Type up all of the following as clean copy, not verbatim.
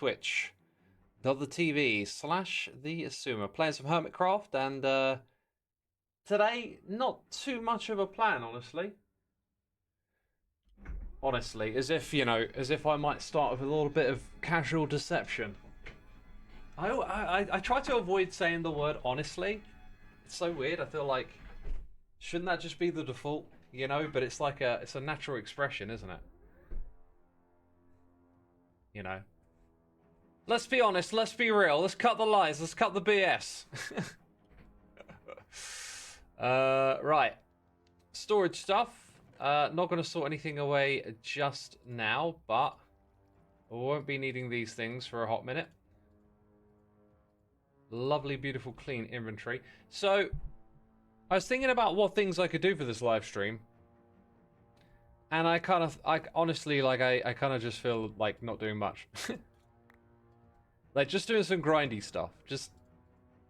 twitch.tv/the Xisuma. Playing some Hermitcraft, and today, not too much of a plan, honestly. Honestly, as if I might start with a little bit of casual deception. I try to avoid saying the word honestly. It's so weird. I feel like, shouldn't that just be the default? But it's like it's a natural expression, isn't it? You know. Let's be honest, let's be real, let's cut the lies, let's cut the BS. Right. Storage stuff. Not going to sort anything away just now, but we won't be needing these things for a hot minute. Lovely, beautiful, clean inventory. So, I was thinking about what things I could do for this live stream. And I honestly, I kind of just feel like not doing much. Like, just doing some grindy stuff. Just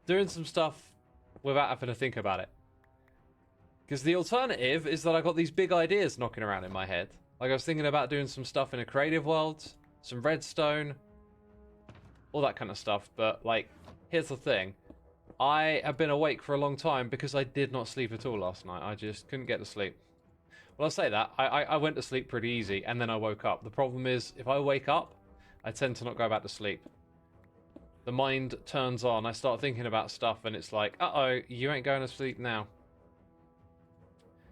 doing some stuff without having to think about it. Because the alternative is that I got these big ideas knocking around in my head. Like, I was thinking about doing some stuff in a creative world, some redstone, all that kind of stuff. But, like, here's the thing. I have been awake for a long time because I did not sleep at all last night. I just couldn't get to sleep. Well, I'll say that. I went to sleep pretty easy, and then I woke up. The problem is, if I wake up, I tend to not go back to sleep. The mind turns on. I start thinking about stuff, and it's like, uh-oh, you ain't going to sleep now.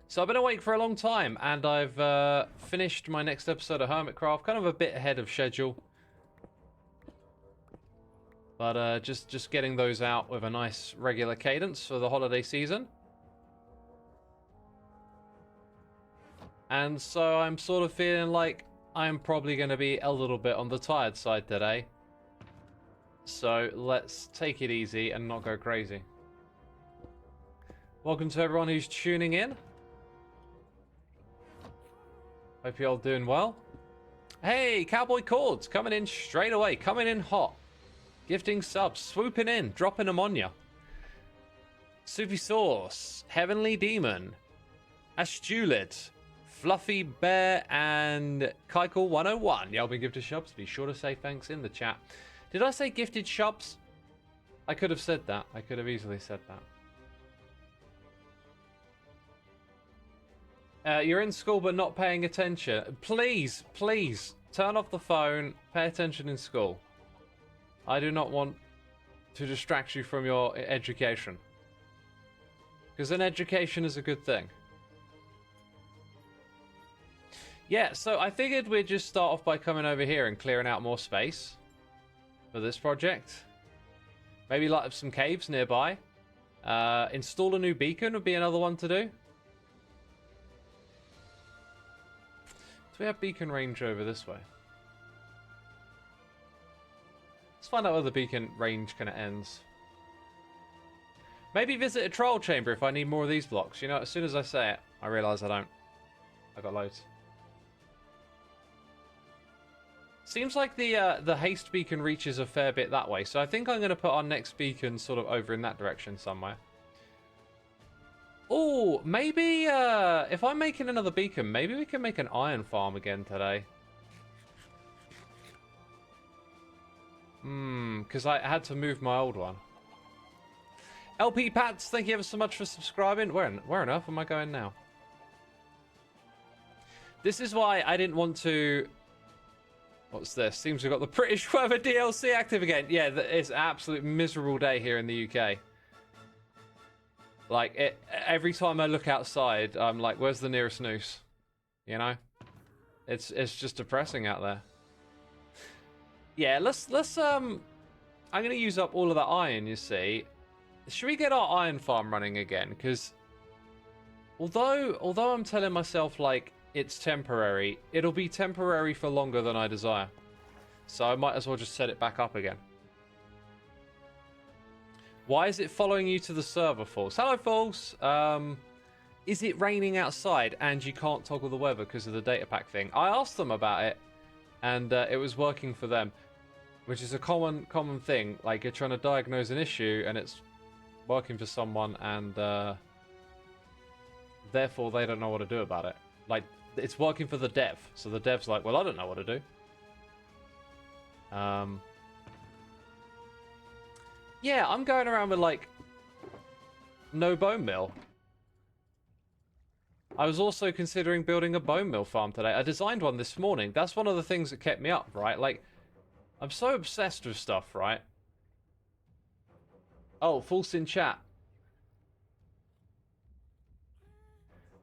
So I've been awake for a long time, and I've finished my next episode of Hermitcraft, kind of a bit ahead of schedule. But just getting those out with a nice regular cadence for the holiday season. And so I'm sort of feeling like I'm probably going to be a little bit on the tired side today. So let's take it easy and not go crazy. Welcome to everyone who's tuning in. Hope you're all doing well. Hey, Cowboy Chords, coming in straight away, coming in hot. Gifting subs, swooping in, dropping them on ya. Soupy Sauce, Heavenly Demon, Astulid, Fluffy Bear, and Keikle101. Y'all been gifted subs. Be sure to say thanks in the chat. Did I say gifted subs? I could have said that. I could have easily said that. You're in school but not paying attention. Please, please, turn off the phone. Pay attention in school. I do not want to distract you from your education. Because an education is a good thing. Yeah, so I figured we'd just start off by coming over here and clearing out more space for this project. Maybe light up some caves nearby. Install a new beacon would be another one to do. Do we have beacon range over this way? Let's find out where the beacon range kind of ends. Maybe visit a trial chamber if I need more of these blocks. You know, as soon as I say it, I realise I don't. I got loads. Seems like the haste beacon reaches a fair bit that way, so I think I'm going to put our next beacon sort of over in that direction somewhere. Oh, maybe if I'm making another beacon, maybe we can make an iron farm again today. Because I had to move my old one. LP Pats, thank you ever so much for subscribing. Where on earth am I going now? This is why I didn't want to... What's this? Seems we've got the British weather DLC active again. Yeah, it's an absolute miserable day here in the UK. Like, every time I look outside, I'm like, where's the nearest noose? You know? It's just depressing out there. Yeah, let's I'm gonna use up all of that iron, you see. Should we get our iron farm running again? Because although I'm telling myself like it's temporary, it'll be temporary for longer than I desire. So I might as well just set it back up again. Why is it following you to the server, False? Hello, False. Is it raining outside and you can't toggle the weather because of the data pack thing? I asked them about it, and it was working for them, which is a common thing. Like, you're trying to diagnose an issue and it's working for someone, and therefore they don't know what to do about it. Like, it's working for the dev, so the dev's like, well, I don't know what to do. Yeah, I'm going around with, like, no bone meal. I was also considering building a bone meal farm today. I designed one this morning. That's one of the things that kept me up, right? Like, I'm so obsessed with stuff, right? Oh, false in chat.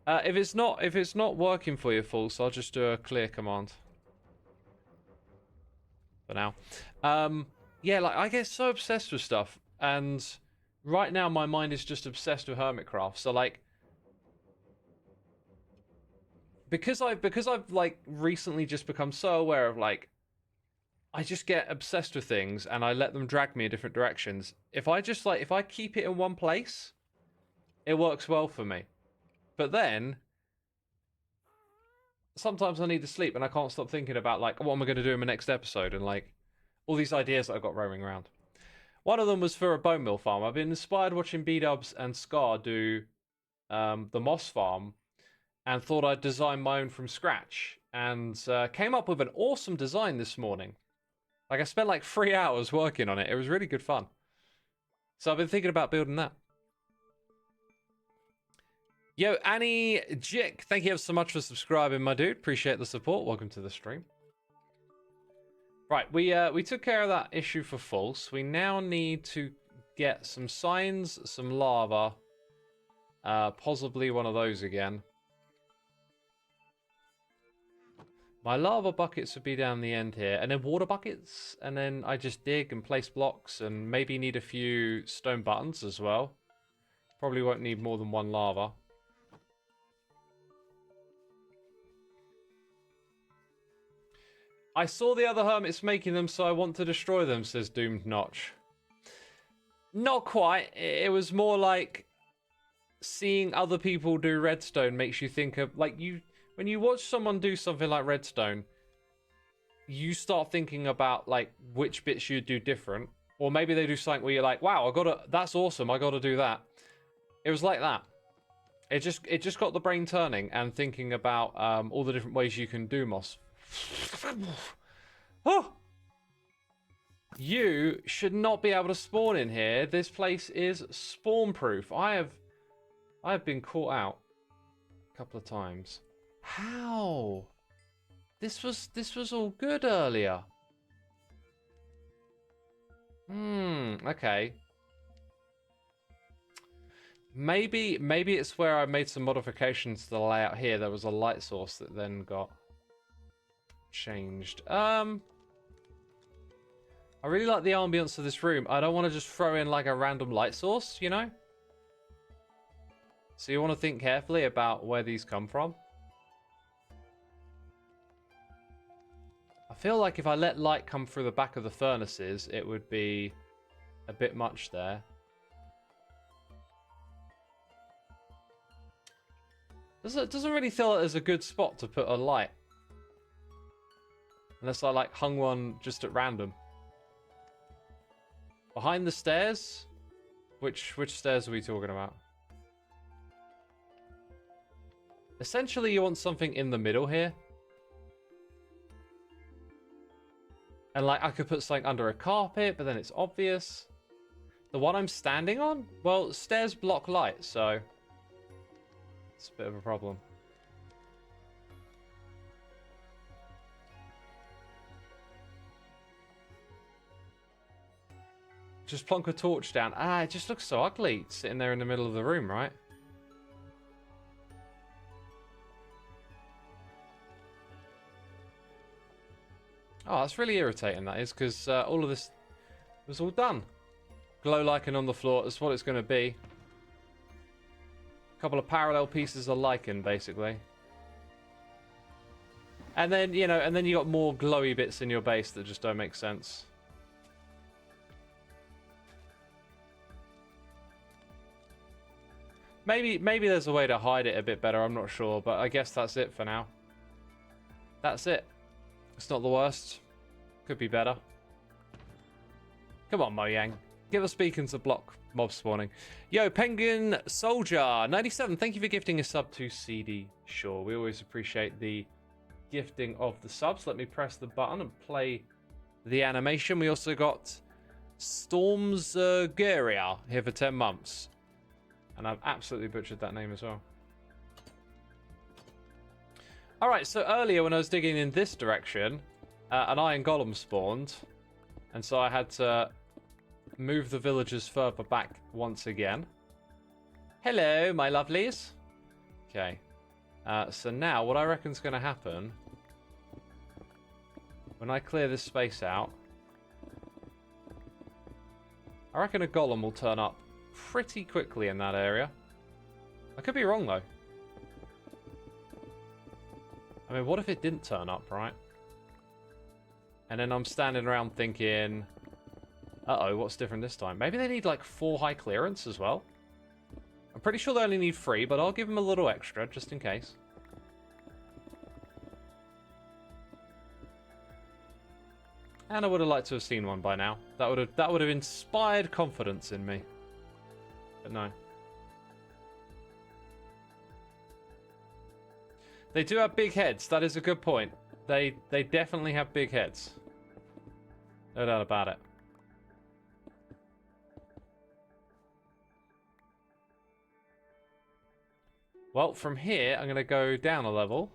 If it's not working for you, false, I'll just do a clear command. For now. Yeah, like, I get so obsessed with stuff, and right now my mind is just obsessed with Hermitcraft. So, like, because I've like recently just become so aware of, like, I just get obsessed with things and I let them drag me in different directions. If I keep it in one place, it works well for me. But then sometimes I need to sleep and I can't stop thinking about, like, what am I going to do in my next episode, and, like, all these ideas that I've got roaming around. One of them was for a bone meal farm. I've been inspired watching B-Dubs and Scar do the moss farm, and thought I'd design my own from scratch, and came up with an awesome design this morning. Like, I spent like 3 hours working on it. It was really good fun. So I've been thinking about building that. Yo, Annie Jick, thank you ever so much for subscribing, my dude. Appreciate the support. Welcome to the stream. Right, we took care of that issue for false. We now need to get some signs, some lava, possibly one of those again. My lava buckets would be down the end here, and then water buckets, and then I just dig and place blocks, and maybe need a few stone buttons as well. Probably won't need more than one lava. I saw the other hermits making them, so I want to destroy them, says Doomed Notch. Not quite. It was more like seeing other people do redstone makes you think of, like, when you watch someone do something like redstone, you start thinking about, like, which bits you do different. Or maybe they do something where you're like, wow, that's awesome, I gotta do that. It was like that. It just got the brain turning and thinking about all the different ways you can do moss. Oh! You should not be able to spawn in here. This place is spawn proof. I have been caught out a couple of times. How? This was all good earlier. Okay. Maybe it's where I made some modifications to the layout here. There was a light source that then got changed. I really like the ambience of this room. I don't want to just throw in, like, a random light source, you know? So you want to think carefully about where these come from. I feel like if I let light come through the back of the furnaces, it would be a bit much there. It doesn't really feel like there's a good spot to put a light. Unless I, like, hung one just at random. Behind the stairs? Which stairs are we talking about? Essentially, you want something in the middle here. And, like, I could put something under a carpet, but then it's obvious. The one I'm standing on? Well, stairs block light, so it's a bit of a problem. Just plonk a torch down. Ah, it just looks so ugly sitting there in the middle of the room, right? Oh, that's really irritating, that is, because all of this was all done. Glow lichen on the floor, that's what it's going to be. A couple of parallel pieces of lichen, basically. And then, you know, and then you got more glowy bits in your base that just don't make sense. Maybe there's a way to hide it a bit better, I'm not sure, but I guess that's it for now. That's it. It's not the worst. Could be better. Come on, Mojang. Give us beacons to block mob spawning. Yo, Penguin Soldier 97. Thank you for gifting a sub to CD Shaw. We always appreciate the gifting of the subs. Let me press the button and play the animation. We also got Stormsgeria here for 10 months. And I've absolutely butchered that name as well. Alright, so earlier when I was digging in this direction, an iron golem spawned. And so I had to move the villagers further back once again. Hello, my lovelies. Okay. So now what I reckon is going to happen, when I clear this space out, I reckon a golem will turn up pretty quickly in that area. I could be wrong, though. I mean, what if it didn't turn up, right? And then I'm standing around thinking, uh-oh, what's different this time? Maybe they need, like, 4 high clearance as well. I'm pretty sure they only need 3, but I'll give them a little extra, just in case. And I would have liked to have seen one by now. That would have inspired confidence in me. But no. They do have big heads. That is a good point. They definitely have big heads. No doubt about it. Well, from here, I'm going to go down a level.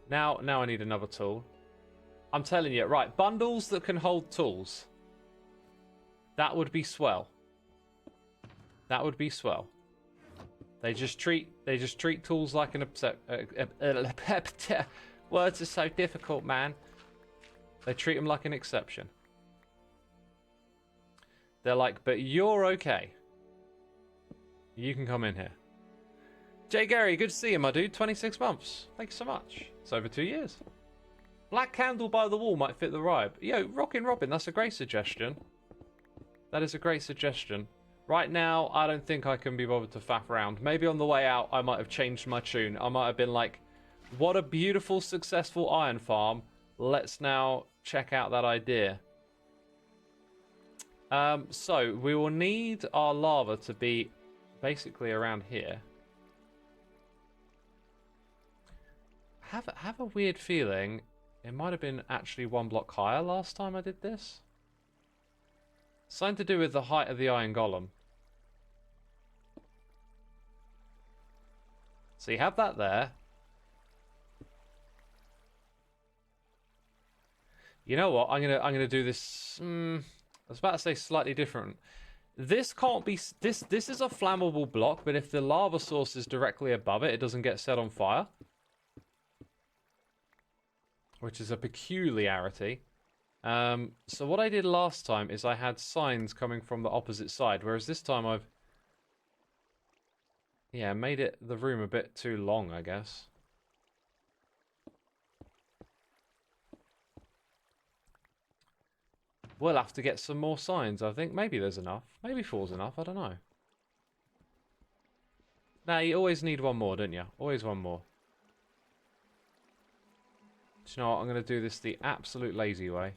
Now I need another tool. I'm telling you, right, bundles that can hold tools. That would be swell. That would be swell. They just treat tools like an words are so difficult, man. They treat them like an exception. They're like, but you're okay. You can come in here. Jay Gary, good to see you, my dude. 26 months. Thank you so much. It's over 2 years. Black candle by the wall might fit the vibe. Yo, Rockin' Robin, that's a great suggestion. That is a great suggestion. Right now, I don't think I can be bothered to faff around. Maybe on the way out, I might have changed my tune. I might have been like, what a beautiful, successful iron farm. Let's now check out that idea. So, we will need our lava to be basically around here. Have a weird feeling it might have been actually 1 block higher last time I did this. Something to do with the height of the iron golem. So you have that there. You know what? I'm gonna do this. I was about to say slightly different. This can't be. This is a flammable block, but if the lava source is directly above it, it doesn't get set on fire. Which is a peculiarity. So what I did last time is I had signs coming from the opposite side, whereas this time I've made the room a bit too long, I guess. We'll have to get some more signs, I think. Maybe there's enough. Maybe 4's enough, I don't know. Nah, you always need one more, don't you? Always one more. Do you know what? I'm going to do this the absolute lazy way.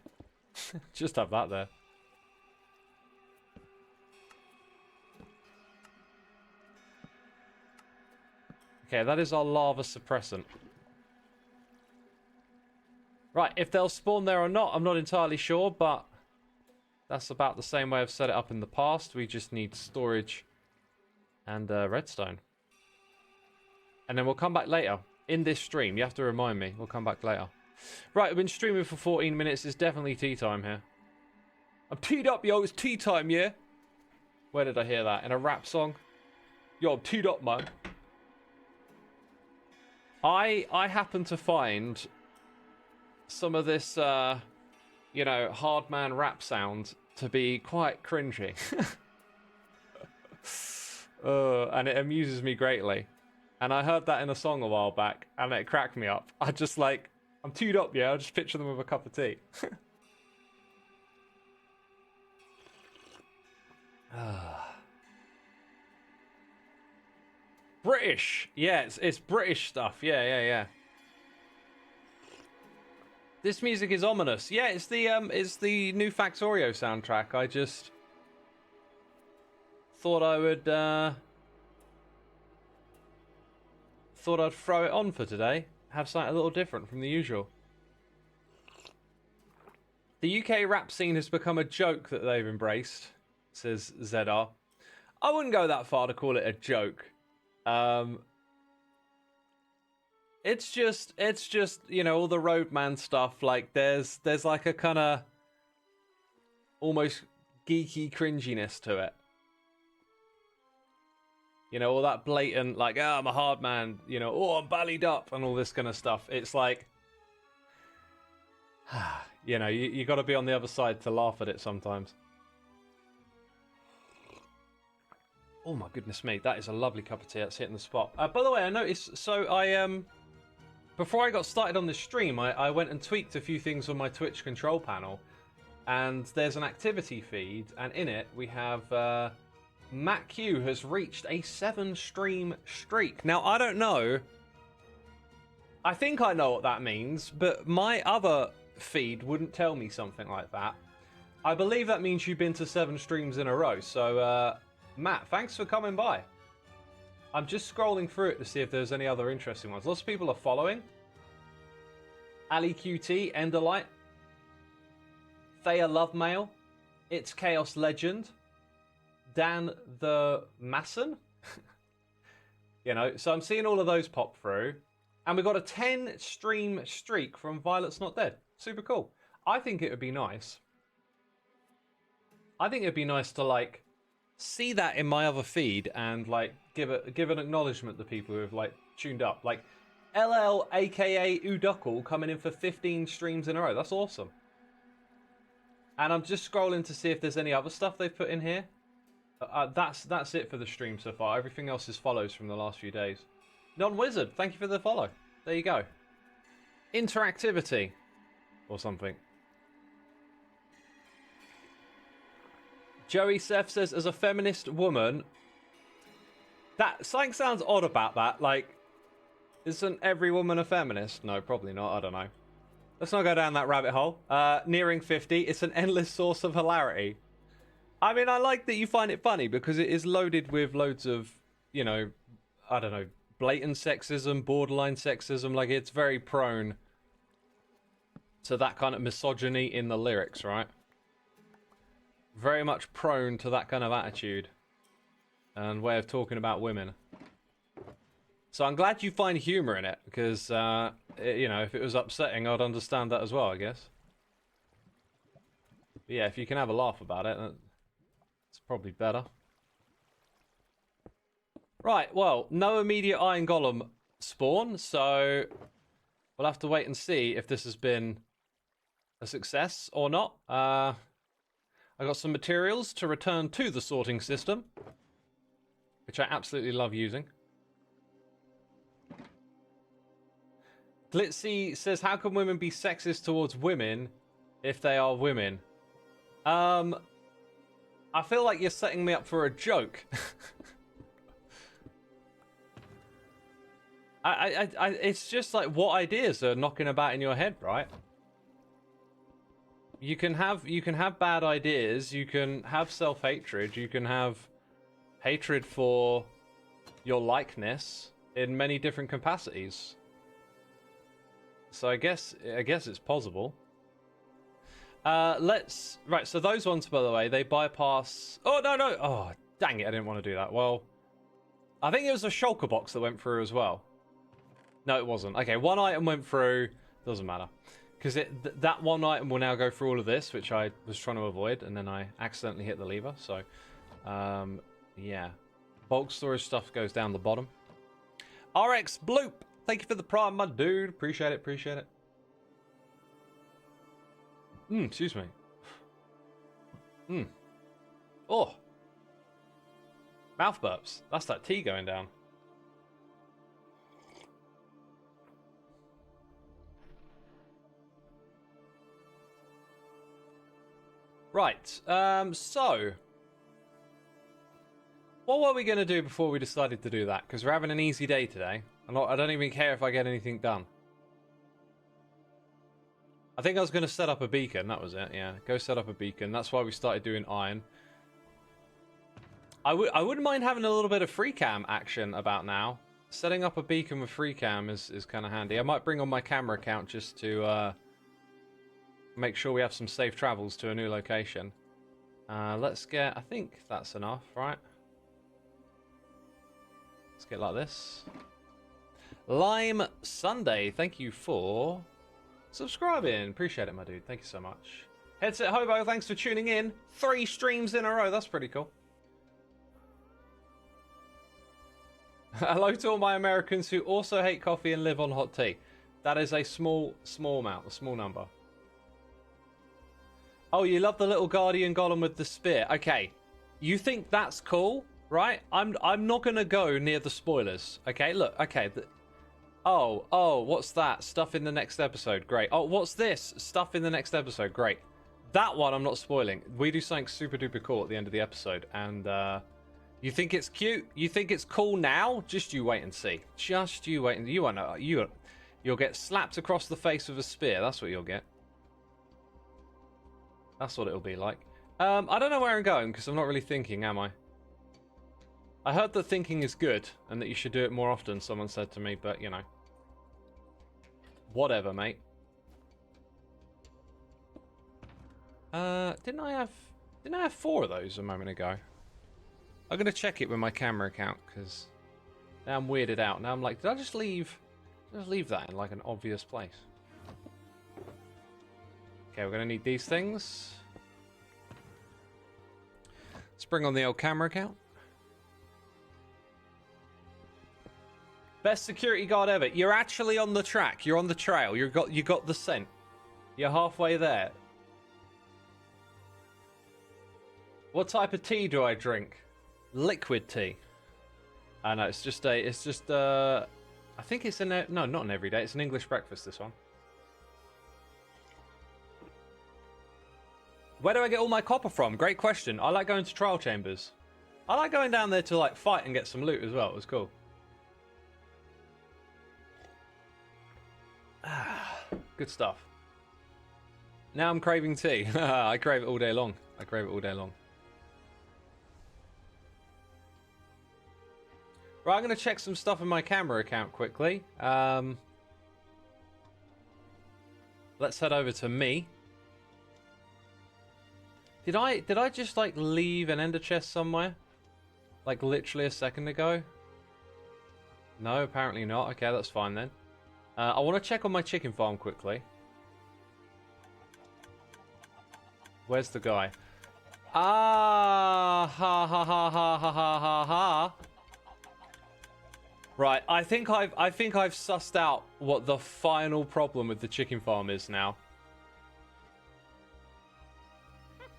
Just have that there. Okay, that is our lava suppressant. Right, if they'll spawn there or not, I'm not entirely sure, but that's about the same way I've set it up in the past. We just need storage and redstone. And then we'll come back later. In this stream, you have to remind me. We'll come back later. Right, I've been streaming for 14 minutes. It's definitely tea time here. I'm teed up, yo. It's tea time, yeah? Where did I hear that? In a rap song? Yo, I'm teed up, man. I happen to find some of this, you know, hard man rap sound to be quite cringy. And it amuses me greatly. And I heard that in a song a while back, and it cracked me up. I just like, I'm teed up, yeah? I just picture them with a cup of tea. British! Yeah, it's British stuff. Yeah. This music is ominous. Yeah, it's the new Factorio soundtrack. I just thought I would thought I'd throw it on for today. Have something a little different from the usual. The UK rap scene has become a joke that they've embraced, says ZR. I wouldn't go that far to call it a joke. It's just, you know, all the roadman stuff. Like, there's like a kind of almost geeky cringiness to it. You know, all that blatant, like, oh, I'm a hard man, you know, oh, I'm ballied up, and all this kind of stuff. It's like, you know, you got to be on the other side to laugh at it sometimes. Oh my goodness me, that is a lovely cup of tea. That's hitting the spot. By the way, I noticed, so before I got started on this stream, I went and tweaked a few things on my Twitch control panel, and there's an activity feed, and in it we have Matt Q has reached a 7-stream streak. Now, I don't know. I think I know what that means, but my other feed wouldn't tell me something like that. I believe that means you've been to 7 streams in a row. So, Matt, thanks for coming by. I'm just scrolling through it to see if there's any other interesting ones. Lots of people are following. Ali QT, Enderlight, Thea Lovemail, It's Chaos Legend, Dan the Masson. You know, so I'm seeing all of those pop through. And we got a 10-stream streak from Violet's Not Dead. Super cool. I think it would be nice. I think it'd be nice to, like, see that in my other feed and, like, give an acknowledgement to people who have, like, tuned up. Like, LL, aka Uduckle, coming in for 15 streams in a row. That's awesome. And I'm just scrolling to see if there's any other stuff they've put in here. That's it for the stream so far. Everything else is follows from the last few days. Non-Wizard, thank you for the follow. There you go. Interactivity. Or something. Joey Seth says, as a feminist woman... Something sounds odd about that. Like, isn't every woman a feminist? No, probably not. I don't know. Let's not go down that rabbit hole. Nearing 50. It's an endless source of hilarity. I mean, I like that you find it funny because it is loaded with loads of, you know, I don't know, blatant sexism, borderline sexism. Like, it's very prone to that kind of misogyny in the lyrics, right? Very much prone to that kind of attitude and way of talking about women. So I'm glad you find humor in it because, you know, if it was upsetting, I'd understand that as well, I guess. But yeah, if you can have a laugh about it, it's probably better. Right, well, no immediate Iron Golem spawn, so we'll have to wait and see if this has been a success or not. I got some materials to return to the sorting system, which I absolutely love using. Glitzy says, how can women be sexist towards women if they are women? I feel like you're setting me up for a joke. It's just like, what ideas are knocking about in your head, right? You can have bad ideas, you can have self-hatred, you can have hatred for your likeness in many different capacities. So I guess it's possible. Right, so those ones, by the way, they bypass... Oh, no! Oh, dang it, I didn't want to do that. Well, I think it was a shulker box that went through as well. No, it wasn't. Okay, one item went through. Doesn't matter. Because that one item will now go through all of this, which I was trying to avoid, and then I accidentally hit the lever, so... yeah. Bulk storage stuff goes down the bottom. RX Bloop! Thank you for the prime, my dude. Appreciate it, appreciate it. Excuse me. Oh. Mouth burps. That's that tea going down. Right, so... What were we going to do before we decided to do that? Because we're having an easy day today. I don't even care if I get anything done. I think I was going to set up a beacon. That was it, yeah. Go set up a beacon. That's why we started doing iron. I wouldn't mind having a little bit of free cam action about now. Setting up a beacon with free cam is kind of handy. I might bring on my camera account just to, you know, show you guys what I'm doing. But yeah, if you can have a laugh about it, that's probably better. I mean, I like that you find it funny because it is loaded with loads of, you know, blatant sexism. Like, it's very prone to that kind of misogyny in the lyrics, right? make sure we have some safe travels to a new location. Let's get... I think that's enough, right? Let's get like this. Lime Sunday, thank you for subscribing. Appreciate it, my dude. Thank you so much. Headset Hobo, thanks for tuning in. 3 streams in a row. That's pretty cool. Hello to all my Americans who also hate coffee and live on hot tea. That is a small amount, a small number. Oh, you love the little Guardian Golem with the spear. Okay, you think that's cool, right? I'm not gonna go near the spoilers. Okay, look. Okay. Oh, what's that? Stuff in the next episode. Great. Oh, what's this? Stuff in the next episode. Great. That one I'm not spoiling. We do something super duper cool at the end of the episode, and you think it's cute? You think it's cool now? Just you wait and see. Just you wait and you won't know. You'll get slapped across the face with a spear. That's what you'll get. That's what it'll be like. I don't know where I'm going because I'm not really thinking, am I? I heard that thinking is good and that you should do it more often, someone said to me, but you know. Whatever, mate. Didn't I have 4 of those a moment ago? I'm gonna check it with my camera account because now I'm weirded out. Now I'm like, did I just leave that in like an obvious place? Okay, we're gonna need these things. Let's bring on the old camera account. Best security guard ever. You're actually on the track. You're on the trail. You got the scent. You're halfway there. What type of tea do I drink? Liquid tea. I know, it's just I think it's no, not an everyday. It's an English breakfast, this one. Where do I get all my copper from? Great question. I like going to trial chambers. I like going down there to like fight and get some loot as well. It was cool. Good stuff. Now I'm craving tea. I crave it all day long. I crave it all day long. Right, I'm going to check some stuff in my camera account quickly. Let's head over to me. Did I just like leave an ender chest somewhere? Like literally a second ago? No, apparently not. Okay, that's fine then. I want to check on my chicken farm quickly. Where's the guy? Ah, ha ha ha ha ha ha ha ha. Right, I think I've sussed out what the final problem with the chicken farm is now.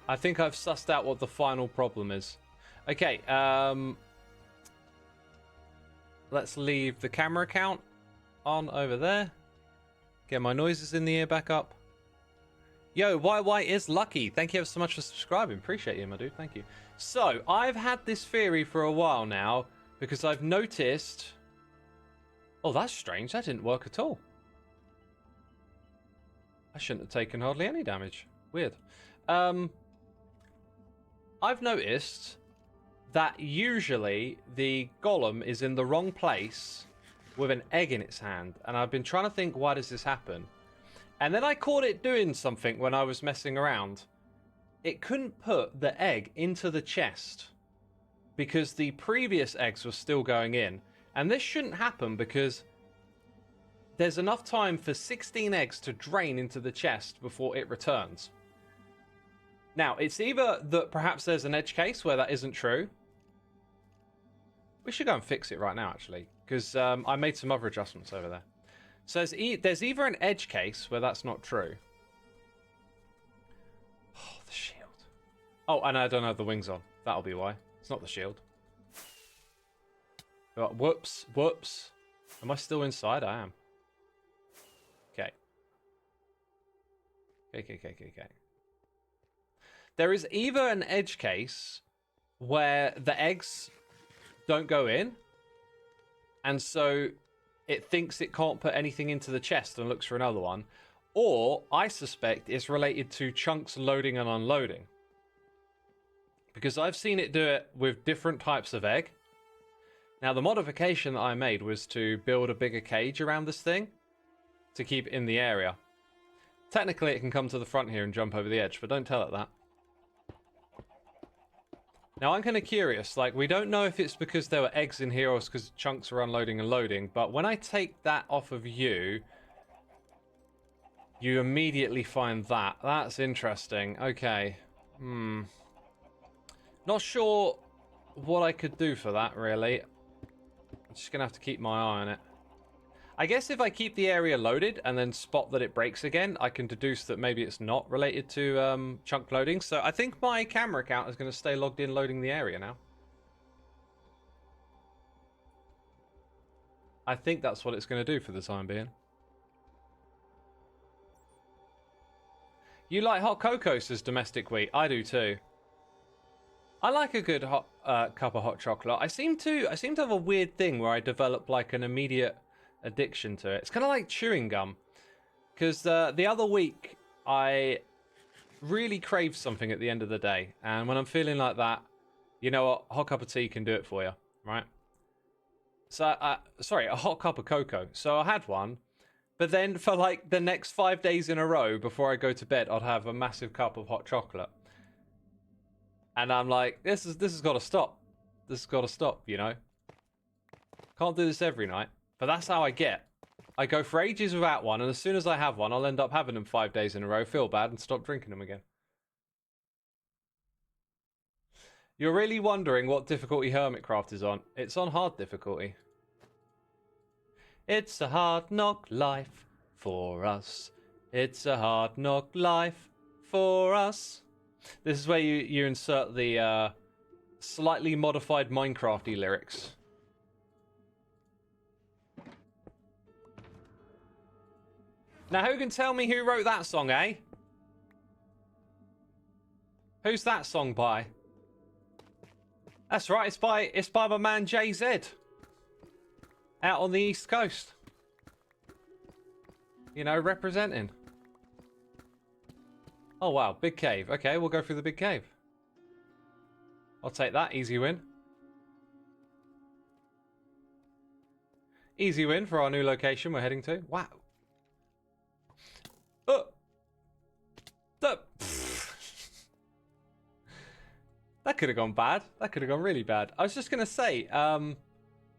I think I've sussed out what the final problem is. Okay, let's leave the camera account on over there. Get my noises in the ear back up. Yo, YY is lucky. Thank you ever so much for subscribing. Appreciate you, my dude. Thank you. So, I've had this theory for a while now because I've noticed... Oh, that's strange. That didn't work at all. I shouldn't have taken hardly any damage. Weird. I've noticed that usually the golem is in the wrong place with an egg in its hand. And I've been trying to think, why does this happen? And then I caught it doing something when I was messing around. It couldn't put the egg into the chest because the previous eggs were still going in. And this shouldn't happen because there's enough time for 16 eggs to drain into the chest before it returns. Now, it's either that perhaps there's an edge case where that isn't true. We should go and fix it right now, actually, because I made some other adjustments over there. So there's either an edge case where that's not true. Oh, the shield. Oh, and I don't have the wings on. That'll be why. It's not the shield. But whoops. Am I still inside? I am. Okay. Okay. There is either an edge case where the eggs don't go in, and so it thinks it can't put anything into the chest and looks for another one, or I suspect it's related to chunks loading and unloading. Because I've seen it do it with different types of egg. Now, the modification that I made was to build a bigger cage around this thing to keep it in the area. Technically, it can come to the front here and jump over the edge, but don't tell it that. Now, I'm kind of curious. Like, we don't know if it's because there were eggs in here or it's because chunks are unloading and loading, but when I take that off of you, you immediately find that. That's interesting. Okay. Not sure what I could do for that, really. I'm just going to have to keep my eye on it. I guess if I keep the area loaded and then spot that it breaks again, I can deduce that maybe it's not related to chunk loading. So I think my camera account is going to stay logged in loading the area now. I think that's what it's going to do for the time being. You like hot cocoa, says Domestic Wheat. I do too. I like a good hot cup of hot chocolate. I seem to have a weird thing where I develop like an immediate addiction to it. It's kind of like chewing gum. Because the other week, I really craved something at the end of the day. And when I'm feeling like that, you know what? A hot cup of tea can do it for you, right? So, sorry, a hot cup of cocoa. So I had one. But then for like the next 5 days in a row, before I go to bed, I'd have a massive cup of hot chocolate. And I'm like, this has got to stop. This has got to stop, you know? Can't do this every night. But that's how I get. I go for ages without one, and as soon as I have one, I'll end up having them 5 days in a row, feel bad, and stop drinking them again. You're really wondering what difficulty Hermitcraft is on. It's on hard difficulty. It's a hard knock life for us. It's a hard knock life for us. This is where you insert the slightly modified Minecrafty lyrics. Now, who can tell me who wrote that song, eh? Who's that song by? That's right, it's by my man JZ. Out on the East Coast. You know, representing. Oh, wow. Big cave. Okay, we'll go through the big cave. I'll take that. Easy win. Easy win for our new location we're heading to. Wow. Oh. That could have gone bad. That could have gone really bad. I was just going to say,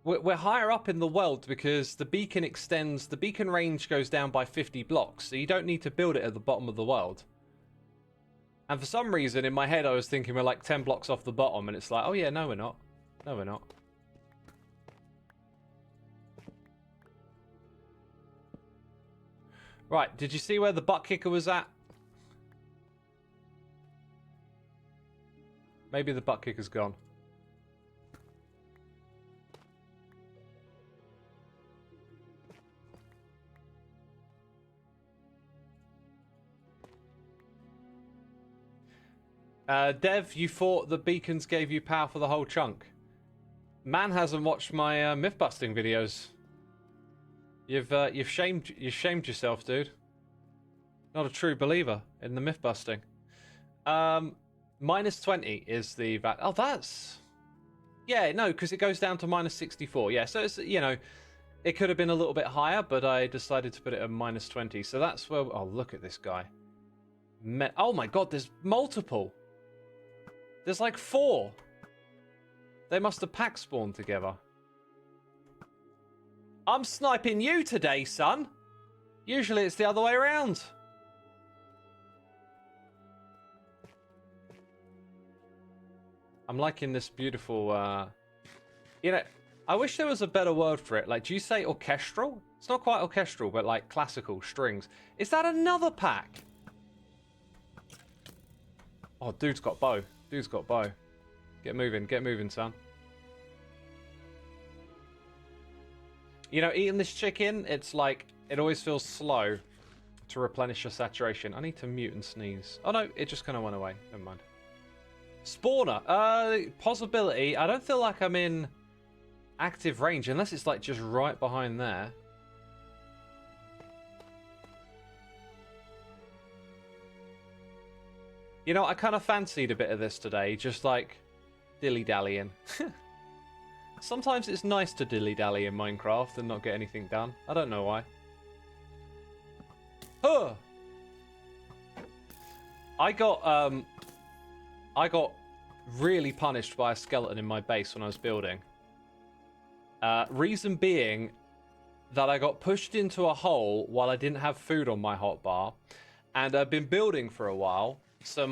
we're higher up in the world because the beacon extends, the beacon range goes down by 50 blocks, so you don't need to build it at the bottom of the world. And for some reason, in my head, I was thinking we're like 10 blocks off the bottom, and it's like, oh yeah, no we're not. No we're not. Right, did you see where the butt kicker was at? Maybe the butt kicker's gone. Dev, you thought the beacons gave you power for the whole chunk. Man hasn't watched my myth busting videos. You've shamed yourself, dude. Not a true believer in the myth busting. Minus 20 is the VAT. Oh, that's... Yeah, no, because it goes down to minus 64. Yeah, so it's, you know, it could have been a little bit higher, but I decided to put it at minus 20. So that's where... Oh, look at this guy. Oh my god, there's multiple. There's like 4. They must have pack spawned together. I'm sniping you today, son. Usually it's the other way around. I'm liking this beautiful, you know, I wish there was a better word for it. Like, do you say orchestral? It's not quite orchestral, but like classical strings. Is that another pack? Oh, dude's got bow. Dude's got bow. Get moving, son. You know, eating this chicken, it's like, it always feels slow to replenish your saturation. I need to mute and sneeze. Oh no, it just kind of went away. Never mind. Spawner. Possibility. I don't feel like I'm in active range, unless it's like just right behind there. You know, I kind of fancied a bit of this today, just like dilly-dallying. Sometimes it's nice to dilly-dally in Minecraft and not get anything done. I don't know why. Huh! I got really punished by a skeleton in my base when I was building. Reason being that I got pushed into a hole while I didn't have food on my hotbar, and I've been building for a while, so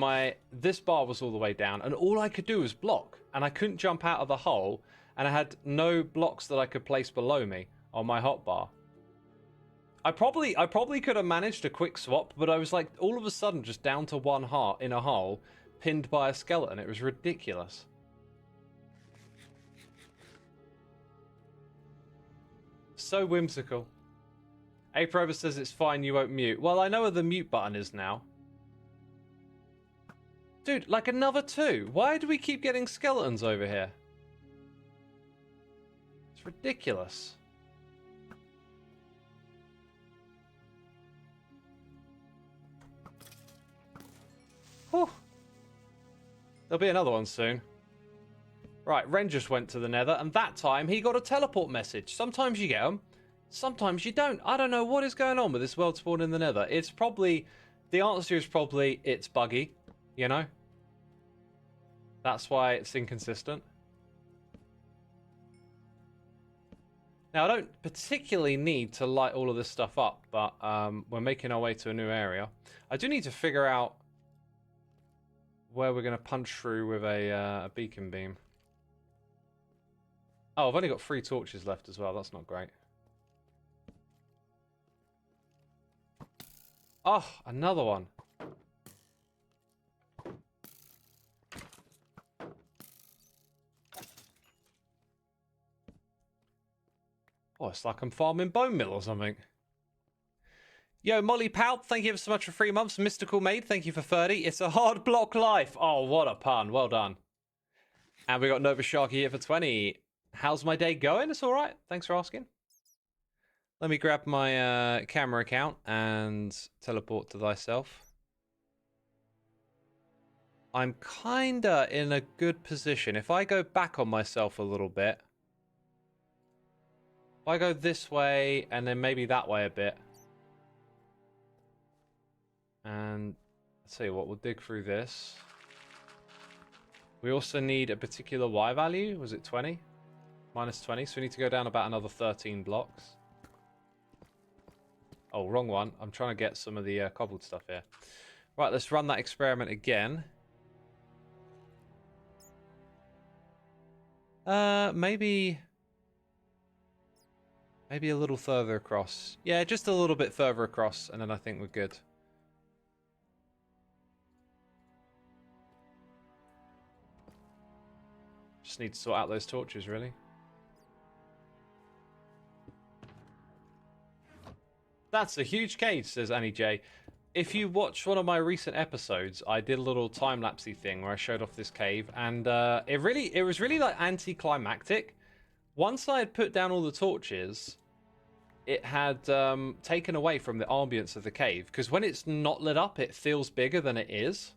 this bar was all the way down, and all I could do was block, and I couldn't jump out of the hole, and I had no blocks that I could place below me on my hotbar. I probably could have managed a quick swap, but I was like all of a sudden just down to one heart in a hole, pinned by a skeleton. It was ridiculous. So whimsical. Aprover says it's fine, you won't mute. Well, I know where the mute button is now. Dude, like another 2. Why do we keep getting skeletons over here? It's ridiculous. Whew. There'll be another one soon. Right, Ren just went to the nether, and that time he got a teleport message. Sometimes you get them, sometimes you don't. I don't know what is going on with this world spawn in the nether. It's probably... The answer is probably it's buggy, you know? That's why it's inconsistent. Now, I don't particularly need to light all of this stuff up, but we're making our way to a new area. I do need to figure out where we're going to punch through with a beacon beam. Oh, I've only got 3 torches left as well. That's not great. Oh, another one. Oh, it's like I'm farming bone meal or something. Yo, Molly Pout, thank you so much for 3 months. Mystical Maid, thank you for 30. It's a hard block life. Oh, what a pun. Well done. And we got Nova Sharky here for 20. How's my day going? It's all right. Thanks for asking. Let me grab my camera account and teleport to thyself. I'm kinda in a good position. If I go back on myself a little bit, if I go this way and then maybe that way a bit, and I'll tell you what, we'll dig through this. We also need a particular Y value. Was it 20? Minus 20, so we need to go down about another 13 blocks. Oh, wrong one. I'm trying to get some of the cobbled stuff here. Right, let's run that experiment again. Maybe a little further across. Yeah, just a little bit further across, and then I think we're good. Just need to sort out those torches, really. That's a huge cage, says Annie J. If you watch one of my recent episodes, I did a little time-lapsey thing where I showed off this cave, and it was really like anticlimactic. Once I had put down all the torches, it had taken away from the ambience of the cave, because when it's not lit up, it feels bigger than it is.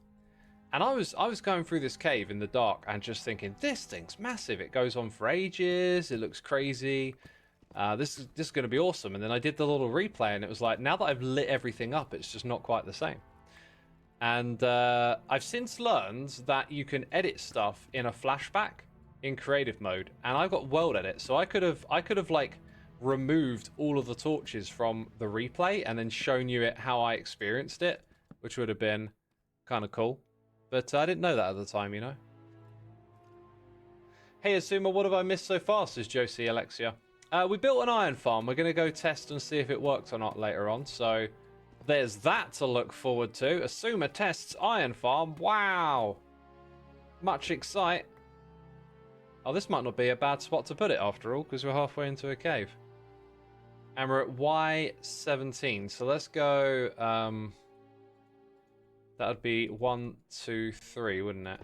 And I was going through this cave in the dark and just thinking, this thing's massive. It goes on for ages. It looks crazy. This is going to be awesome. And then I did the little replay, and it was like, now that I've lit everything up, it's just not quite the same. And I've since learned that you can edit stuff in a flashback in creative mode, and I've got world edit, so I could have like removed all of the torches from the replay and then shown you it how I experienced it, which would have been kind of cool. But I didn't know that at the time, you know. Hey Xisuma, what have I missed so far? Says Josie Alexia. We built an iron farm. We're going to go test and see if it worked or not later on. So there's that to look forward to. Xisuma tests iron farm. Wow. Much excite. Oh, this might not be a bad spot to put it after all, because we're halfway into a cave. And we're at Y17. So let's go... that would be 1, 2, 3, wouldn't it?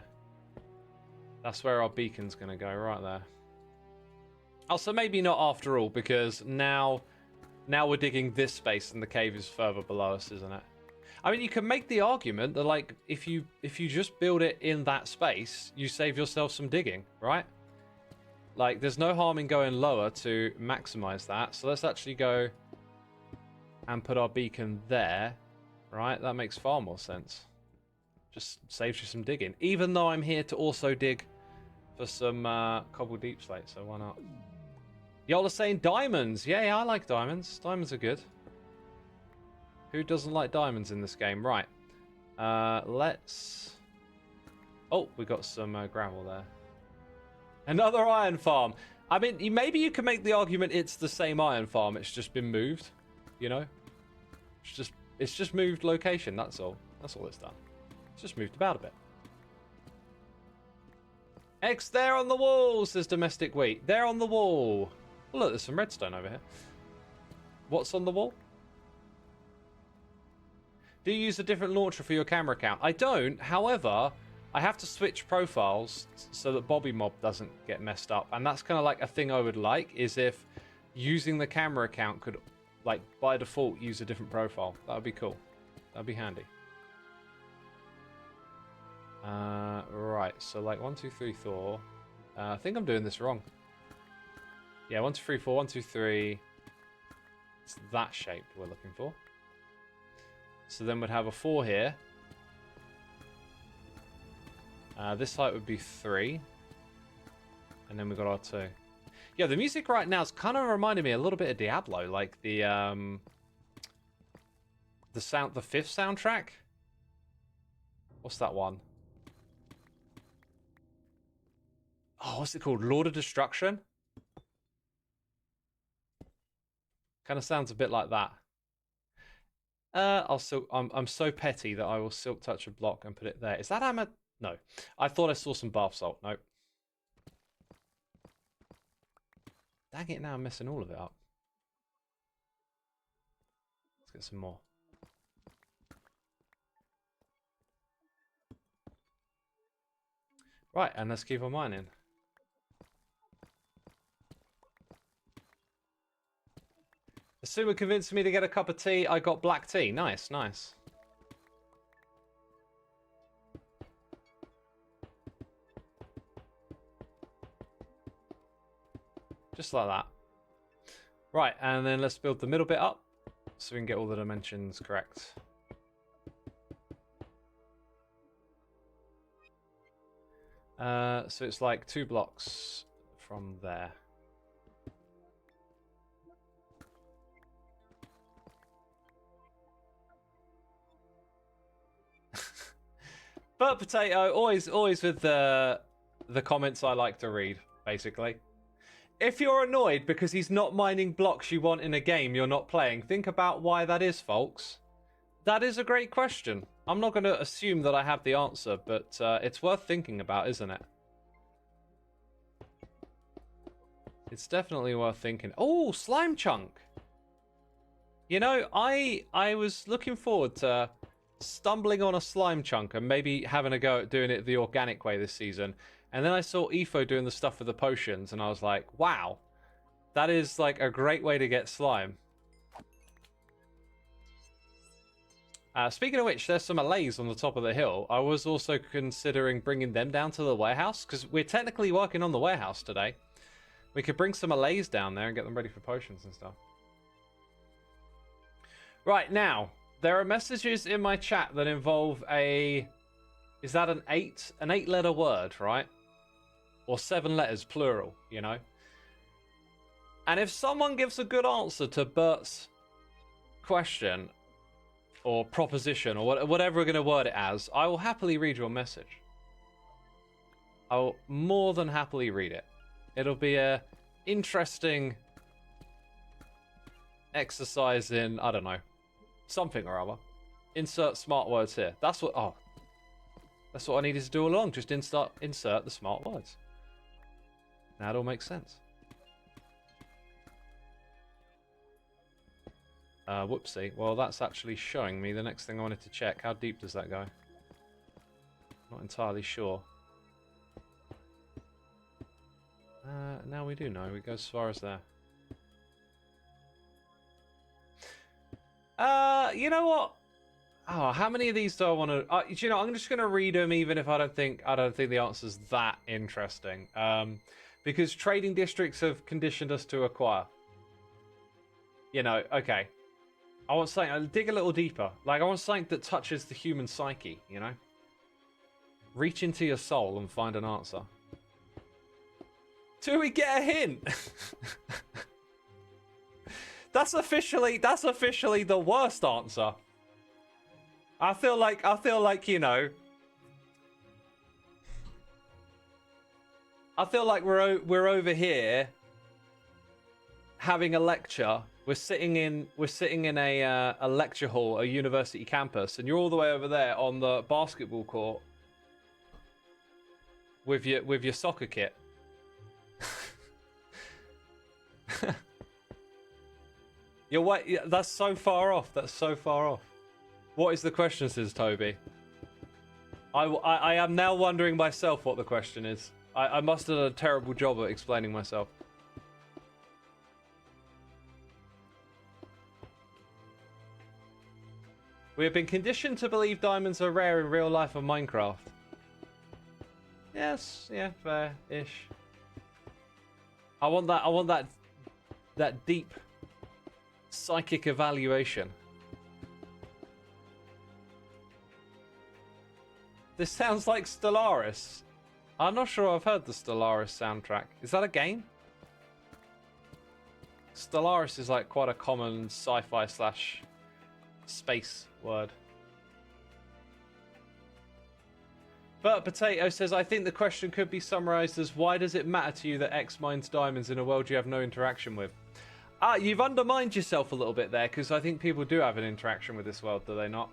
That's where our beacon's going to go, right there. Oh, so maybe not after all, because now we're digging this space and the cave is further below us, isn't it? I mean, you can make the argument that, like, if you just build it in that space, you save yourself some digging, right? Like, there's no harm in going lower to maximize that. So let's actually go and put our beacon there, right? That makes far more sense. Just saves you some digging. Even though I'm here to also dig for some cobble deep slate, so why not? Y'all are saying diamonds. Yeah, I like diamonds. Diamonds are good. Who doesn't like diamonds in this game? Right. Let's... Oh, we got some gravel there. Another iron farm. I mean, maybe you can make the argument it's the same iron farm. It's just been moved. You know? It's just moved location. That's all. That's all it's done. It's just moved about a bit. X there on the wall, says Domestic Wheat. There on the wall. Oh, look, there's some redstone over here. What's on the wall? Do you use a different launcher for your camera account? I don't. However, I have to switch profiles so that Bobby Mob doesn't get messed up. And that's kind of like a thing I would like, is if using the camera account could, like, by default, use a different profile. That would be cool. That would be handy. Right, so like 1, 2, 3, 4. I think I'm doing this wrong. Yeah, 1, 2, 3, 4, 1, 2, 3. It's that shape we're looking for. So then we'd have a 4 here. This height would be 3. And then we've got our 2. Yeah, the music right now is kind of reminding me a little bit of Diablo, like the fifth soundtrack. What's that one? Oh, what's it called? Lord of Destruction? Kind of sounds a bit like that. I'm so petty that I will silk touch a block and put it there. Is that hammer? No. I thought I saw some bath salt. Nope. Dang it, now I'm messing all of it up. Let's get some more. Right, and let's keep on mining. Xisuma convinced me to get a cup of tea. I got black tea. Nice, nice. Just like that. Right, and then let's build the middle bit up so we can get all the dimensions correct. So it's like 2 blocks from there. But Potato, always with the comments I like to read, basically. If you're annoyed because he's not mining blocks you want in a game you're not playing, think about why that is, folks. That is a great question. I'm not going to assume that I have the answer, but it's worth thinking about, isn't it? It's definitely worth thinking. Oh, slime chunk! You know, I was looking forward to stumbling on a slime chunk and maybe having a go at doing it the organic way this season. And then I saw Efo doing the stuff with the potions, and I was like, wow, that is like a great way to get slime. Speaking of which, there's some allays on the top of the hill. I was also considering bringing them down to the warehouse, because we're technically working on the warehouse today. We could bring some allays down there and get them ready for potions and stuff. Right, now, there are messages in my chat that involve a... Is that an 8? An 8-letter word, right? Or 7 letters, plural, you know? And if someone gives a good answer to Bert's question, or proposition, or whatever we're going to word it as, I will happily read your message. I will more than happily read it. It'll be a interesting exercise in, I don't know, something or other. Insert smart words here. That's what I needed to do all along. Just insert the smart words. Now it all makes sense. Whoopsie. Well, that's actually showing me the next thing I wanted to check. How deep does that go? Not entirely sure. Now we do know. We go as far as there. You know what? Oh, how many of these do I want to? You know, I'm just going to read them, even if I don't think the answer's that interesting. Because trading districts have conditioned us to acquire. You know, okay. I want something. I'll dig a little deeper. Like I want something that touches the human psyche. You know. Reach into your soul and find an answer. Do we get a hint? That's officially the worst answer. I feel like, you know, I feel like we're over here having a lecture. We're sitting in a lecture hall, a university campus, and you're all the way over there on the basketball court with your soccer kit. That's so far off. That's so far off. What is the question, says Toby? I am now wondering myself what the question is. I must have done a terrible job at explaining myself. We have been conditioned to believe diamonds are rare in real life on Minecraft. Yes, yeah, fair-ish. I want that deep psychic evaluation. This sounds like Stellaris. I'm not sure I've heard the Stellaris soundtrack. Is that a game? Stellaris is like quite a common sci-fi slash space word. But Potato says, I think the question could be summarized as, why does it matter to you that X mines diamonds in a world you have no interaction with? You've undermined yourself a little bit there, because I think people do have an interaction with this world, do they not?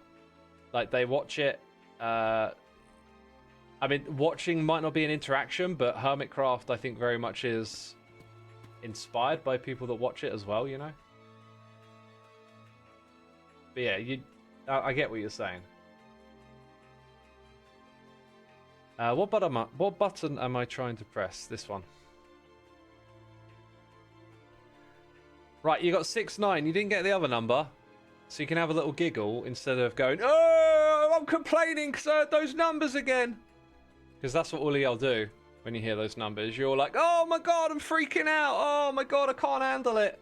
Like, they watch it. I mean, watching might not be an interaction, but Hermitcraft, I think, very much is inspired by people that watch it as well, you know? But yeah, I get what you're saying. What button am I trying to press? This one. Right, you got 6-9. You didn't get the other number. So you can have a little giggle instead of going, oh, I'm complaining because I heard those numbers again. Because that's what all of y'all do when you hear those numbers. You're like, oh my god, I'm freaking out. Oh my god, I can't handle it.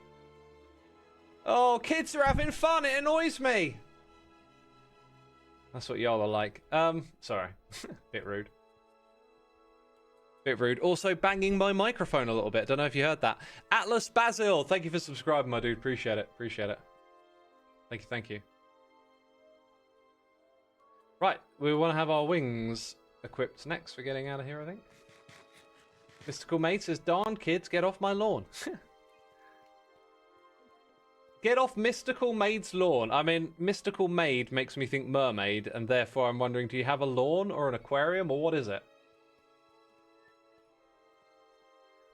Oh, kids are having fun. It annoys me. That's what y'all are like. Sorry. Bit rude. Bit rude. Also banging my microphone a little bit. Don't know if you heard that. Atlas Basil, thank you for subscribing, my dude. Appreciate it. Appreciate it. Thank you. Thank you. Right, we want to have our wings equipped next for getting out of here, I think. Mystical Maid says, darn kids, get off my lawn. Get off Mystical Maid's lawn. I mean, Mystical Maid makes me think mermaid, and therefore I'm wondering, do you have a lawn or an aquarium, or what is it?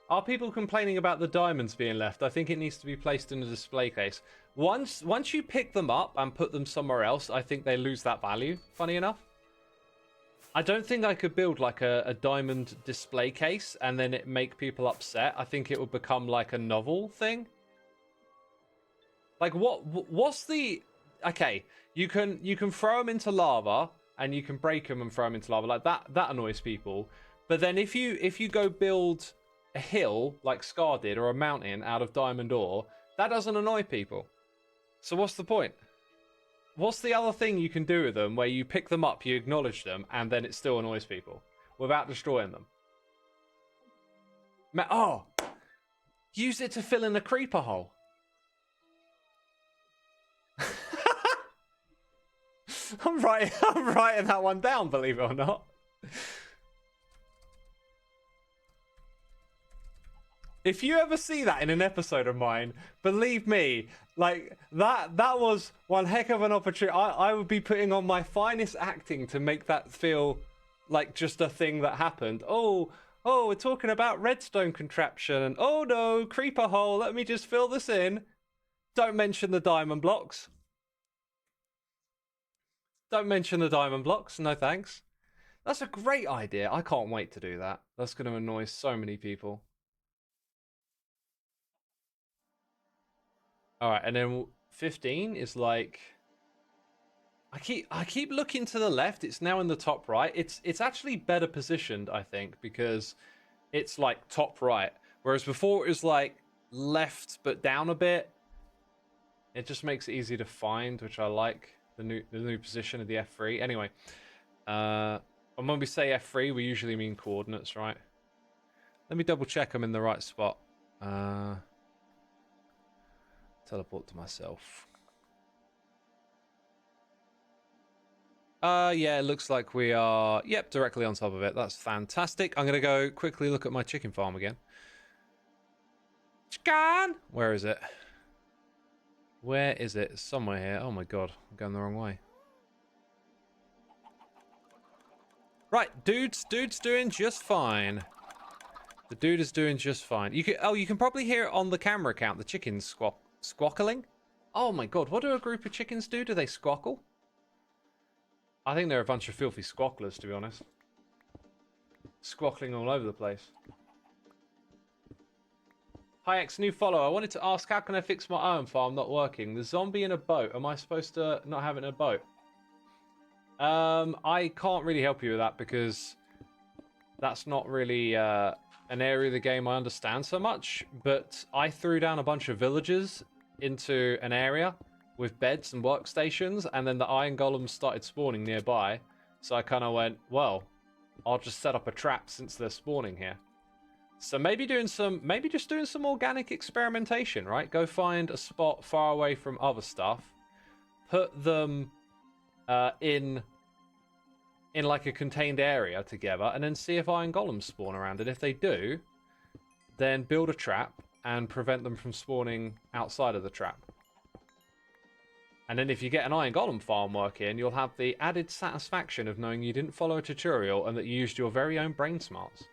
Are people complaining about the diamonds being left? I think it needs to be placed in a display case. Once you pick them up and put them somewhere else, I think they lose that value, funny enough. I don't think I could build like a diamond display case and then it make people upset. I think it would become like a novel thing. Like what's the... Okay, you can throw them into lava and you can break them and throw them into lava. Like that annoys people. But then if you go build a hill like Scar did or a mountain out of diamond ore, that doesn't annoy people. So what's the point? What's the other thing you can do with them where you pick them up, you acknowledge them, and then it still annoys people without destroying them? Oh! Use it to fill in a creeper hole. I'm writing that one down, believe it or not. If you ever see that in an episode of mine, believe me, like that was one heck of an opportunity. I would be putting on my finest acting to make that feel like just a thing that happened. Oh, we're talking about redstone contraption, and oh no, creeper hole, let me just fill this in. Don't mention the diamond blocks. Don't mention the diamond blocks, no thanks. That's a great idea. I can't wait to do that. That's going to annoy so many people. All right, and then 15 is like, I keep looking to the left. It's now in the top right. It's actually better positioned, I think, because it's like top right, whereas before it was like left but down a bit. It just makes it easy to find, which I like. The new position of the F3. Anyway, And when we say F3, we usually mean coordinates, right? Let me double check I'm in the right spot. Teleport to myself. Yeah, it looks like we are, yep, directly on top of it. That's fantastic. I'm going to go quickly look at my chicken farm again. Chicken! Where is it? Where is it? It's somewhere here. Oh my god, I'm going the wrong way. Right, dude's doing just fine. The dude is doing just fine. You can probably hear it on the camera count. The chickens squawkling. Oh my god, what do a group of chickens do? Do they squawkle? I think they're a bunch of filthy squawklers, to be honest. Squawkling all over the place. Hi, X, new follow. I wanted to ask, how can I fix my iron farm not working? The zombie in a boat. Am I supposed to not have it in a boat? I can't really help you with that because that's not really an area of the game I understand so much. But I threw down a bunch of villagers into an area with beds and workstations, and then the iron golems started spawning nearby. So I kind of went, well, I'll just set up a trap since they're spawning here. So maybe just doing some organic experimentation, right? Go find a spot far away from other stuff, put them in like a contained area together, and then see if iron golems spawn around. And if they do, then build a trap and prevent them from spawning outside of the trap. And then if you get an iron golem farm working, you'll have the added satisfaction of knowing you didn't follow a tutorial and that you used your very own brain smarts.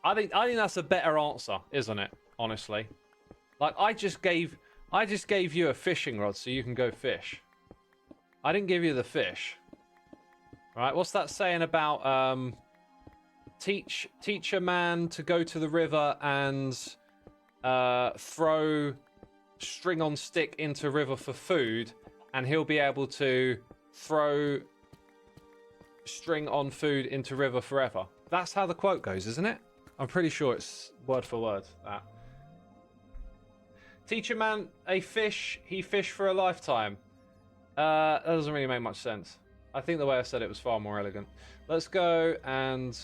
I think that's a better answer, isn't it? Honestly, like I just gave you a fishing rod so you can go fish. I didn't give you the fish. Right? What's that saying about teach a man to go to the river and throw string on stick into river for food, and he'll be able to throw string on food into river forever. That's how the quote goes, isn't it? I'm pretty sure it's word for word, that. Teach a man a fish, he fish for a lifetime. That doesn't really make much sense. I think the way I said it was far more elegant. Let's go and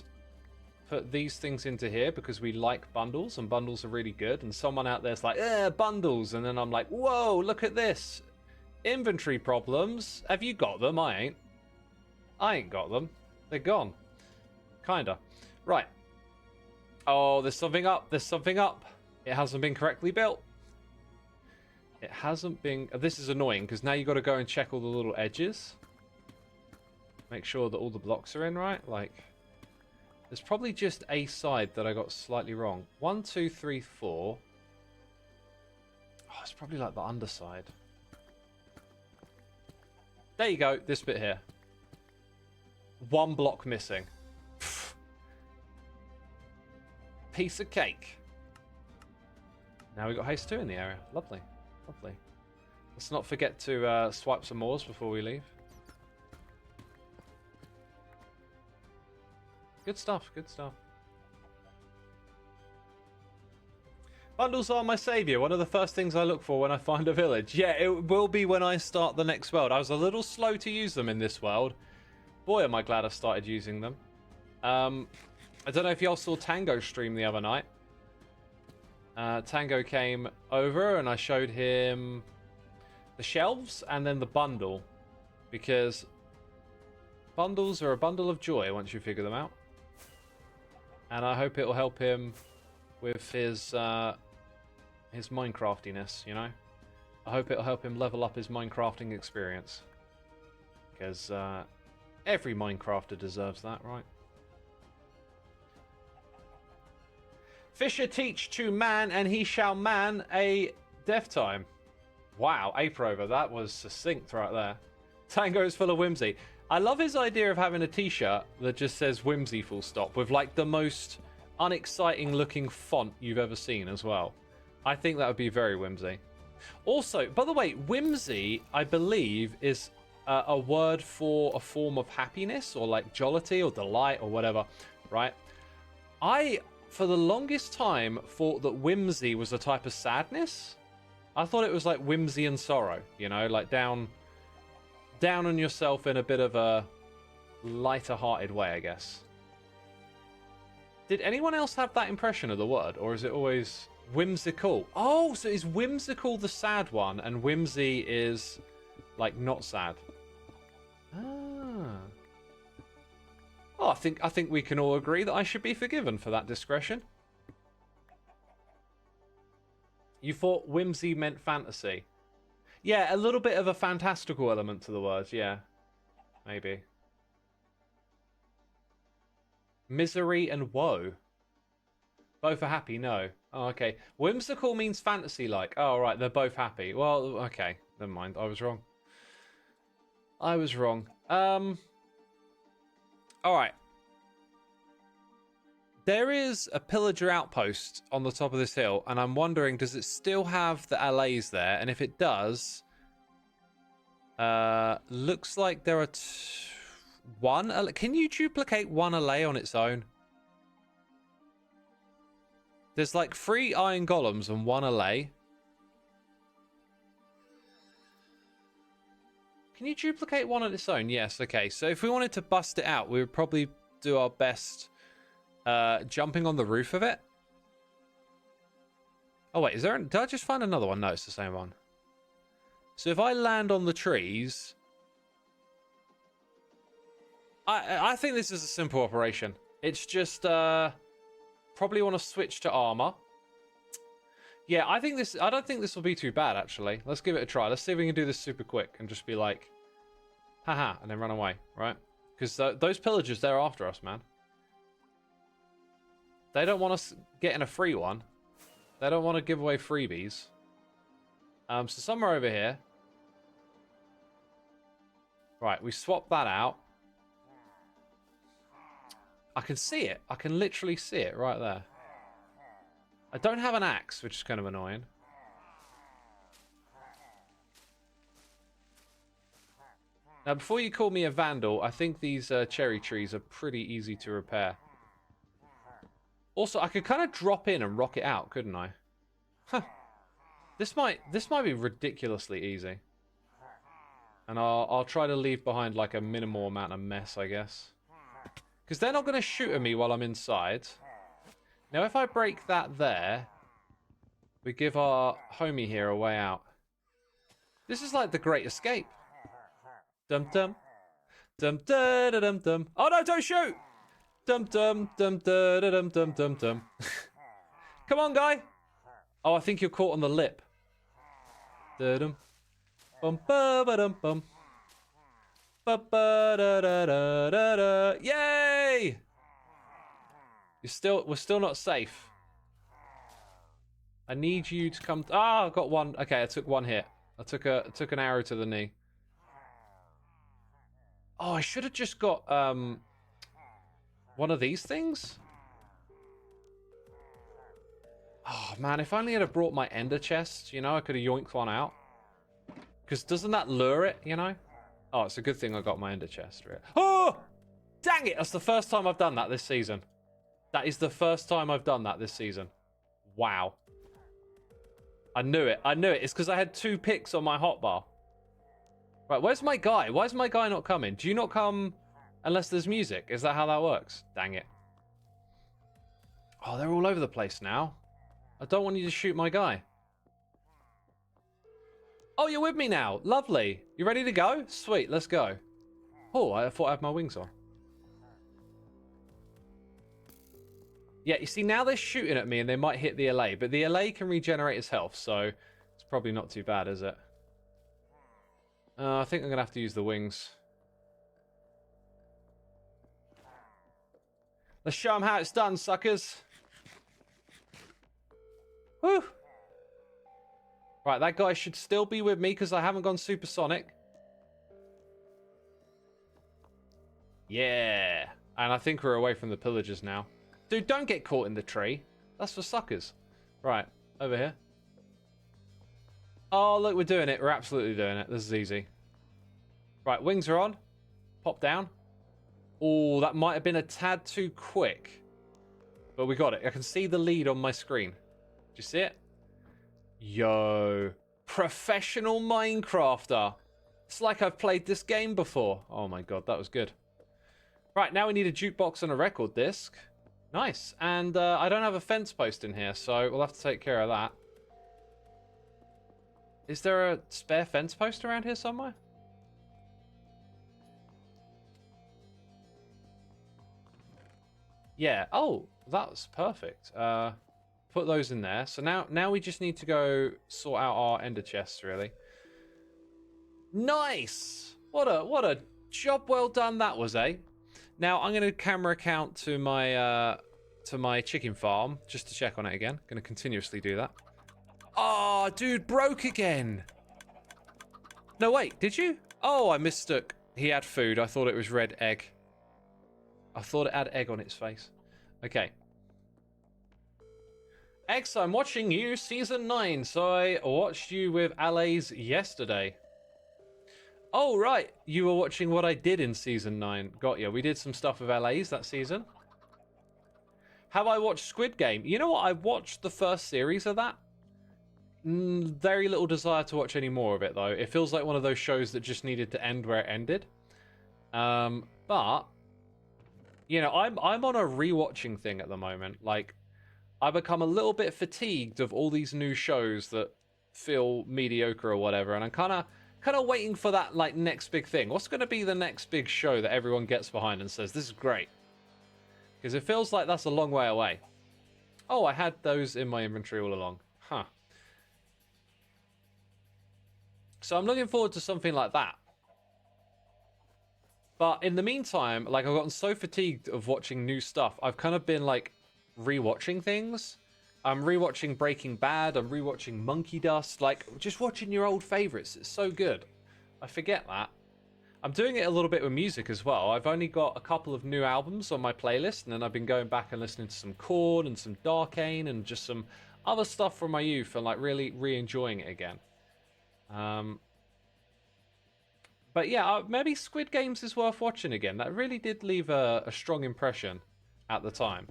put these things into here because we like bundles, and bundles are really good. And someone out there's like, bundles. And then I'm like, whoa, look at this. Inventory problems. Have you got them? I ain't got them. They're gone. Kinda. Right. Oh, there's something up. There's something up. It hasn't been correctly built. It hasn't been... This is annoying because now you've got to go and check all the little edges. Make sure that all the blocks are in right. Like, there's probably just a side that I got slightly wrong. 1, 2, 3, 4. Oh, it's probably like the underside. There you go. This bit here. 1 block missing. Piece of cake. Now we've got haste 2 in the area. Lovely. Lovely. Let's not forget to swipe some mores before we leave. Good stuff, good stuff. Bundles are my saviour. One of the first things I look for when I find a village. Yeah, it will be when I start the next world. I was a little slow to use them in this world. Boy, am I glad I started using them. I don't know if y'all saw Tango stream the other night. Tango came over and I showed him the shelves and then the bundle. Because bundles are a bundle of joy once you figure them out. And I hope it'll help him with his Minecraftiness, you know? I hope it'll help him level up his Minecrafting experience. Because every Minecrafter deserves that, right? Fisher teach to man, and he shall man a death time. Wow, Aprover, that was succinct right there. Tango's full of whimsy. I love his idea of having a t-shirt that just says whimsy full stop with like the most unexciting looking font you've ever seen as well. I think that would be very whimsy. Also, by the way, whimsy, I believe, is a word for a form of happiness or like jollity or delight or whatever, right? For the longest time, thought that whimsy was a type of sadness. I thought it was like whimsy and sorrow, you know, like down on yourself in a bit of a lighter-hearted way, I guess. Did anyone else have that impression of the word, or is it always whimsical? Oh, so is whimsical the sad one, and whimsy is, like, not sad? Ah. Oh, I think we can all agree that I should be forgiven for that discretion. You thought whimsy meant fantasy. Yeah, a little bit of a fantastical element to the words, yeah. Maybe. Misery and woe. Both are happy, no. Oh, okay. Whimsical means fantasy-like. Oh, right, they're both happy. Well, okay. Never mind, I was wrong. I was wrong. Alright. There is a pillager outpost on the top of this hill, and I'm wondering, does it still have the allays there? And if it does, looks like there are one. Can you duplicate one allay on its own? There's like 3 iron golems and 1 allay. Can you duplicate one on its own? Yes. Okay. So if we wanted to bust it out, we would probably do our best. Jumping on the roof of it. Oh wait, did I just find another one? No, it's the same one. So if I land on the trees, I think this is a simple operation. It's just probably want to switch to armor. Yeah, I don't think this will be too bad actually. Let's give it a try. Let's see if we can do this super quick and just be like, haha, and then run away, right? Because those pillagers, they're after us, man. They don't want us getting a free one. They don't want to give away freebies. So somewhere over here. Right, we swap that out. I can see it. I can literally see it right there. I don't have an axe, which is kind of annoying. Now, before you call me a vandal, I think these cherry trees are pretty easy to repair. Also, I could kind of drop in and rock it out, couldn't I? Huh. This might be ridiculously easy. And I'll try to leave behind like a minimal amount of mess, I guess. Because they're not going to shoot at me while I'm inside. Now, if I break that there, we give our homie here a way out. This is like the Great Escape. Dum dum. Dum da da dum dum. Oh no, don't shoot! Dum dum dum da da dum dum dum dum. Come on, guy. Oh, I think you're caught on the lip. Da dum. Bum ba ba dum bum. Ba ba da da da da da. Yay! We're still not safe. I need you to come. Ah, I got one. Okay, I took one hit. I took an arrow to the knee. Oh, I should have just got one of these things. Oh man, if only I'd have brought my ender chest, you know, I could have yoinked one out. Because doesn't that lure it, you know? Oh, it's a good thing I got my ender chest. Oh! Dang it! That's the first time I've done that this season. That is the first time I've done that this season. Wow. I knew it. I knew it. It's because I had 2 picks on my hotbar. Right, where's my guy? Why is my guy not coming? Do you not come unless there's music? Is that how that works? Dang it. Oh, they're all over the place now. I don't want you to shoot my guy. Oh, you're with me now. Lovely. You ready to go? Sweet, let's go. Oh, I thought I had my wings on. Yeah, you see, now they're shooting at me and they might hit the LA, but the LA can regenerate his health, so it's probably not too bad, is it? I think I'm going to have to use the wings. Let's show them how it's done, suckers. Whew. Right, that guy should still be with me because I haven't gone supersonic. Yeah. And I think we're away from the pillagers now. Dude, don't get caught in the tree. That's for suckers. Right, over here. Oh, look, we're doing it. We're absolutely doing it. This is easy. Right, wings are on. Pop down. Oh, that might have been a tad too quick. But we got it. I can see the lead on my screen. Do you see it? Yo. Professional Minecrafter. It's like I've played this game before. Oh my god, that was good. Right, now we need a jukebox and a record disc. Nice. And I don't have a fence post in here, so we'll have to take care of that. Is there a spare fence post around here somewhere? Yeah. Oh, that's perfect. Put those in there. So now we just need to go sort out our ender chests, really. Nice! What a job well done that was, eh? Now I'm gonna camera count to my chicken farm just to check on it again. Gonna continuously do that. Oh, dude, broke again. No, wait, did you? Oh, I mistook. He had food. I thought it was red egg. I thought it had egg on its face. Okay. X, I'm watching you season 9, so I watched you with Allays yesterday. Oh, right. You were watching what I did in season 9. Got you. We did some stuff with Allays that season. Have I watched Squid Game? You know what? I watched the first series of that. Very little desire to watch any more of it, though. It feels like one of those shows that just needed to end where it ended. But, you know, I'm on a rewatching thing at the moment. Like, I become a little bit fatigued of all these new shows that feel mediocre or whatever, and I'm kind of waiting for that like next big thing. What's going to be the next big show that everyone gets behind and says this is great? Because it feels like that's a long way away. Oh, I had those in my inventory all along. Huh. So I'm looking forward to something like that. But in the meantime, like I've gotten so fatigued of watching new stuff, I've kind of been like rewatching things. I'm rewatching Breaking Bad, I'm rewatching Monkey Dust, like just watching your old favorites. It's so good. I forget that. I'm doing it a little bit with music as well. I've only got a couple of new albums on my playlist, and then I've been going back and listening to some Korn and some Darkane and just some other stuff from my youth and like really re-enjoying it again. But yeah, maybe Squid Games is worth watching again. That really did leave a strong impression at the time.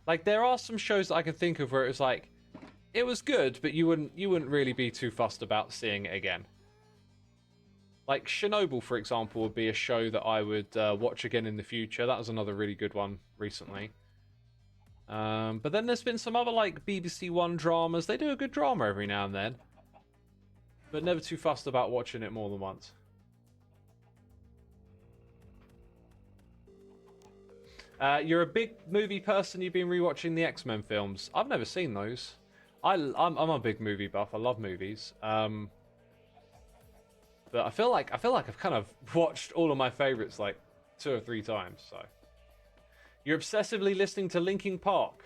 Like there are some shows that I can think of where it was like, it was good, but you wouldn't really be too fussed about seeing it again. Like Chernobyl, for example, would be a show that I would watch again in the future. That was another really good one recently. But then there's been some other like BBC One dramas. They do a good drama every now and then, but never too fussed about watching it more than once. You're a big movie person. You've been rewatching the X-Men films. I've never seen those. I'm a big movie buff. I love movies. But I feel like I've kind of watched all of my favorites like 2 or 3 times. So you're obsessively listening to Linkin Park.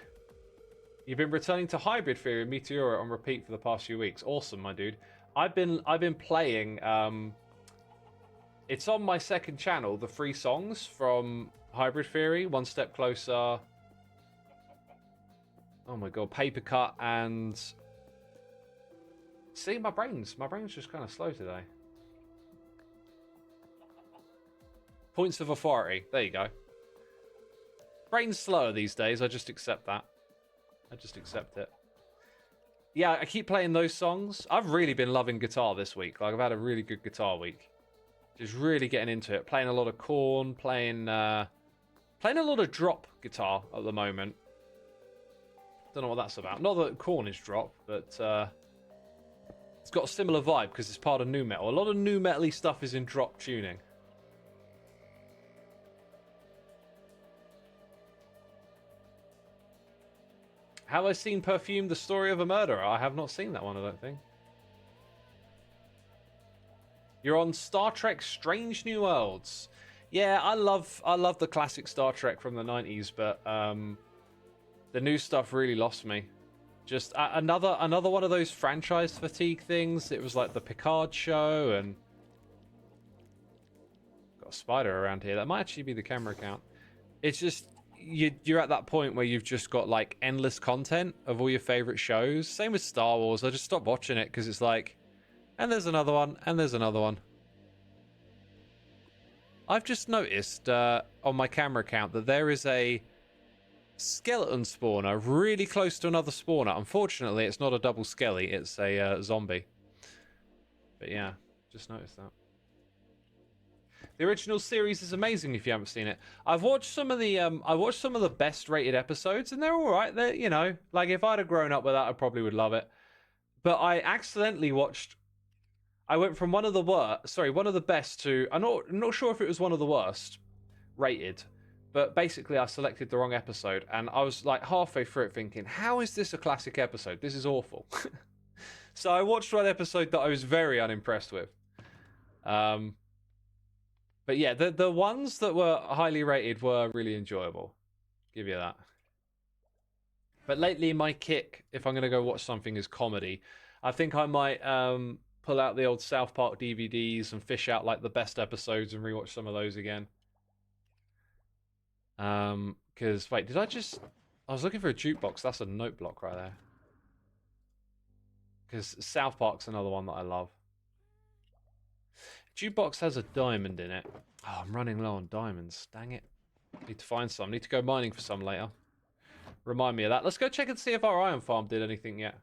You've been returning to Hybrid Theory and Meteora on repeat for the past few weeks. Awesome, my dude. I've been playing. It's on my second channel. The 3 songs from Hybrid Theory, One Step Closer. Oh my god, Paper Cut and. See, my brain's just kind of slow today. Points of Authority. There you go. Brain's slower these days. I just accept that. I just accept it. Yeah, I keep playing those songs. I've really been loving guitar this week. Like, I've had a really good guitar week. Just really getting into it. Playing a lot of Korn. Playing a lot of drop guitar at the moment. Don't know what that's about. Not that Korn is drop, but it's got a similar vibe because it's part of nu metal. A lot of nu metal-y stuff is in drop tuning. Have I seen Perfume, the Story of a Murderer? I have not seen that one, I don't think. You're on Star Trek Strange New Worlds. Yeah, I love the classic Star Trek from the 90s, but the new stuff really lost me. Just another one of those franchise fatigue things. It was like the Picard show, and got a spider around here. That might actually be the camera count. It's just you're at that point where you've just got like endless content of all your favorite shows. Same with Star Wars. I just stopped watching it because it's like, and there's another one, and there's another one. I've just noticed on my camera count that there is a skeleton spawner really close to another spawner. Unfortunately, it's not a double skelly, it's a zombie. But yeah, just noticed that. The original series is amazing if you haven't seen it. I've watched some of the best rated episodes, and they're all right. They're, you know, like if I'd have grown up with that, I probably would love it. But I accidentally watched. I went from one of the best to I'm not sure if it was one of the worst rated, but basically I selected the wrong episode, and I was like halfway through it thinking, how is this a classic episode? This is awful. So I watched one episode that I was very unimpressed with. But yeah, the ones that were highly rated were really enjoyable. Give you that. But lately, my kick, if I'm going to go watch something, is comedy. I think I might pull out the old South Park DVDs and fish out like the best episodes and rewatch some of those again. Because wait, did I was looking for a jukebox. That's a note block right there. Because South Park's another one that I love. Jukebox has a diamond in it. Oh, I'm running low on diamonds. Dang it. Need to find some. Need to go mining for some later. Remind me of that. Let's go check and see if our iron farm did anything yet.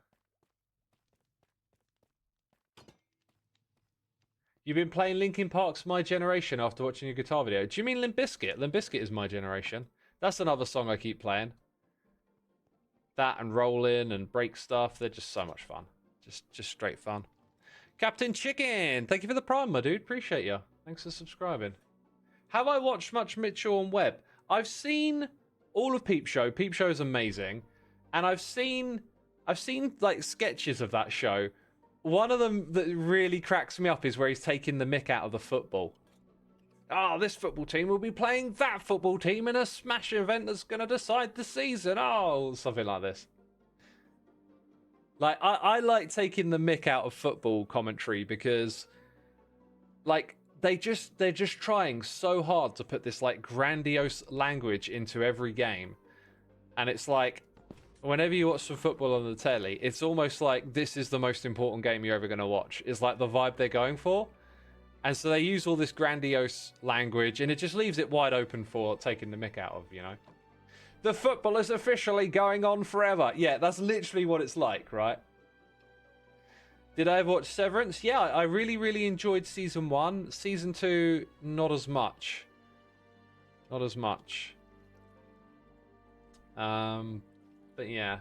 You've been playing Linkin Park's My Generation after watching your guitar video. Do you mean Limp Bizkit? Limp Bizkit is My Generation. That's another song I keep playing. That and Roll In and Break Stuff. They're just so much fun. Just straight fun. Captain Chicken, thank you for the prime, my dude. Appreciate you. Thanks for subscribing. Have I watched much Mitchell and Webb? I've seen all of Peep Show. Peep Show is amazing, and I've seen like sketches of that show. One of them that really cracks me up is where he's taking the mick out of the football. Oh, this football team will be playing that football team in a smash event that's going to decide the season. Oh, something like this. Like, I like taking the mick out of football commentary because, like, they're just trying so hard to put this, like, grandiose language into every game. And it's like, whenever you watch some football on the telly, it's almost like this is the most important game you're ever going to watch. It's like the vibe they're going for. And so they use all this grandiose language, and it just leaves it wide open for taking the mick out of, you know? The football is officially going on forever. Yeah, that's literally what it's like, right? Did I ever watch Severance? Yeah, I really, really enjoyed Season 1. Season 2, not as much. Not as much. But yeah.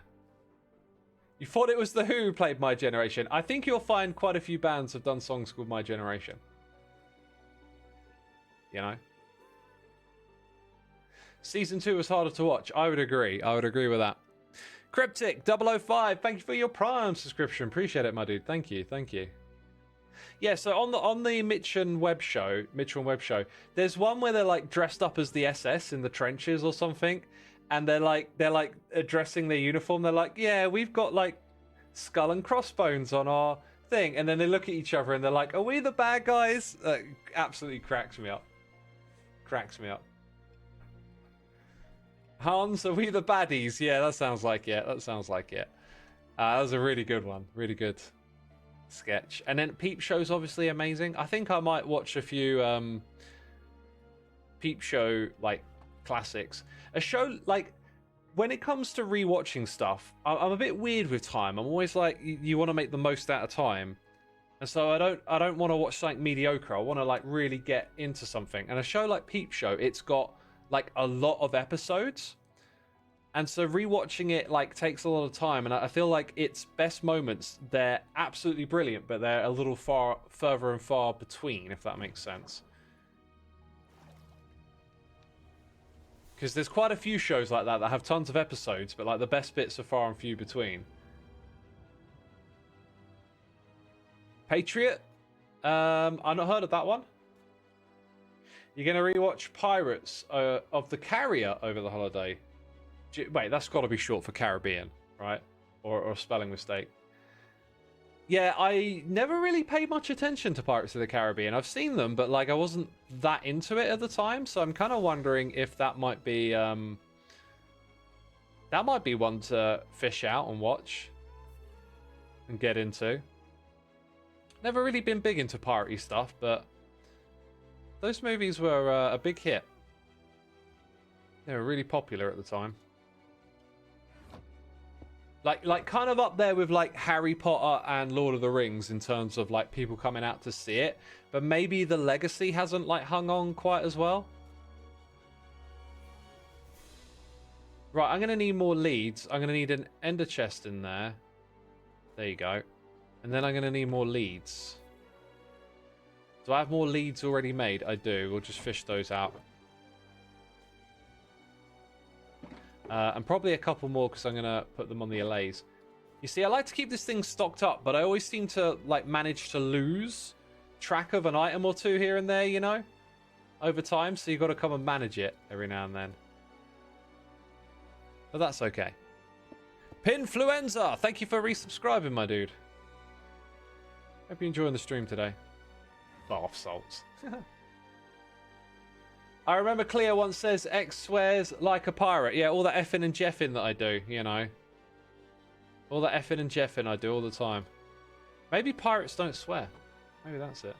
You thought it was The Who who played My Generation. I think you'll find quite a few bands have done songs called My Generation. You know? Season 2 was harder to watch. I would agree. I would agree with that. Cryptic 005, thank you for your Prime subscription. Appreciate it, my dude. Thank you. Thank you. Yeah, so on the Mitchell and Webb show, there's one where they're like dressed up as the SS in the trenches or something, and they're like addressing their uniform. They're like, "Yeah, we've got like skull and crossbones on our thing," and then they look at each other and they're like, "Are we the bad guys?" Absolutely cracks me up. Cracks me up. Hans, are we the baddies? Yeah, that sounds like it. That sounds like it. That was a really good one. Really good sketch. And then Peep Show's obviously amazing. I think I might watch a few Peep Show like classics. A show like when it comes to rewatching stuff, I'm a bit weird with time. I'm always like you want to make the most out of time. And so I don't want to watch something mediocre. I want to like really get into something. And a show like Peep Show, it's got like a lot of episodes, and so rewatching it like takes a lot of time, and I feel like its best moments, they're absolutely brilliant, but they're a little further and far between, if that makes sense. Because there's quite a few shows like that have tons of episodes, but like the best bits are far and few between. Patriot? I've not heard of that one. You're going to rewatch Pirates of the Carrier over the holiday. Wait, that's got to be short for Caribbean, right? Or a spelling mistake. Yeah, I never really paid much attention to Pirates of the Caribbean. I've seen them, but like I wasn't that into it at the time, so I'm kind of wondering if that might be one to fish out and watch and get into. Never really been big into piratey stuff, but those movies were a big hit. They were really popular at the time. Like kind of up there with like Harry Potter and Lord of the Rings in terms of like people coming out to see it, but maybe the legacy hasn't like hung on quite as well. Right, I'm gonna need more leads. I'm gonna need an ender chest in there. There you go. And then I'm gonna need more leads. Do I have more leads already made? I do. We'll just fish those out. And probably a couple more because I'm going to put them on the allays. You see, I like to keep this thing stocked up, but I always seem to like manage to lose track of an item or two here and there, you know, over time. So you've got to come and manage it every now and then. But that's okay. Pinfluenza, thank you for resubscribing, my dude. Hope you're enjoying the stream today. Bath salts. I remember Cleo once says X swears like a pirate. Yeah, all that effing and jeffing that I do, you know. All that effing and jeffing I do all the time. Maybe pirates don't swear. Maybe that's it.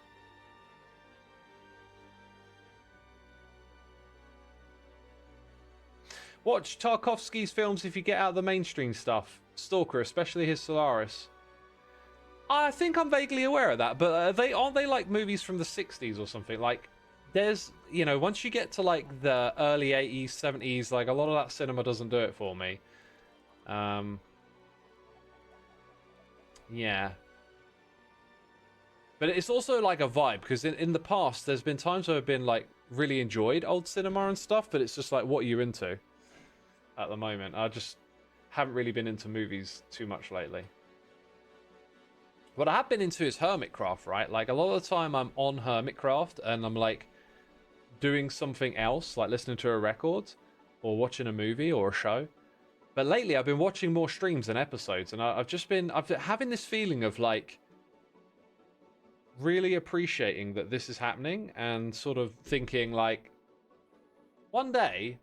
Watch Tarkovsky's films if you get out of the mainstream stuff. Stalker, especially his Solaris. I think I'm vaguely aware of that, but aren't they like movies from the 60s or something? Like, there's, you know, once you get to like the early 80s, 70s, like a lot of that cinema doesn't do it for me. Yeah. But it's also like a vibe, because in the past, there's been times where I've been like really enjoyed old cinema and stuff, but it's just like, what are you into at the moment? I just haven't really been into movies too much lately. What I have been into is Hermitcraft, right? Like a lot of the time I'm on Hermitcraft and I'm like doing something else, like listening to a record or watching a movie or a show. But lately I've been watching more streams than episodes, and I've having this feeling of like really appreciating that this is happening and sort of thinking like one day,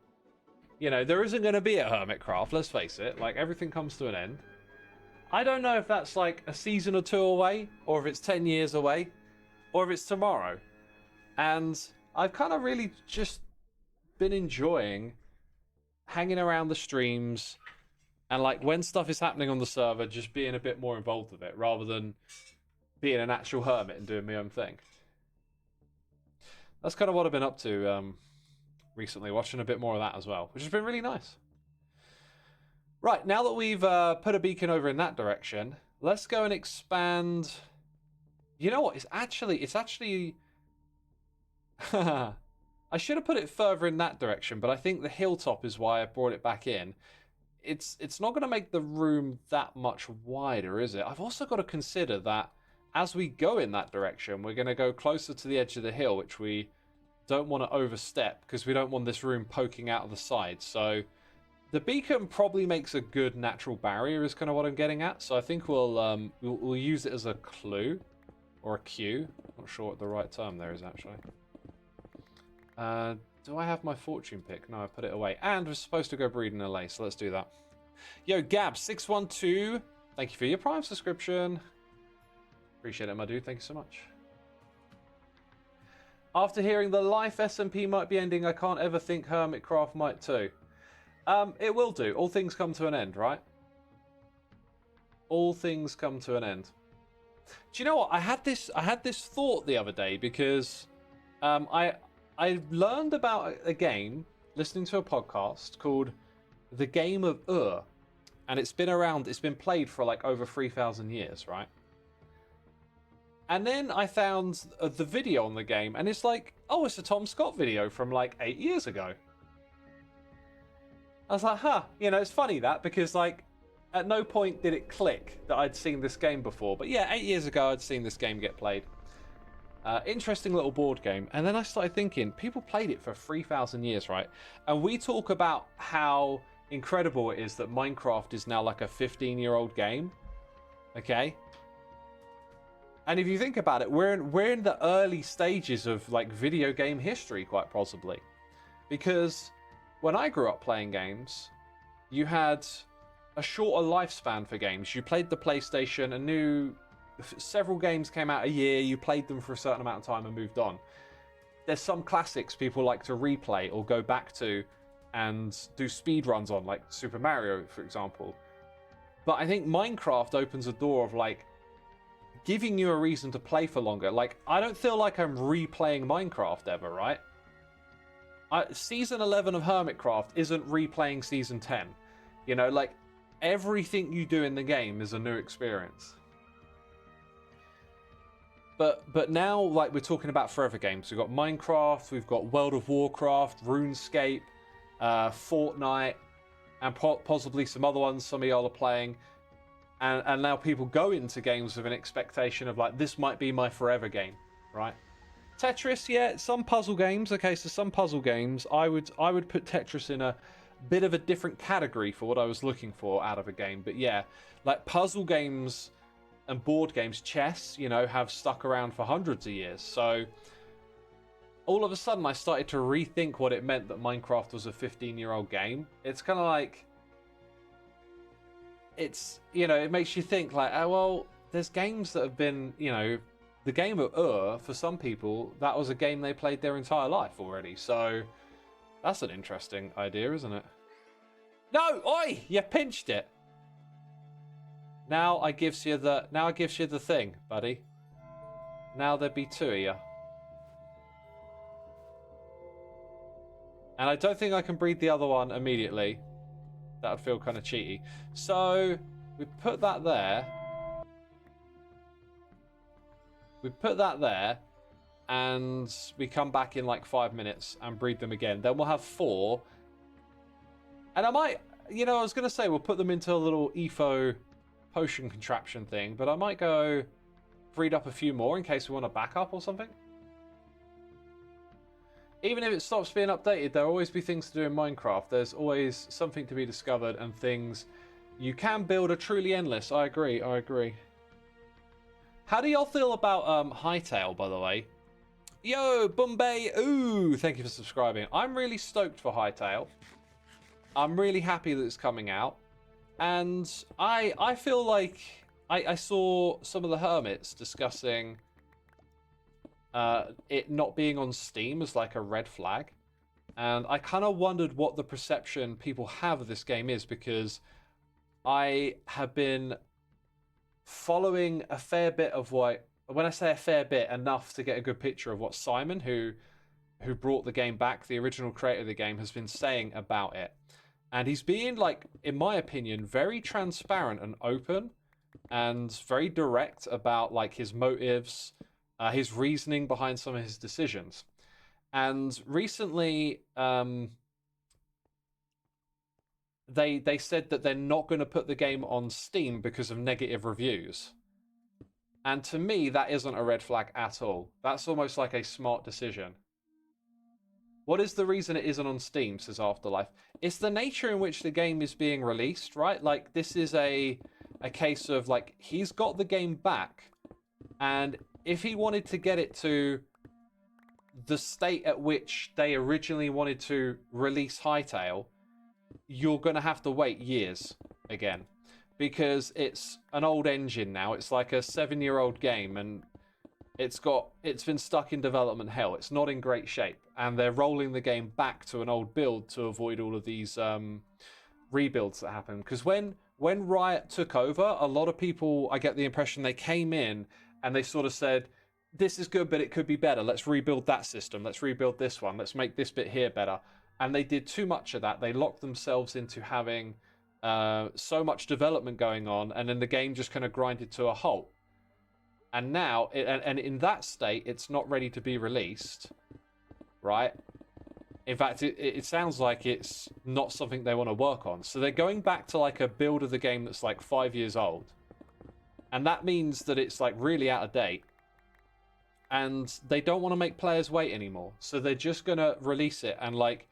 you know, there isn't going to be a Hermitcraft, let's face it, like everything comes to an end. I don't know if that's like a season or two away, or if it's 10 years away, or if it's tomorrow. And I've kind of really just been enjoying hanging around the streams and like when stuff is happening on the server, just being a bit more involved with it rather than being an actual hermit and doing my own thing. That's kind of what I've been up to recently, watching a bit more of that as well, which has been really nice. Right, now that we've put a beacon over in that direction, let's go and expand. You know what? It's actually I should have put it further in that direction, but I think the hilltop is why I brought it back in. It's not going to make the room that much wider, is it? I've also got to consider that as we go in that direction, we're going to go closer to the edge of the hill, which we don't want to overstep because we don't want this room poking out of the side. So the beacon probably makes a good natural barrier is kind of what I'm getting at. So I think we'll use it as a clue or a cue. Not sure what the right term there is actually. Do I have my fortune pick? No, I put it away. And we're supposed to go breed in LA, so let's do that. Yo, Gab612, thank you for your Prime subscription. Appreciate it, my dude. Thank you so much. After hearing the life SMP might be ending, I can't ever think Hermitcraft might too. It will do. All things come to an end, right? All things come to an end. Do you know what? I had this thought the other day because I learned about a game listening to a podcast called The Game of Ur, and it's been played for like over 3,000 years, right? And then I found the video on the game, and it's like, oh, it's a Tom Scott video from like 8 years ago. I was like, huh, you know, it's funny that, because like at no point did it click that I'd seen this game before. But yeah, 8 years ago I'd seen this game get played. Interesting little board game. And then I started thinking, people played it for 3,000 years, right? And we talk about how incredible it is that Minecraft is now like a 15-year-old game. Okay? And if you think about it, we're in the early stages of like video game history, quite possibly. Because when I grew up playing games, you had a shorter lifespan for games. You played the PlayStation, several games came out a year, you played them for a certain amount of time and moved on. There's some classics people like to replay or go back to and do speed runs on, like Super Mario, for example. But I think Minecraft opens a door of like giving you a reason to play for longer. Like, I don't feel like I'm replaying Minecraft ever, right? Season 11 of Hermitcraft isn't replaying Season 10. You know, like, everything you do in the game is a new experience. But now, like, we're talking about forever games. We've got Minecraft, we've got World of Warcraft, RuneScape, Fortnite, and possibly some other ones some of y'all are playing. And now people go into games with an expectation of, like, this might be my forever game, right? Tetris, yeah, some puzzle games. Okay, so some puzzle games, I would put Tetris in a bit of a different category for what I was looking for out of a game. But yeah, like puzzle games and board games, chess, you know, have stuck around for hundreds of years. So all of a sudden I started to rethink what it meant that Minecraft was a 15-year-old game. It's kind of like, it's, you know, it makes you think like, oh, well, there's games that have been, you know, the game of for some people, that was a game they played their entire life already. So that's an interesting idea, isn't it? No, oi, you pinched it. Now I gives you the thing, buddy. Now there be two of you. And I don't think I can breed the other one immediately. That would feel kind of cheaty. So we put that there. We put that there. And we come back in like 5 minutes and breed them again. Then we'll have 4. And I might, you know, I was going to say we'll put them into a little EFO potion contraption thing, but I might go breed up a few more in case we want a backup or something. Even if it stops being updated, there'll always be things to do in Minecraft. There's always something to be discovered and things. You can build a truly endless. I agree. How do y'all feel about Hytale, by the way? Yo, Bombay. Ooh, thank you for subscribing. I'm really stoked for Hytale. I'm really happy that it's coming out. And I feel like I saw some of the hermits discussing it not being on Steam as like a red flag. And I kind of wondered what the perception people have of this game is, because I have been following a fair bit of what, when I say a fair bit, enough to get a good picture of what Simon, who brought the game back, the original creator of the game, has been saying about it. And he's being, like, in my opinion, very transparent and open and very direct about, like, his motives, his reasoning behind some of his decisions. And recently, they said that they're not going to put the game on Steam because of negative reviews. And to me, that isn't a red flag at all. That's almost like a smart decision. What is the reason it isn't on Steam, says Afterlife? It's the nature in which the game is being released, right? Like, this is a case of, like, he's got the game back, and if he wanted to get it to the state at which they originally wanted to release Hytale, you're going to have to wait years again, because it's an old engine now. It's like a 7-year-old game, and it's been stuck in development hell. It's not in great shape, and they're rolling the game back to an old build to avoid all of these rebuilds that happen. Because when Riot took over, a lot of people, I get the impression, they came in and they sort of said, this is good, but it could be better. Let's rebuild that system. Let's rebuild this one. Let's make this bit here better. And they did too much of that. They locked themselves into having so much development going on, and then the game just kind of grinded to a halt. And now, and in that state, it's not ready to be released, right? In fact, it sounds like it's not something they want to work on. So they're going back to like a build of the game that's like 5 years old. And that means that it's like really out of date. And they don't want to make players wait anymore. So they're just going to release it. And like,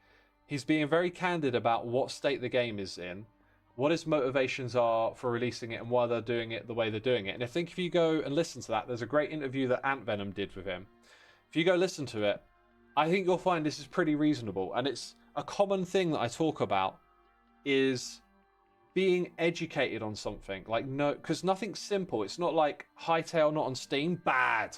he's being very candid about what state the game is in, what his motivations are for releasing it, and why they're doing it the way they're doing it. And I think if you go and listen to that, there's a great interview that Ant Venom did with him. If you go listen to it, I think you'll find this is pretty reasonable. And it's a common thing that I talk about, is being educated on something. Like, no, because nothing's simple. It's not like Hytale not on Steam, bad.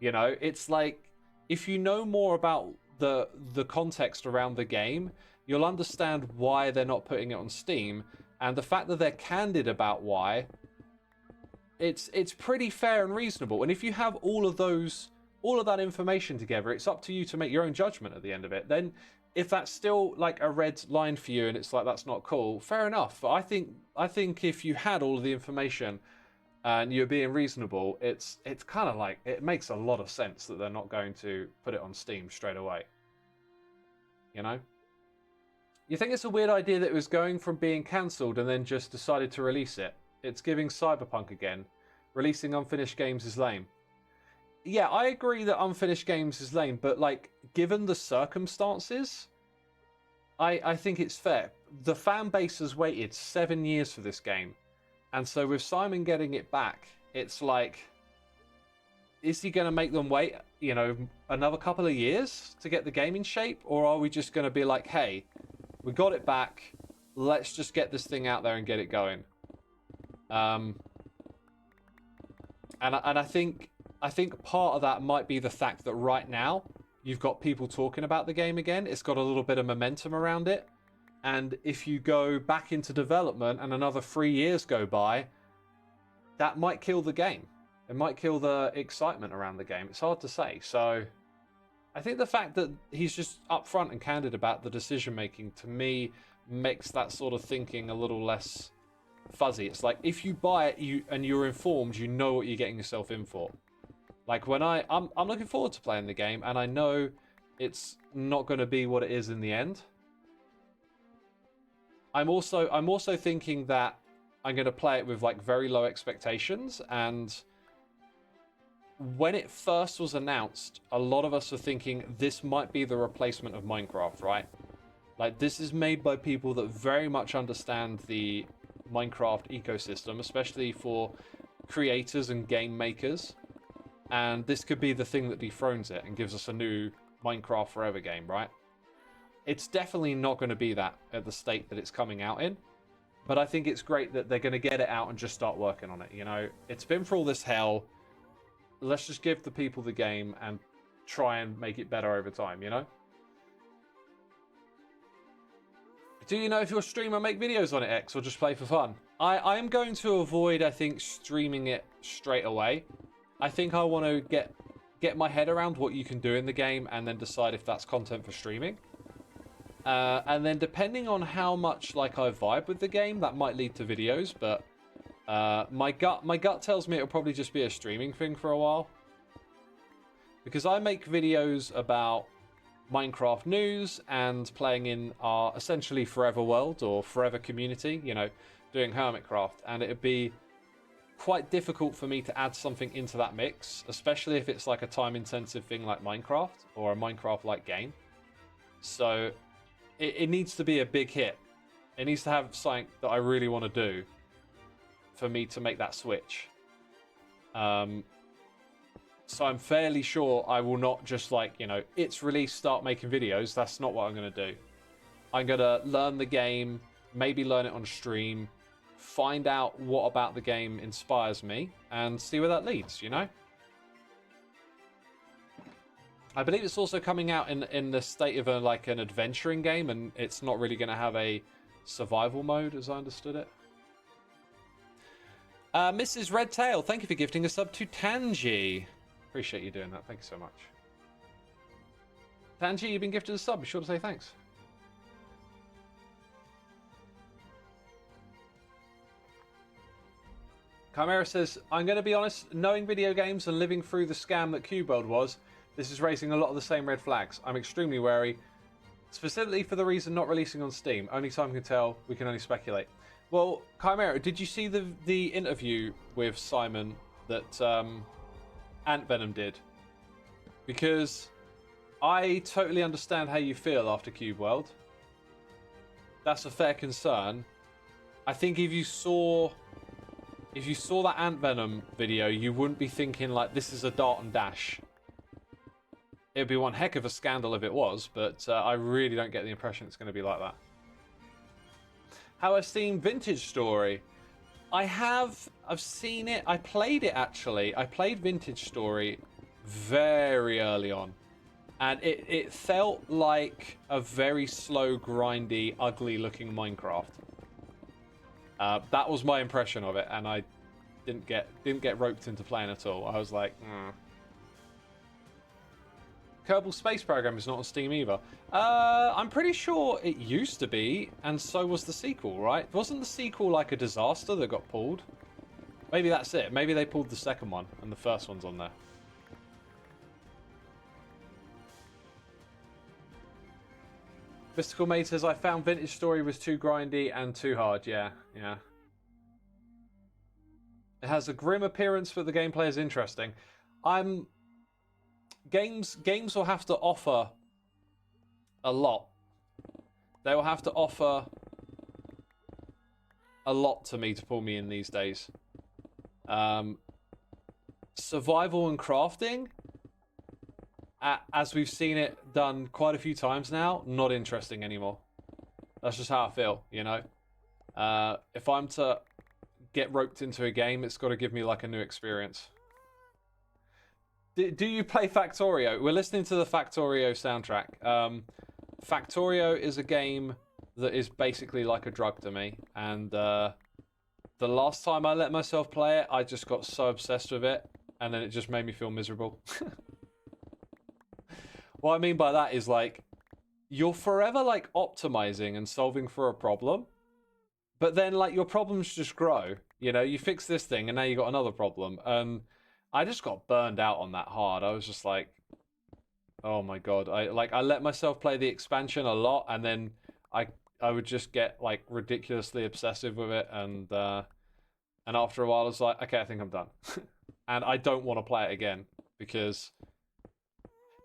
You know, it's like, if you know more about the context around the game, you'll understand why they're not putting it on Steam. And the fact that they're candid about why, it's pretty fair and reasonable. And if you have all of that information together, it's up to you to make your own judgment at the end of it. Then if that's still like a red line for you and it's like that's not cool, fair enough. But I think if you had all of the information and you're being reasonable, it's kind of like, it makes a lot of sense that they're not going to put it on Steam straight away. You know? You think it's a weird idea that it was going from being cancelled and then just decided to release it? It's giving Cyberpunk again. Releasing unfinished games is lame. Yeah, I agree that unfinished games is lame, but like, given the circumstances, I think it's fair. The fan base has waited 7 years for this game. And so with Simon getting it back, it's like, is he going to make them wait, you know, another couple of years to get the game in shape? Or are we just going to be like, hey, we got it back, let's just get this thing out there and get it going? And I think part of that might be the fact that right now you've got people talking about the game again. It's got a little bit of momentum around it. And if you go back into development and another 3 years go by, that might kill the game. It might kill the excitement around the game. It's hard to say. So I think the fact that he's just upfront and candid about the decision making, to me, makes that sort of thinking a little less fuzzy. It's like, if you buy it and you're informed, you know what you're getting yourself in for. Like when I'm looking forward to playing the game, and I know it's not going to be what it is in the end. I'm also thinking that I'm going to play it with like very low expectations. And when it first was announced, a lot of us are thinking this might be the replacement of Minecraft, right? Like, this is made by people that very much understand the Minecraft ecosystem, especially for creators and game makers. And this could be the thing that dethrones it and gives us a new Minecraft Forever game, right? It's definitely not going to be that at the state that it's coming out in. But I think it's great that they're going to get it out and just start working on it. You know, it's been for all this hell. Let's just give the people the game and try and make it better over time, you know? Do you know if your streamer make videos on it, X, or just play for fun? I am going to avoid, I think, streaming it straight away. I think I want to get my head around what you can do in the game and then decide if that's content for streaming. And then depending on how much like I vibe with the game, that might lead to videos, but my gut tells me it'll probably just be a streaming thing for a while. Because I make videos about Minecraft news and playing in our essentially forever world or forever community, you know, doing Hermitcraft, and it'd be quite difficult for me to add something into that mix, especially if it's like a time-intensive thing like Minecraft or a Minecraft-like game. So it needs to be a big hit. It needs to have something that I really want to do for me to make that switch. So I'm fairly sure I will not just like, you know, it's released, start making videos. That's not what I'm going to do. I'm going to learn the game, maybe learn it on stream, find out what about the game inspires me, and see where that leads, you know? I believe it's also coming out in the state of like an adventuring game, and it's not really going to have a survival mode, as I understood it. Mrs. Redtail, thank you for gifting a sub to Tangy. Appreciate you doing that. Thank you so much. Tangy, you've been gifted a sub. Be sure to say thanks. Chimera says, I'm going to be honest, knowing video games and living through the scam that Cube World was, this is raising a lot of the same red flags. I'm extremely wary, specifically for the reason not releasing on Steam. Only time can tell. We can only speculate. Well, Chimera, did you see the interview with Simon that Ant Venom did? Because I totally understand how you feel after Cube World. That's a fair concern. I think if you saw that Ant Venom video, you wouldn't be thinking like this is a dart and dash. It'd be one heck of a scandal if it was, but I really don't get the impression it's going to be like that. How I've seen Vintage Story. I've seen it. I played it actually. I played Vintage Story very early on. And it felt like a very slow, grindy, ugly looking Minecraft. That was my impression of it, and I didn't get roped into playing at all. I was like, Kerbal Space Program is not on Steam either. I'm pretty sure it used to be, and so was the sequel, right? Wasn't the sequel like a disaster that got pulled? Maybe that's it. Maybe they pulled the second one, and the first one's on there. Mystical Maid says, I found Vintage Story was too grindy and too hard. Yeah, yeah. It has a grim appearance, but the gameplay is interesting. Games will have to offer a lot. They will have to offer a lot to me to pull me in these days. Survival and crafting, as we've seen it done quite a few times now, not interesting anymore. That's just how I feel, you know? If I'm to get roped into a game, it's got to give me like a new experience. Do you play Factorio? We're listening to the Factorio soundtrack. Factorio is a game that is basically like a drug to me. And the last time I let myself play it, I just got so obsessed with it. And then it just made me feel miserable. What I mean by that is like, you're forever like optimizing and solving for a problem. But then like your problems just grow. You know, you fix this thing and now you got another problem. And I just got burned out on that hard. I was just like, oh my god. I let myself play the expansion a lot, and then I would just get like ridiculously obsessive with it, and after a while I was like, okay, I think I'm done. And I don't want to play it again, because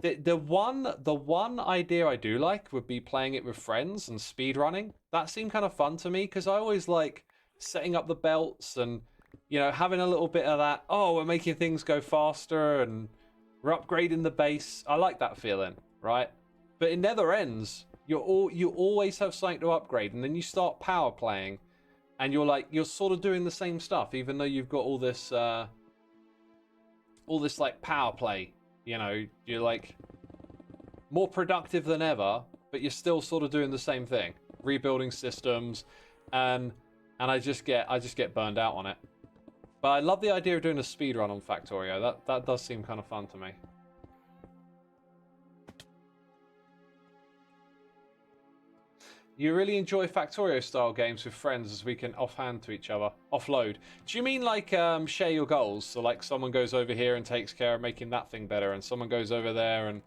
the one idea I do like would be playing it with friends and speedrunning. That seemed kind of fun to me, because I always like setting up the belts and, you know, having a little bit of that, oh, we're making things go faster and we're upgrading the base. I like that feeling, right? But it never ends. You always have something to upgrade, and then you start power playing, and you're sort of doing the same stuff, even though you've got all this like power play. You know, you're like more productive than ever, but you're still sort of doing the same thing, rebuilding systems, and I just get burned out on it. But I love the idea of doing a speedrun on Factorio. That does seem kind of fun to me. You really enjoy Factorio-style games with friends, as we can offhand to each other. Offload. Do you mean like share your goals? So like someone goes over here and takes care of making that thing better, and someone goes over there and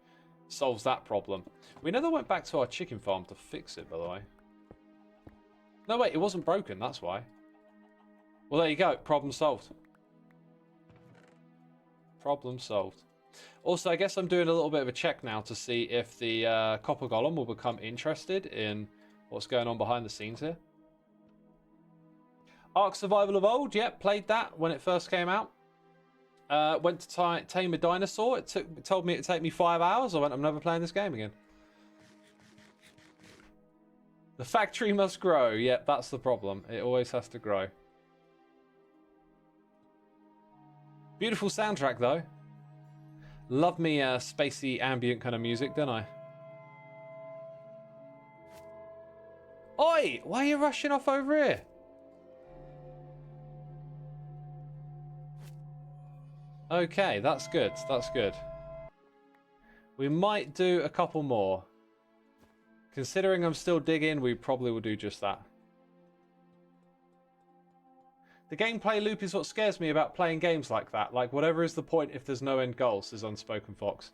solves that problem. We never went back to our chicken farm to fix it, by the way. No, wait, it wasn't broken, that's why. Well, there you go. Problem solved. Problem solved. Also, I guess I'm doing a little bit of a check now to see if the Copper Golem will become interested in what's going on behind the scenes here. Ark Survival Evolved, yep, played that when it first came out. Went to tame a dinosaur. It told me it'd take me 5 hours. I went, I'm never playing this game again. The factory must grow. Yep, that's the problem. It always has to grow. Beautiful soundtrack, though. Love me spacey ambient kind of music, don't I? Oi! Why are you rushing off over here? Okay, that's good. That's good. We might do a couple more. Considering I'm still digging, we probably will do just that. The gameplay loop is what scares me about playing games like that. Like, whatever is the point if there's no end goal, says Unspoken Fox.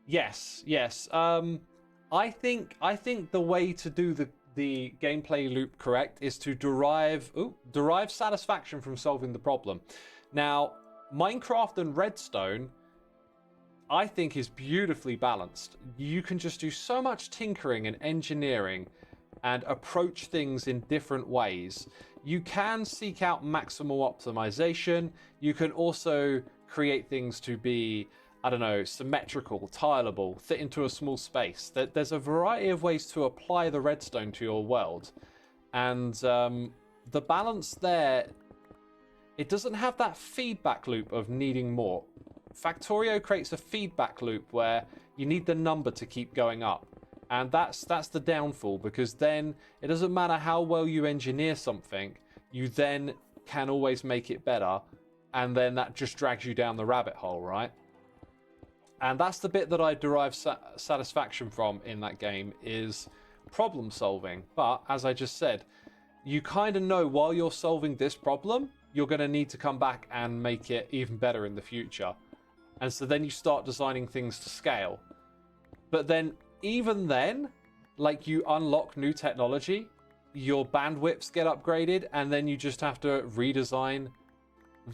Yes, yes. I think the way to do the gameplay loop correct is to derive satisfaction from solving the problem. Now, Minecraft and Redstone, I think, is beautifully balanced. You can just do so much tinkering and engineering and approach things in different ways. You can seek out maximal optimization. You can also create things to be, I don't know, symmetrical, tileable, fit into a small space. There's a variety of ways to apply the redstone to your world. And the balance there, it doesn't have that feedback loop of needing more. Factorio creates a feedback loop where you need the number to keep going up. And that's the downfall, because then it doesn't matter how well you engineer something, you then can always make it better, and then that just drags you down the rabbit hole, right? And that's the bit that I derive satisfaction from in that game, is problem solving. But as I just said, you kind of know while you're solving this problem, you're going to need to come back and make it even better in the future. And so then you start designing things to scale. But then, even then, like, you unlock new technology, your bandwidths get upgraded, and then you just have to redesign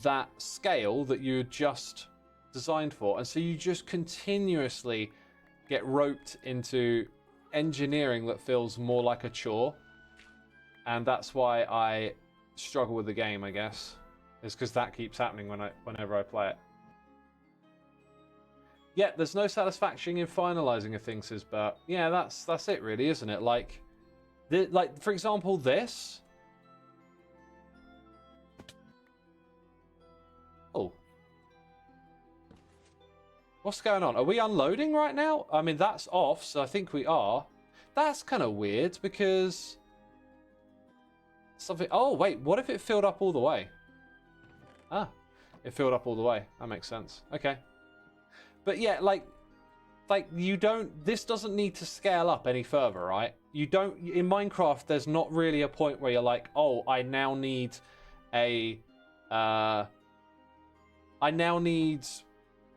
that scale that you just designed for. And so you just continuously get roped into engineering that feels more like a chore. And that's why I struggle with the game, I guess. Is because that keeps happening whenever I play it. Yeah, there's no satisfaction in finalizing a thing, says Bert. Yeah, that's it really, isn't it? Like, for example, this. Oh. What's going on? Are we unloading right now? I mean, that's off, so I think we are. That's kind of weird, because... something... Oh, wait, what if it filled up all the way? Ah, it filled up all the way. That makes sense. Okay. But yeah, like you don't... This doesn't need to scale up any further, right? You don't... In Minecraft, there's not really a point where you're like, oh, I now need a... I now need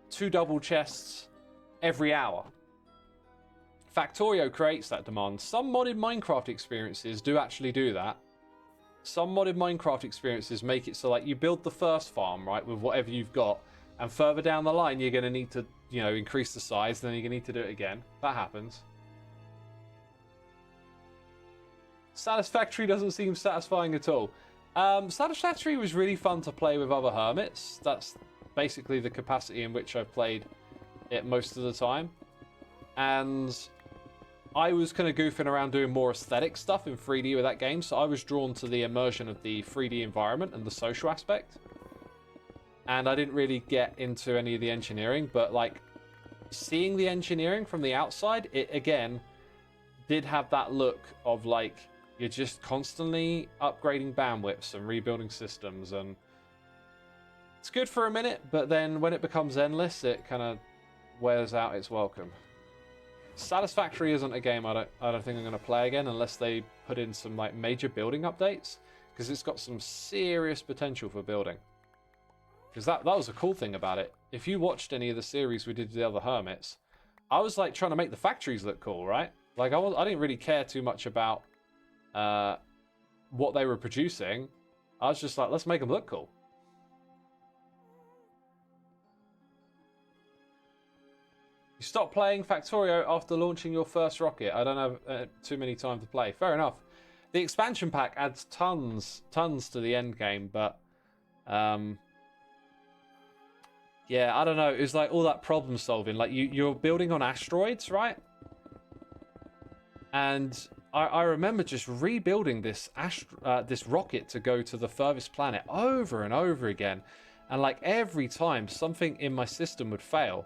2 double chests every hour. Factorio creates that demand. Some modded Minecraft experiences do actually do that. Some modded Minecraft experiences make it so, like, you build the first farm, right, with whatever you've got, and further down the line, you're going to need to, you know, increase the size, then you're going to need to do it again. That happens. Satisfactory doesn't seem satisfying at all. Satisfactory was really fun to play with other hermits. That's basically the capacity in which I've played it most of the time. And I was kind of goofing around doing more aesthetic stuff in 3D with that game, so I was drawn to the immersion of the 3D environment and the social aspect. And I didn't really get into any of the engineering, but, like, seeing the engineering from the outside, it, again, did have that look of, like, you're just constantly upgrading bandwidths and rebuilding systems, and it's good for a minute, but then when it becomes endless, it kind of wears out its welcome. Satisfactory isn't a game I don't think I'm going to play again unless they put in some, like, major building updates, because it's got some serious potential for building. Because that was a cool thing about it. If you watched any of the series we did with the other hermits, I was, like, trying to make the factories look cool, right? Like, I didn't really care too much about what they were producing. I was just like, let's make them look cool. You stopped playing Factorio after launching your first rocket. I don't have too many time to play. Fair enough. The expansion pack adds tons to the end game, but yeah, I don't know. It was like all that problem solving. Like you're building on asteroids, right? And I remember just rebuilding this rocket to go to the furthest planet over and over again, and like every time something in my system would fail.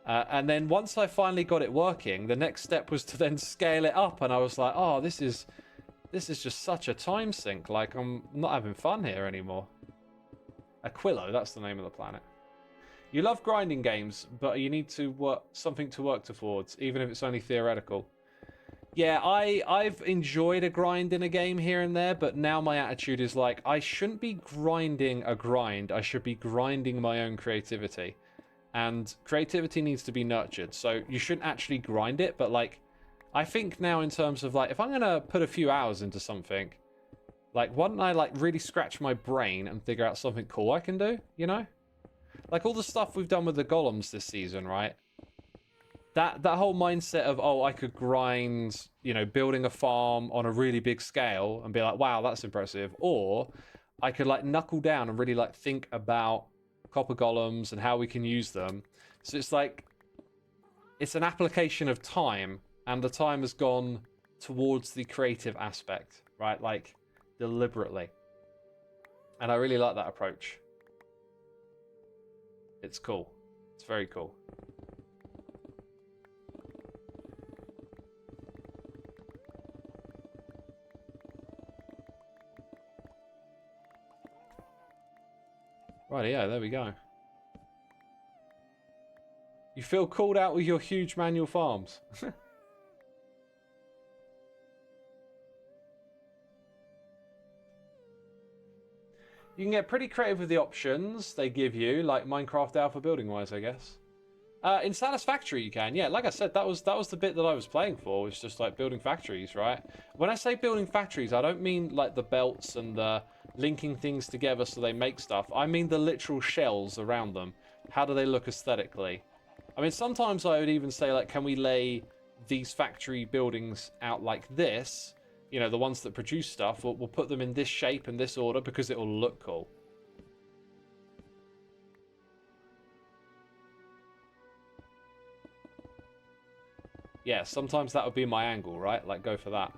And then once I finally got it working, the next step was to then scale it up, and I was like, oh, this is just such a time sink. Like, I'm not having fun here anymore. Aquilo, that's the name of the planet. You love grinding games, but you need to something to work towards, even if it's only theoretical. Yeah, I've enjoyed a grind in a game here and there, but now my attitude is like, I shouldn't be grinding a grind. I should be grinding my own creativity. And creativity needs to be nurtured, so you shouldn't actually grind it, but like, I think now in terms of like, if I'm going to put a few hours into something, like, why don't I like really scratch my brain and figure out something cool I can do, you know? Like all the stuff we've done with the golems this season, right? That whole mindset of, oh, I could grind, you know, building a farm on a really big scale and be like, wow, that's impressive. Or I could like knuckle down and really like think about copper golems and how we can use them. So it's like, it's an application of time, and the time has gone towards the creative aspect, right? Like, deliberately. And I really like that approach. It's cool. It's very cool. Right, yeah, there we go. You feel called out with your huge manual farms. You can get pretty creative with the options they give you, like Minecraft Alpha building-wise, I guess. In Satisfactory you can, yeah. Like I said, that was the bit that I was playing for, was just like building factories, right? When I say building factories, I don't mean like the belts and the linking things together so they make stuff. I mean the literal shells around them. How do they look aesthetically? I mean, sometimes I would even say, like, can we lay these factory buildings out like this? You know, the ones that produce stuff, we'll put them in this shape and this order because it will look cool. Yeah, sometimes that would be my angle, right? Like, go for that.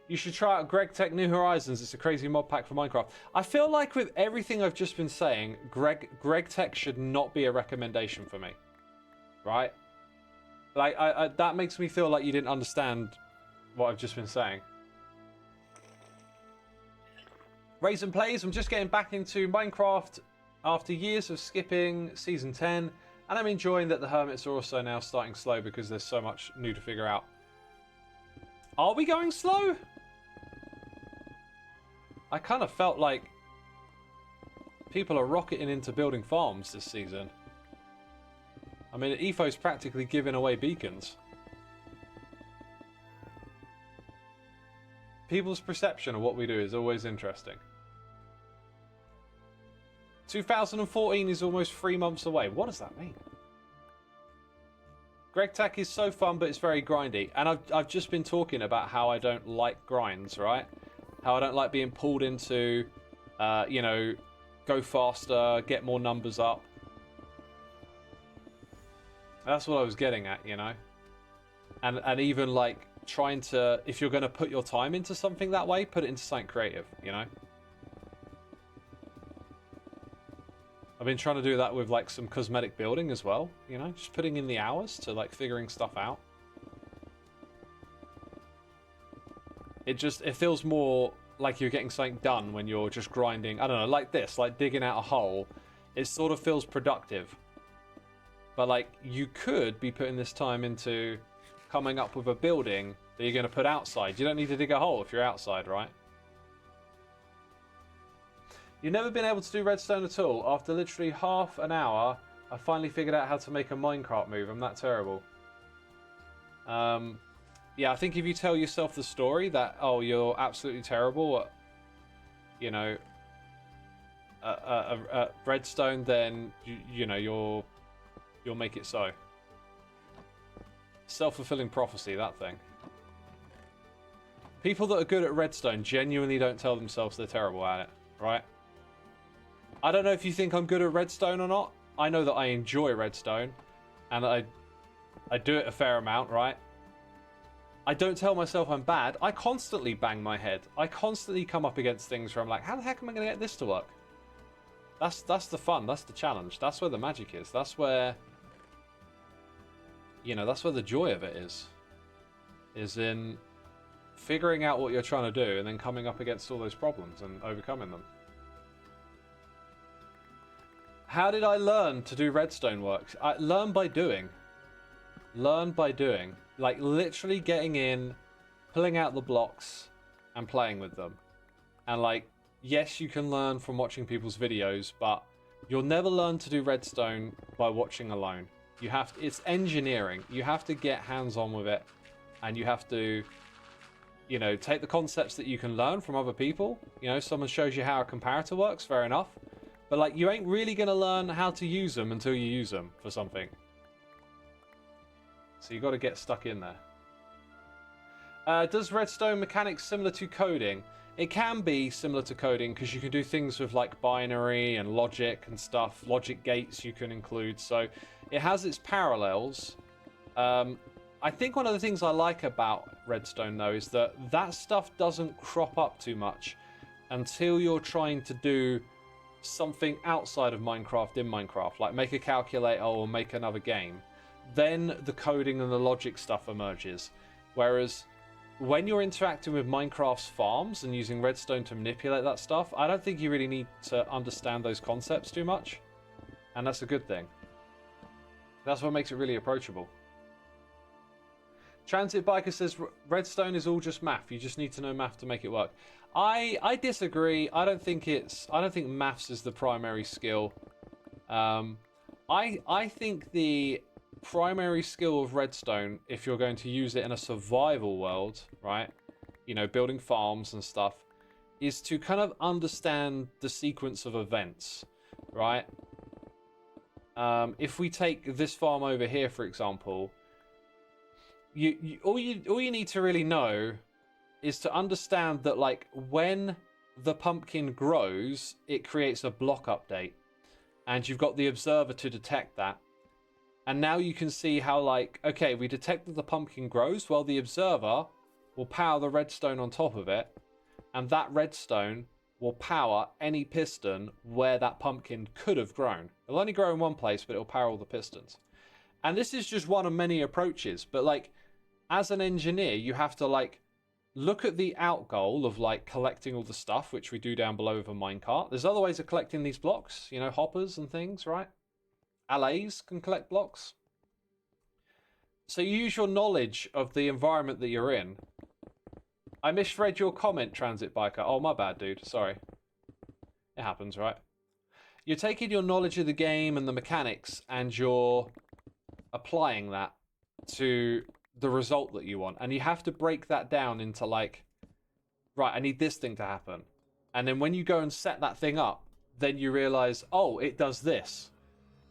You should try out Greg Tech New Horizons. It's a crazy mod pack for Minecraft. I feel like with everything I've just been saying, Greg Tech should not be a recommendation for me. Right? Like, that makes me feel like you didn't understand what I've just been saying. Raisin Plays, I'm just getting back into Minecraft after years of skipping Season 10, and I'm enjoying that the Hermits are also now starting slow because there's so much new to figure out. Are we going slow? I kind of felt like people are rocketing into building farms this season. I mean, EFO's practically giving away beacons. People's perception of what we do is always interesting. 2014 is almost 3 months away. What does that mean? Greg Tech is so fun, but it's very grindy. And I've just been talking about how I don't like grinds, right? How I don't like being pulled into, you know, go faster, get more numbers up. That's what I was getting at, you know? And even, like, trying to, if you're going to put your time into something that way, put it into something creative, you know? I've been trying to do that with, like, some cosmetic building as well, you know? Just putting in the hours to, like, figuring stuff out. It feels more like you're getting something done when you're just grinding. I don't know, like this, like digging out a hole. It sort of feels productive. But, like, you could be putting this time into coming up with a building that you're going to put outside. You don't need to dig a hole if you're outside, right? You've never been able to do redstone at all. After literally half an hour, I finally figured out how to make a minecart move. I'm that terrible. Yeah, I think if you tell yourself the story that, oh, you're absolutely terrible at, you know, redstone, then, you know, you'll make it so. Self-fulfilling prophecy, that thing. People that are good at redstone genuinely don't tell themselves they're terrible at it, right? I don't know if you think I'm good at redstone or not. I know that I enjoy redstone, and I do it a fair amount, right? I don't tell myself I'm bad. I constantly bang my head. I constantly come up against things where I'm like, how the heck am I going to get this to work? That's the fun. That's the challenge. That's where the magic is. That's where, you know, that's where the joy of it is in figuring out what you're trying to do and then coming up against all those problems and overcoming them. How did I learn to do redstone work? I learn by doing. Learn by doing. Like, literally getting in, pulling out the blocks, and playing with them. And, like, yes, you can learn from watching people's videos, but you'll never learn to do redstone by watching alone. You have to, it's engineering. You have to get hands-on with it, and you have to, you know, take the concepts that you can learn from other people. You know, someone shows you how a comparator works, fair enough. But, like, you ain't really going to learn how to use them until you use them for something. So you got to get stuck in there. Does redstone mechanics similar to coding? It can be similar to coding because you can do things with, like, binary and logic and stuff. Logic gates you can include. So it has its parallels. I think one of the things I like about redstone, though, is that that stuff doesn't crop up too much until you're trying to do something outside of Minecraft in Minecraft, like make a calculator or make another game. Then the coding and the logic stuff emerges. Whereas when you're interacting with Minecraft's farms and using redstone to manipulate that stuff, I don't think you really need to understand those concepts too much. And that's a good thing. That's what makes it really approachable. Transit Biker says redstone is all just math. You just need to know math to make it work. I disagree. I don't think maths is the primary skill. I think the primary skill of redstone, if you're going to use it in a survival world, right? You know, building farms and stuff, is to kind of understand the sequence of events, right? If we take this farm over here, for example, all you need to really know is to understand that, like, when the pumpkin grows, it creates a block update, and you've got the observer to detect that. And now you can see how, like, okay, we detected the pumpkin grows. Well, the observer will power the redstone on top of it, and that redstone will power any piston where that pumpkin could have grown. It'll only grow in one place, but it'll power all the pistons. And this is just one of many approaches. But, like, as an engineer, you have to, like, look at the out goal of, like, collecting all the stuff, which we do down below with a minecart. There's other ways of collecting these blocks, you know, hoppers and things, right? Allays can collect blocks. So you use your knowledge of the environment that you're in. I misread your comment, Transit Biker. Oh, my bad, dude. Sorry. It happens, right? You're taking your knowledge of the game and the mechanics, and you're applying that to the result that you want. And you have to break that down into, like, right, I need this thing to happen. And then when you go and set that thing up, then you realize, oh, it does this.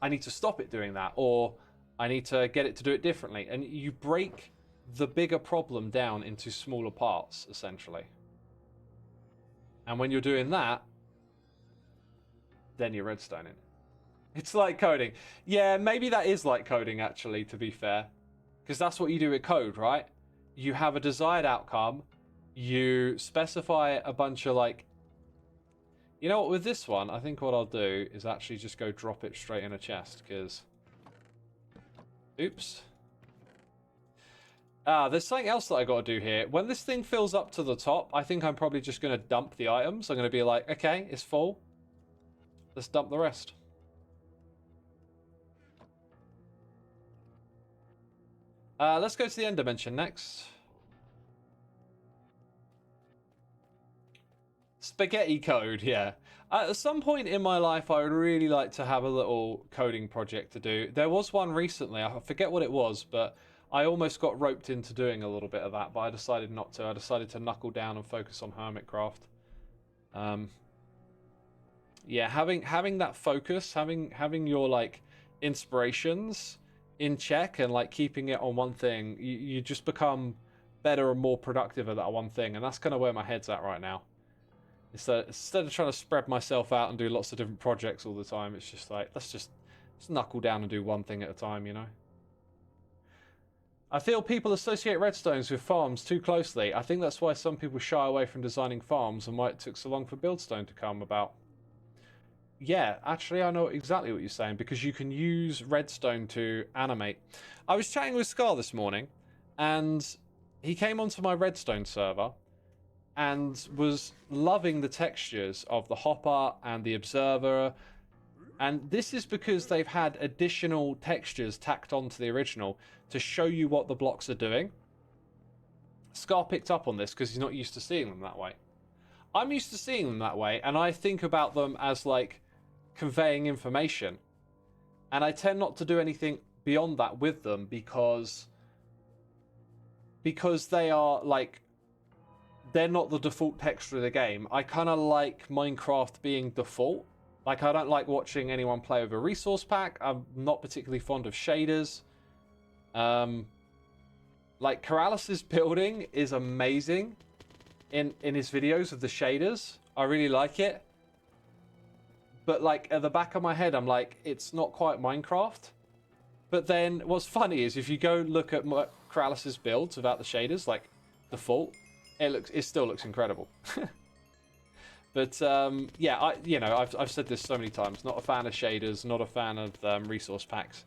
I need to stop it doing that, or I need to get it to do it differently. And you break the bigger problem down into smaller parts, essentially. And when you're doing that, then you're redstoning. It's like coding. Yeah, maybe that is like coding, actually, to be fair. Because that's what you do with code, right? You have a desired outcome. You specify a bunch of, like... You know what, with this one, I think what I'll do is actually just go drop it straight in a chest, because... Oops. There's something else that I got to do here. When this thing fills up to the top, I think I'm probably just going to dump the items. I'm going to be like, okay, it's full. Let's dump the rest. Let's go to the end dimension next. Spaghetti code, yeah. At some point in my life, I would really like to have a little coding project to do. There was one recently, I forget what it was, but I almost got roped into doing a little bit of that, but I decided not to. I decided to knuckle down and focus on Hermitcraft. Yeah, having that focus, having your, like, inspirations in check and, like, keeping it on one thing, you just become better and more productive at that one thing, and that's kind of where my head's at right now. Instead of trying to spread myself out and do lots of different projects all the time, it's just like, let's knuckle down and do one thing at a time, you know? I feel people associate redstones with farms too closely. I think that's why some people shy away from designing farms and why it took so long for buildstone to come about. Yeah, actually, I know exactly what you're saying, because you can use redstone to animate. I was chatting with Scar this morning, and he came onto my redstone server and was loving the textures of the hopper and the observer. And this is because they've had additional textures tacked onto the original to show you what the blocks are doing. Scar picked up on this because he's not used to seeing them that way. I'm used to seeing them that way, and I think about them as, like, conveying information. And I tend not to do anything beyond that with them because they are, like, they're not the default texture of the game. I kind of like Minecraft being default. Like, I don't like watching anyone play with a resource pack. I'm not particularly fond of shaders. Like, Corralis's building is amazing in his videos of the shaders. I really like it. But, like, at the back of my head, I'm like, it's not quite Minecraft. But then what's funny is if you go look at Corralis's builds without the shaders, like, default, it still looks incredible. But yeah, I've said this so many times. Not a fan of shaders, not a fan of resource packs,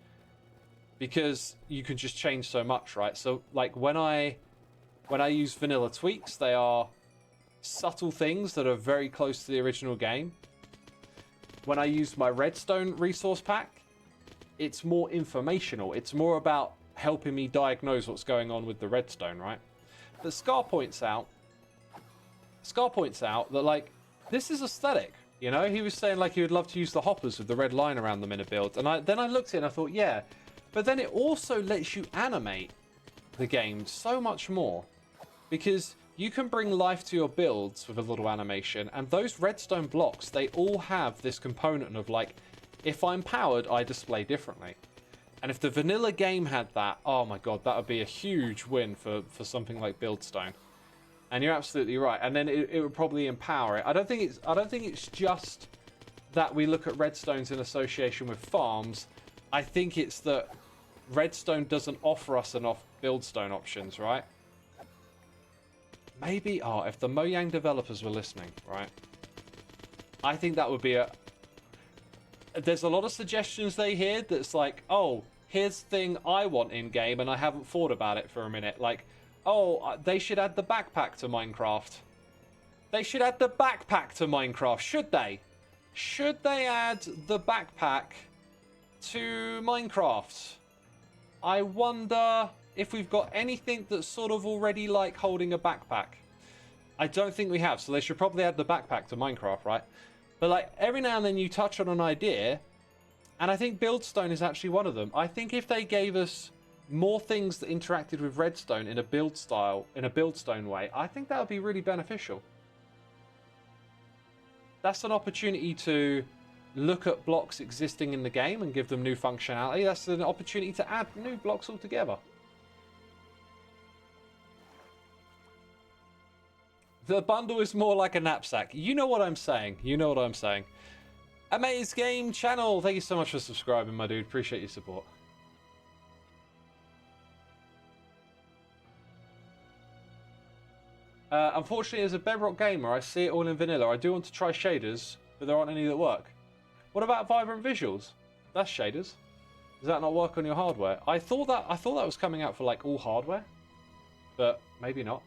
because you can just change so much, right? So, like, when I When I use vanilla tweaks, they are subtle things that are very close to the original game. When I use my redstone resource pack, it's more informational. It's more about helping me diagnose what's going on with the redstone, right? But Scar points out that, like, this is aesthetic, you know? He was saying, like, he would love to use the hoppers with the red line around them in a build. And then I looked at it and I thought, yeah. But then it also lets you animate the game so much more. Because you can bring life to your builds with a little animation. And those redstone blocks, they all have this component of, like, if I'm powered, I display differently. And if the vanilla game had that, oh my god, that would be a huge win for something like Buildstone. And you're absolutely right. And then it would probably empower it. I don't think it's just that we look at redstones in association with farms. I think it's that redstone doesn't offer us enough Buildstone options, right? Maybe, if the Mojang developers were listening, right? I think that would be there's a lot of suggestions they hear that's like, oh, here's the thing I want in game and I haven't thought about it for a minute. Like, oh, they should add the backpack to Minecraft. They should add the backpack to Minecraft, should they? Should they add the backpack to Minecraft? I wonder if we've got anything that's sort of already like holding a backpack. I don't think we have, so they should probably add the backpack to Minecraft, right? But like every now and then you touch on an idea, and I think Buildstone is actually one of them. I think if they gave us more things that interacted with redstone in a Buildstone way, I think that would be really beneficial. That's an opportunity to look at blocks existing in the game and give them new functionality. That's an opportunity to add new blocks altogether. The bundle is more like a knapsack. You know what I'm saying. You know what I'm saying. Amaze Game Channel, thank you so much for subscribing, my dude. Appreciate your support. Unfortunately, as a Bedrock gamer, I see it all in vanilla. I do want to try shaders, but there aren't any that work. What about vibrant visuals? That's shaders. Does that not work on your hardware? I thought that was coming out for like all hardware, but maybe not.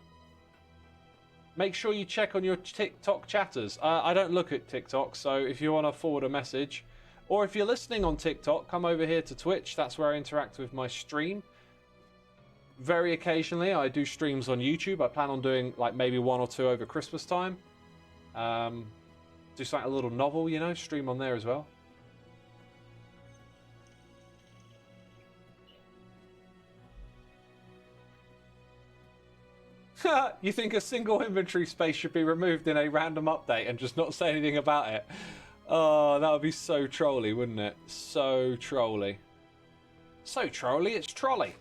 Make sure you check on your TikTok chatters. I don't look at TikTok, so if you want to forward a message, or if you're listening on TikTok, come over here to Twitch. That's where I interact with my stream. Very occasionally, I do streams on YouTube. I plan on doing like maybe 1 or 2 over Christmas time. Do something a little novel, you know, stream on there as well. You think a single inventory space should be removed in a random update and just not say anything about it? Oh, that would be so trolly, wouldn't it? So trolly. So trolly, it's trolley.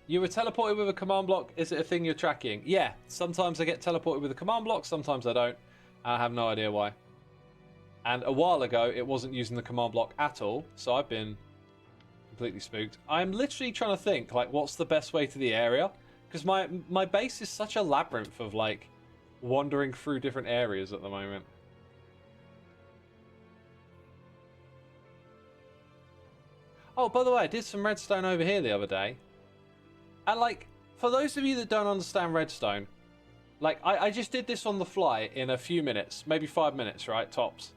You were teleported with a command block. Is it a thing you're tracking? Yeah, sometimes I get teleported with a command block, sometimes I don't. I have no idea why. And a while ago, it wasn't using the command block at all, so I've been completely spooked. I'm literally trying to think, like, what's the best way to the area? Because my base is such a labyrinth of, like, wandering through different areas at the moment. Oh, by the way, I did some redstone over here the other day. And, like, for those of you that don't understand redstone, like, I just did this on the fly in a few minutes, maybe 5 minutes, right, tops.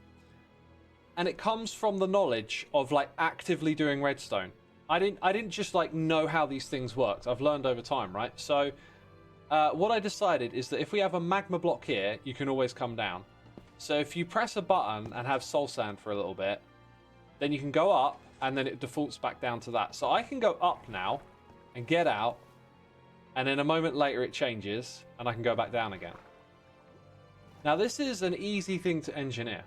And it comes from the knowledge of, like, actively doing redstone. I didn't just, like, know how these things worked. I've learned over time, right? So, what I decided is that if we have a magma block here, you can always come down. So if you press a button and have soul sand for a little bit, then you can go up, and then it defaults back down to that. So I can go up now and get out, and then a moment later it changes, and I can go back down again. Now this is an easy thing to engineer.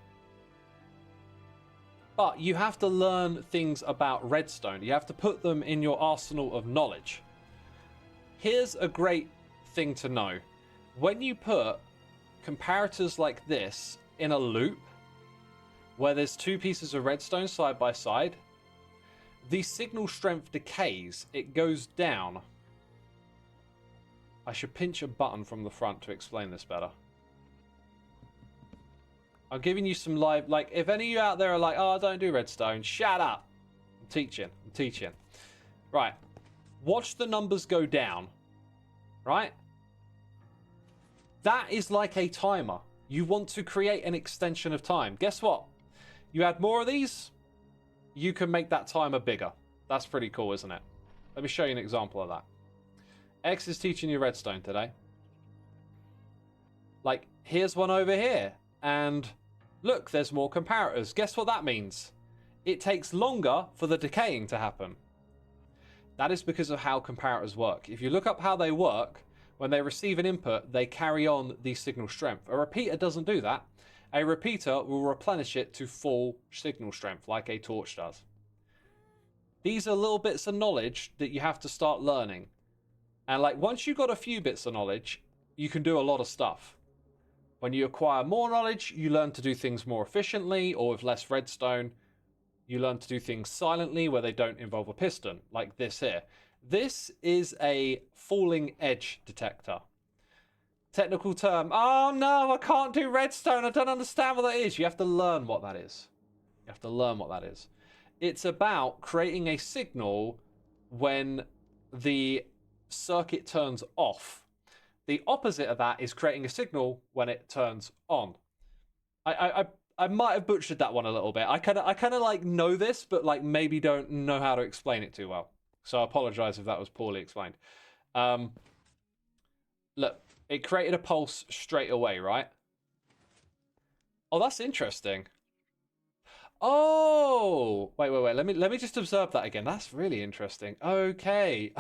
But you have to learn things about redstone. You have to put them in your arsenal of knowledge. Here's a great thing to know. When you put comparators like this in a loop, where there's 2 pieces of redstone side by side, the signal strength decays. It goes down. I should pinch a button from the front to explain this better. I'm giving you some live, like, if any of you out there are like, oh, I don't do redstone, shut up. I'm teaching. Right. Watch the numbers go down. right? That is like a timer. You want to create an extension of time. Guess what? You add more of these, you can make that timer bigger. That's pretty cool, isn't it? Let me show you an example of that. X is teaching you redstone today. Like, here's one over here. And look, there's more comparators. Guess what that means? It takes longer for the decaying to happen. That is because of how comparators work. If you look up how they work, when they receive an input, they carry on the signal strength. A repeater doesn't do that. A repeater will replenish it to full signal strength, like a torch does. These are little bits of knowledge that you have to start learning. And like once you've got a few bits of knowledge, you can do a lot of stuff. When you acquire more knowledge, you learn to do things more efficiently, or with less redstone, you learn to do things silently where they don't involve a piston, like this here. This is a falling edge detector. Technical term. Oh no, I can't do redstone. I don't understand what that is. You have to learn what that is. You have to learn what that is. It's about creating a signal when the circuit turns off. The opposite of that is creating a signal when it turns on. I might have butchered that one a little bit. I kind of like know this, but like maybe don't know how to explain it too well. So I apologize if that was poorly explained. Look, it created a pulse straight away, right? Oh, that's interesting. Oh, wait. Let me just observe that again. That's really interesting. Okay.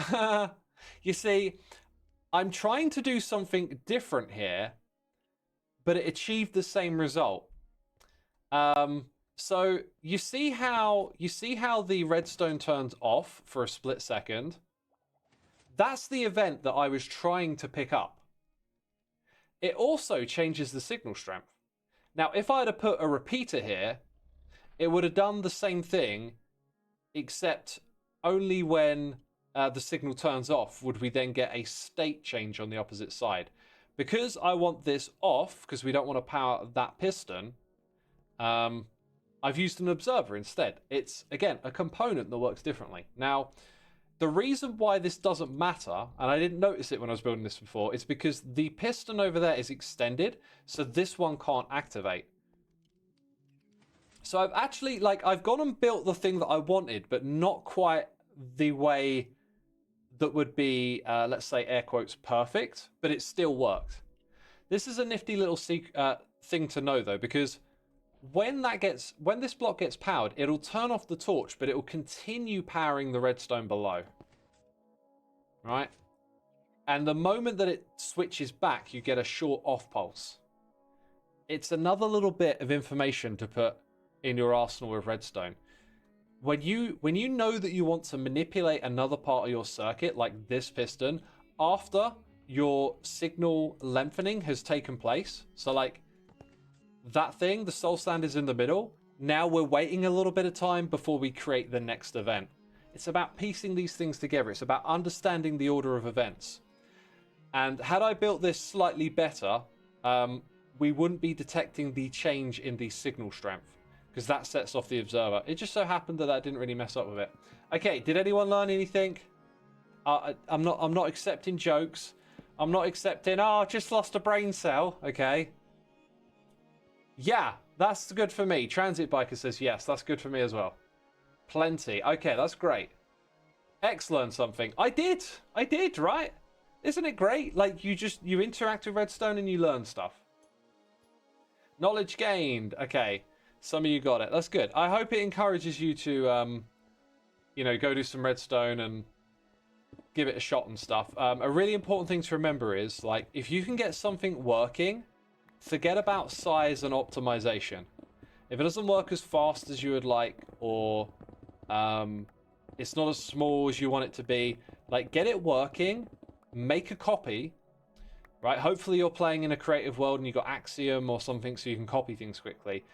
You see, I'm trying to do something different here, but it achieved the same result. So you see how the redstone turns off for a split second? That's the event that I was trying to pick up. It also changes the signal strength. Now, if I had put a repeater here, it would have done the same thing, except only when the signal turns off would we then get a state change on the opposite side. Because I want this off, because we don't want to power that piston, I've used an observer instead. It's, again, a component that works differently. Now, the reason why this doesn't matter, and I didn't notice it when I was building this before, is because the piston over there is extended, so this one can't activate. So I've actually, like, I've gone and built the thing that I wanted, but not quite the way that would be, let's say, air quotes, perfect, but it still worked. This is a nifty little thing to know, though, because when this block gets powered, it'll turn off the torch, but it will continue powering the redstone below. Right? And the moment that it switches back, you get a short off pulse. It's another little bit of information to put in your arsenal of redstone. When you know that you want to manipulate another part of your circuit, like this piston, after your signal lengthening has taken place, so like that thing, the soul stand is in the middle. Now we're waiting a little bit of time before we create the next event. It's about piecing these things together. It's about understanding the order of events. And had I built this slightly better, we wouldn't be detecting the change in the signal strength, because that sets off the observer. It just so happened that didn't really mess up with it. Okay, did anyone learn anything? I'm not accepting jokes. I'm not accepting, oh, I just lost a brain cell. Okay. Yeah, that's good for me. Transit Biker says yes, that's good for me as well. Plenty. Okay, that's great. X learned something. I did, right? Isn't it great? Like, you interact with redstone and you learn stuff. Knowledge gained. Okay, some of you got it. That's good. I hope it encourages you to, go do some redstone and give it a shot and stuff. A really important thing to remember is, like, if you can get something working, forget about size and optimization. If it doesn't work as fast as you would like, or it's not as small as you want it to be, like, get it working, make a copy, right? Hopefully you're playing in a creative world and you've got Axiom or something so you can copy things quickly.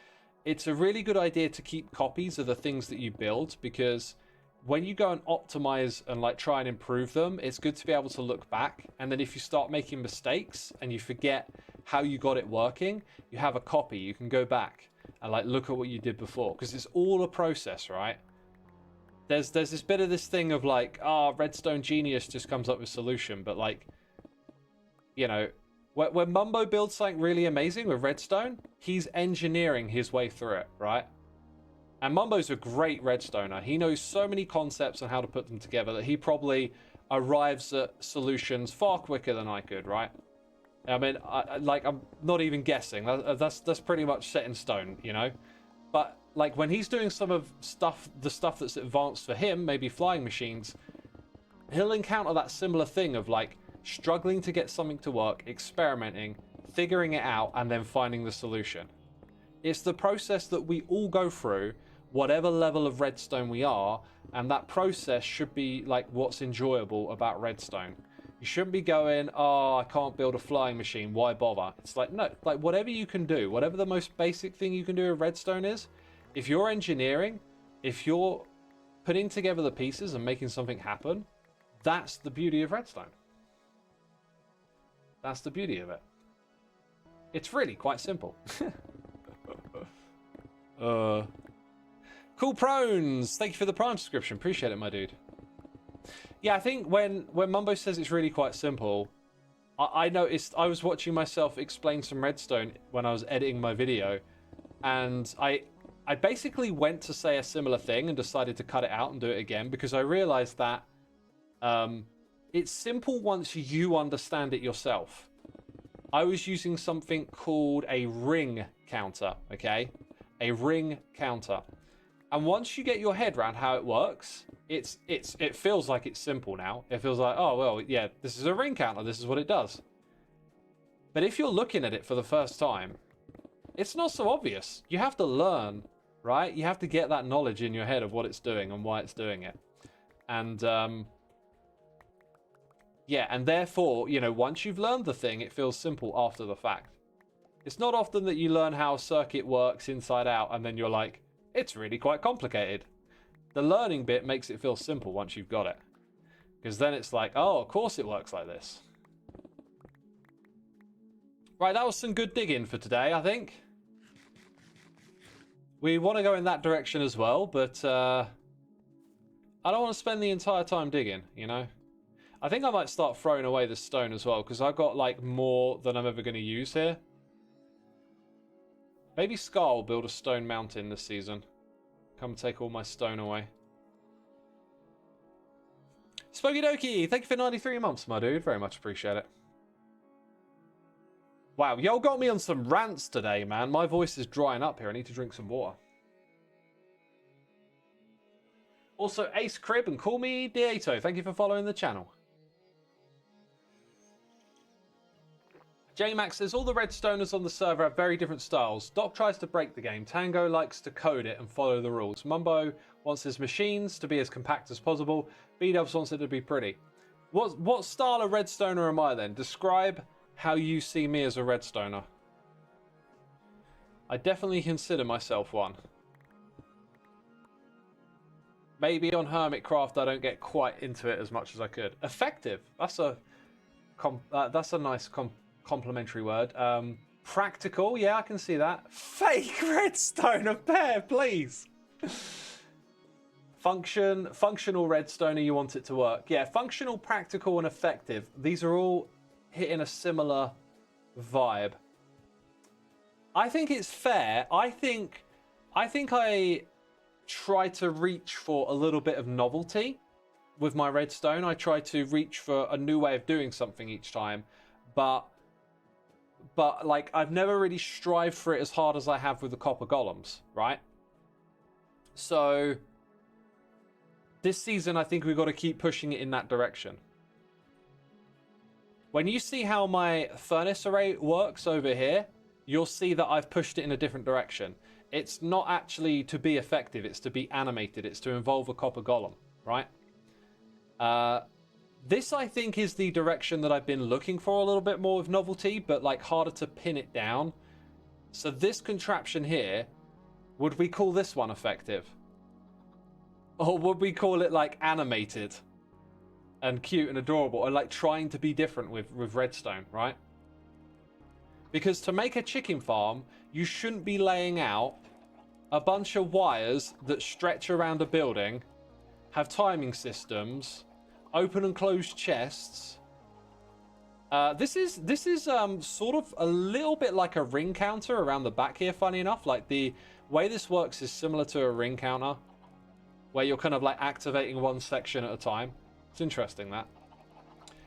It's a really good idea to keep copies of the things that you build, because when you go and optimize and like try and improve them, it's good to be able to look back. And then if you start making mistakes and you forget how you got it working, you have a copy. You can go back and like look at what you did before, because it's all a process, right? There's this bit of this thing of like, redstone genius just comes up with solution, but like you know, when Mumbo builds something really amazing with redstone, he's engineering his way through it, right? And Mumbo's a great redstoner. He knows so many concepts on how to put them together that he probably arrives at solutions far quicker than I could, right? I mean, I'm not even guessing. That's pretty much set in stone, you know? But, like, when he's doing some of the stuff that's advanced for him, maybe flying machines, he'll encounter that similar thing of, like, struggling to get something to work, experimenting, figuring it out, and then finding the solution. It's the process that we all go through, whatever level of redstone we are, and that process should be, like, what's enjoyable about redstone. You shouldn't be going, oh, I can't build a flying machine, why bother? It's like, no, like, whatever you can do, whatever the most basic thing you can do with redstone is, if you're engineering, if you're putting together the pieces and making something happen, that's the beauty of redstone. That's the beauty of it. It's really quite simple. Cool Prones, thank you for the Prime subscription. Appreciate it, my dude. Yeah, I think when Mumbo says it's really quite simple, I noticed I was watching myself explain some redstone when I was editing my video, and I basically went to say a similar thing and decided to cut it out and do it again because I realized that it's simple once you understand it yourself. I was using something called a ring counter, okay? A ring counter. And once you get your head around how it works, it feels like it's simple now. It feels like, oh, well, yeah, this is a ring counter. This is what it does. But if you're looking at it for the first time, it's not so obvious. You have to learn, right? You have to get that knowledge in your head of what it's doing and why it's doing it. And, yeah, and therefore, you know, once you've learned the thing, it feels simple after the fact. It's not often that you learn how a circuit works inside out and then you're like, it's really quite complicated. The learning bit makes it feel simple once you've got it. Because then it's like, oh, of course it works like this. Right, that was some good digging for today, I think. We want to go in that direction as well, but I don't want to spend the entire time digging, you know? I think I might start throwing away the stone as well, because I've got, like, more than I'm ever going to use here. Maybe Scar will build a stone mountain this season. Come take all my stone away. Spooky Dokie, thank you for 93 months, my dude. Very much appreciate it. Wow, y'all got me on some rants today, man. My voice is drying up here. I need to drink some water. Also, Ace Crib and Call Me Dieto, thank you for following the channel. J-Max says, all the redstoners on the server have very different styles. Doc tries to break the game. Tango likes to code it and follow the rules. Mumbo wants his machines to be as compact as possible. B-Dubs wants it to be pretty. What style of redstoner am I then? Describe how you see me as a redstoner. I definitely consider myself one. Maybe on Hermitcraft I don't get quite into it as much as I could. Effective. That's a nice complimentary word. Practical, yeah, I can see that. Fake redstone, a pair, please. Functional redstoner, you want it to work. Yeah, functional, practical, and effective. These are all hitting a similar vibe. I think it's fair. I think I try to reach for a little bit of novelty with my redstone. I try to reach for a new way of doing something each time, but like I've never really strived for it as hard as I have with the copper golems, right? So this season, I think we've got to keep pushing it in that direction. When you see how my furnace array works over here, you'll see that I've pushed it in a different direction. It's not actually to be effective, it's to be animated, it's to involve a copper golem, right? This, I think, is the direction that I've been looking for a little bit more with novelty, but like harder to pin it down. So this contraption here, would we call this one effective? Or would we call it like animated and cute and adorable, or like trying to be different with redstone, right? Because to make a chicken farm, you shouldn't be laying out a bunch of wires that stretch around a building, have timing systems, open and close chests, This is sort of a little bit like a ring counter around the back here, funny enough. Like, the way this works is similar to a ring counter, where you're kind of like activating one section at a time. It's interesting, that.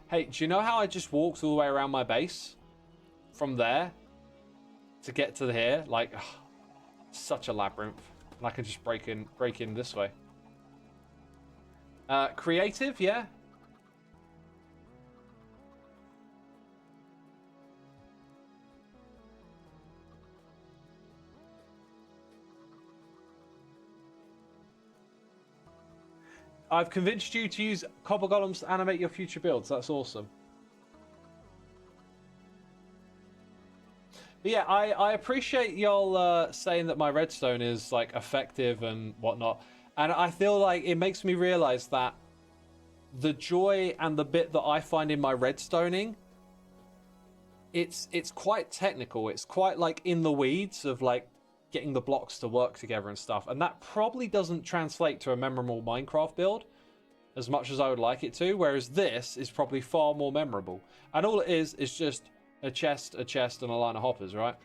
Hey, do you know how I just walked all the way around my base from there to get to here? Like, ugh, such a labyrinth. And I can just break in this way. Creative, yeah. I've convinced you to use copper golems to animate your future builds. That's awesome. But yeah, I appreciate y'all saying that my redstone is like effective and whatnot. And I feel like it makes me realize that the joy and the bit that I find in my redstoning, it's quite technical. It's quite like in the weeds of like getting the blocks to work together and stuff. And that probably doesn't translate to a memorable Minecraft build as much as I would like it to. Whereas this is probably far more memorable. And all it is just a chest, and a line of hoppers, right?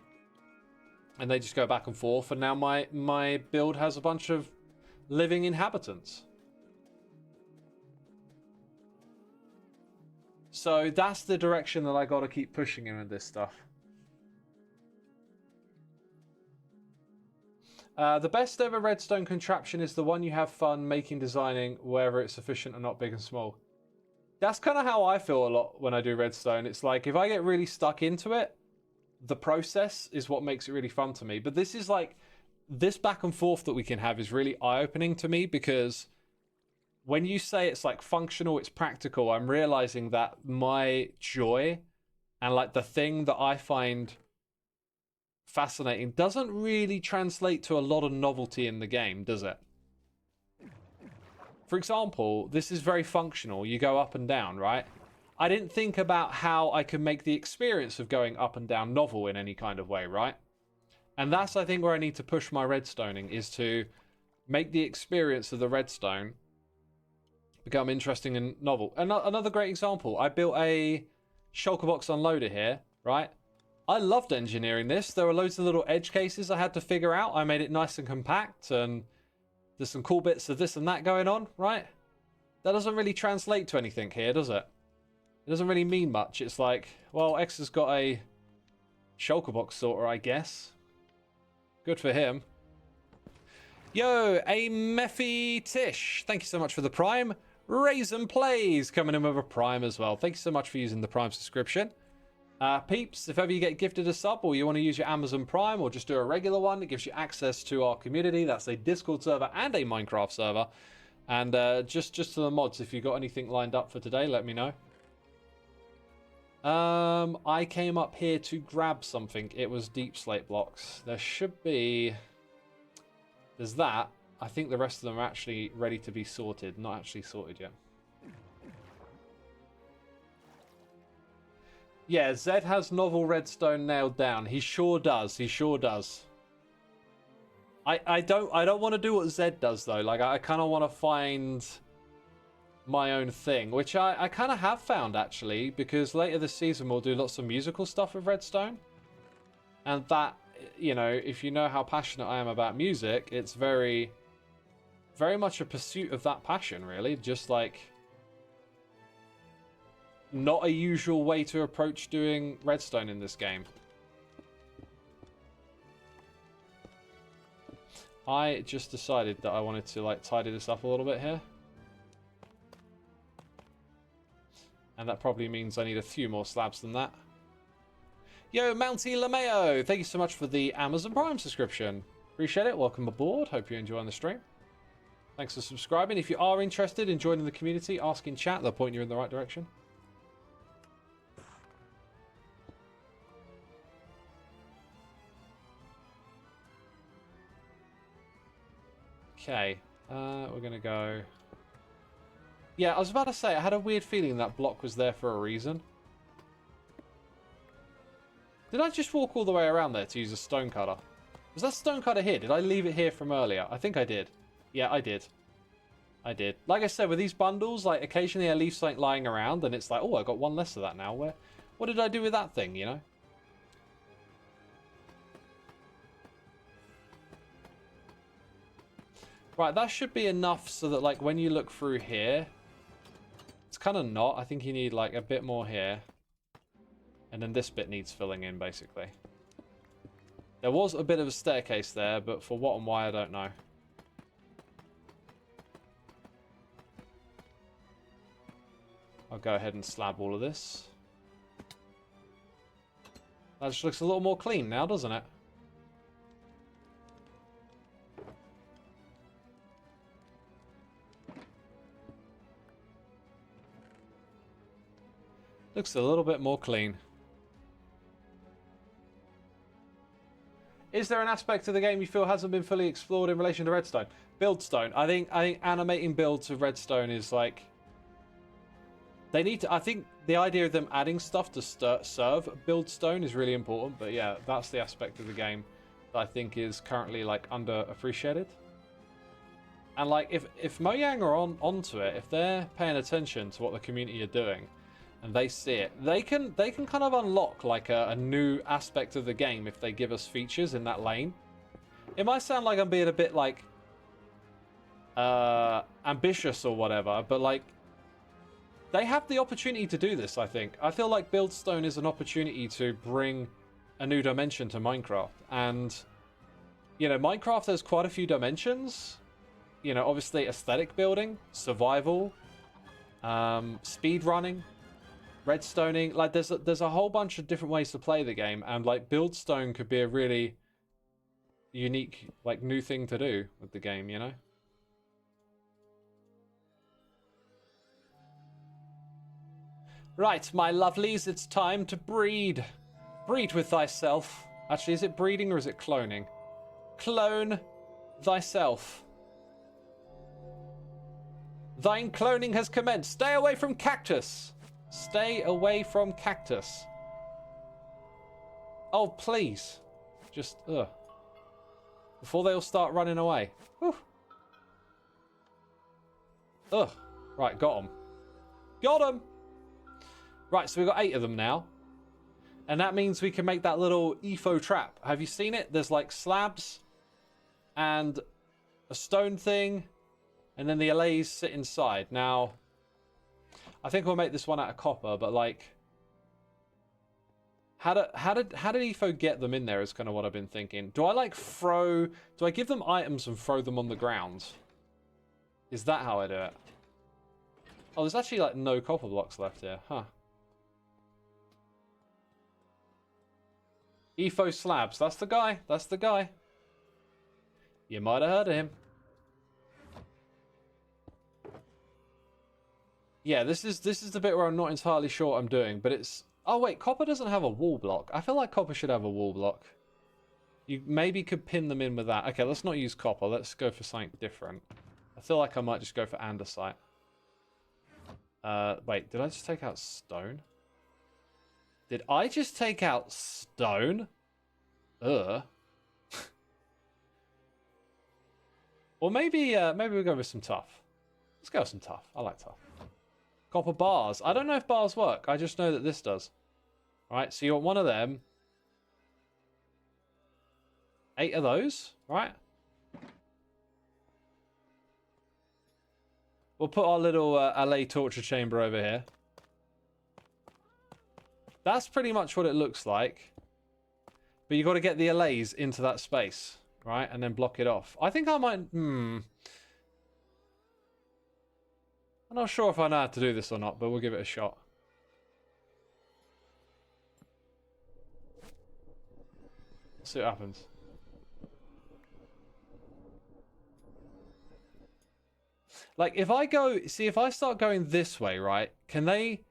And they just go back and forth. And now my build has a bunch of living inhabitants. So that's the direction that I got to keep pushing in with this stuff. The best ever redstone contraption is the one you have fun making, designing, wherever it's efficient and not big and small. That's kind of how I feel a lot when I do redstone. It's like, if I get really stuck into it, the process is what makes it really fun to me. But this is like, this back and forth that we can have is really eye-opening to me, because when you say it's like functional, it's practical, I'm realizing that my joy and like the thing that I find fascinating doesn't really translate to a lot of novelty in the game, does it? For example, this is very functional. You go up and down, right? I didn't think about how I could make the experience of going up and down novel in any kind of way, right? And that's, I think, where I need to push my redstoning, is to make the experience of the redstone become interesting and novel. Another great example, I built a shulker box unloader here, right? I loved engineering this. There were loads of little edge cases I had to figure out. I made it nice and compact, and there's some cool bits of this and that going on, right? That doesn't really translate to anything here, does it? It doesn't really mean much. It's like, well, X has got a shulker box sorter, I guess. Good for him. Yo, a Mephi Tish. Thank you so much for the Prime. Raisin Plays coming in with a Prime as well. Thank you so much for using the Prime subscription. Peeps, if ever you get gifted a sub, or you want to use your Amazon Prime, or just do a regular one, it gives you access to our community. That's a Discord server and a Minecraft server. And just to the mods, if you got anything lined up for today, let me know. I came up here to grab something. It was deep slate blocks. There should be... There's that. I think the rest of them are actually ready to be sorted. Not actually sorted yet. Yeah, Zed has novel redstone nailed down. He sure does. He sure does. I don't want to do what Zed does though. Like, I kind of want to find my own thing, which I kind of have found actually, because later this season we'll do lots of musical stuff with redstone. And that, you know, if you know how passionate I am about music, it's very much a pursuit of that passion, really. Just like, not a usual way to approach doing redstone in this game. I just decided that I wanted to like tidy this up a little bit here. And that probably means I need a few more slabs than that. Yo, Mounty Lameo, thank you so much for the Amazon Prime subscription. Appreciate it. Welcome aboard. Hope you're enjoying the stream. Thanks for subscribing. If you are interested in joining the community, ask in chat. They'll point you in the right direction. Okay, we're going to go... Yeah, I was about to say, I had a weird feeling that block was there for a reason. Did I just walk all the way around there to use a stone cutter? Was that stone cutter here? Did I leave it here from earlier? I think I did. Yeah, I did. I did. Like I said, with these bundles, like occasionally I leave something lying around and it's like, oh, I got one less of that now. Where What did I do with that thing, you know? Right, that should be enough so that, like, when you look through here, it's kind of not. I think you need, like, a bit more here. And then this bit needs filling in, basically. There was a bit of a staircase there, but for what and why, I don't know. I'll go ahead and slab all of this. That just looks a little more clean now, doesn't it? Looks a little bit more clean. Is there an aspect of the game you feel hasn't been fully explored in relation to Redstone? Buildstone. I think animating builds of Redstone is like... They need to... I think the idea of them adding stuff to serve Buildstone is really important. But yeah, that's the aspect of the game that I think is currently like underappreciated. And like if Mojang are onto it, if they're paying attention to what the community are doing, and they see it, they can kind of unlock like a new aspect of the game if they give us features in that lane. It might sound like I'm being a bit like ambitious or whatever, but like they have the opportunity to do this. I feel like Buildstone is an opportunity to bring a new dimension to Minecraft, and you know, Minecraft has quite a few dimensions. You know, obviously aesthetic building, survival, speed running, redstoning. Like there's a whole bunch of different ways to play the game, and like Buildstone could be a really unique, like, new thing to do with the game, you know? Right, my lovelies, it's time to breed. Breed with thyself. Actually, is it breeding or is it cloning? Clone thyself. Thine cloning has commenced. Stay away from cactus. Stay away from cactus. Oh, please. Just, ugh. Before they all start running away. Whew. Ugh. Right, got them. Got them! Right, so we've got 8 of them now. And that means we can make that little EFO trap. Have you seen it? There's like slabs and a stone thing, and then the allays sit inside. Now, I think we'll make this one out of copper, but like, how did EFO get them in there is kind of what I've been thinking. Do I like do I give them items and throw them on the ground? Is that how I do it? Oh, there's actually like no copper blocks left here, huh? EFO slabs, that's the guy, that's the guy. You might have heard of him. Yeah, this is the bit where I'm not entirely sure what I'm doing, but it's... Oh wait, copper doesn't have a wall block. I feel like copper should have a wall block. You maybe could pin them in with that. Okay, let's not use copper, let's go for something different. I feel like I might just go for andesite. Wait, did I just take out stone? Did I just take out stone? Or maybe we'll go with some tough. Let's go with some tough. I like tough. Copper bars. I don't know if bars work. I just know that this does. Alright, so you want one of them. 8 of those, right? We'll put our little allay torture chamber over here. That's pretty much what it looks like. But you've got to get the allays into that space, right? And then block it off. I think I might... I'm not sure if I know how to do this or not, but we'll give it a shot. See what happens. Like, if I go... See, if I start going this way, right? Can they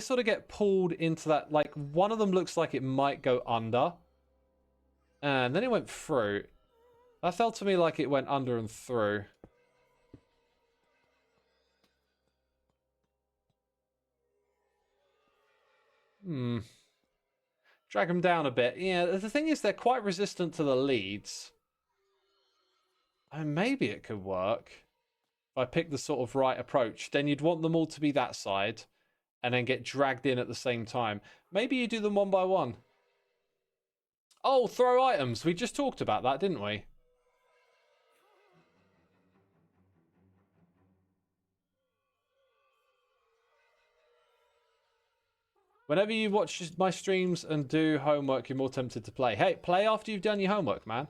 sort of get pulled into that? Like, one of them looks like it might go under. And then it went through. That felt to me like it went under and through. Drag them down a bit. Yeah, the thing is they're quite resistant to the leads. I mean, maybe it could work. If I pick the sort of right approach. Then you'd want them all to be that side. and then get dragged in at the same time. Maybe you do them one by one. Oh, throw items. We just talked about that, didn't we? Whenever you watch my streams and do homework, you're more tempted to play. Hey, play after you've done your homework, man.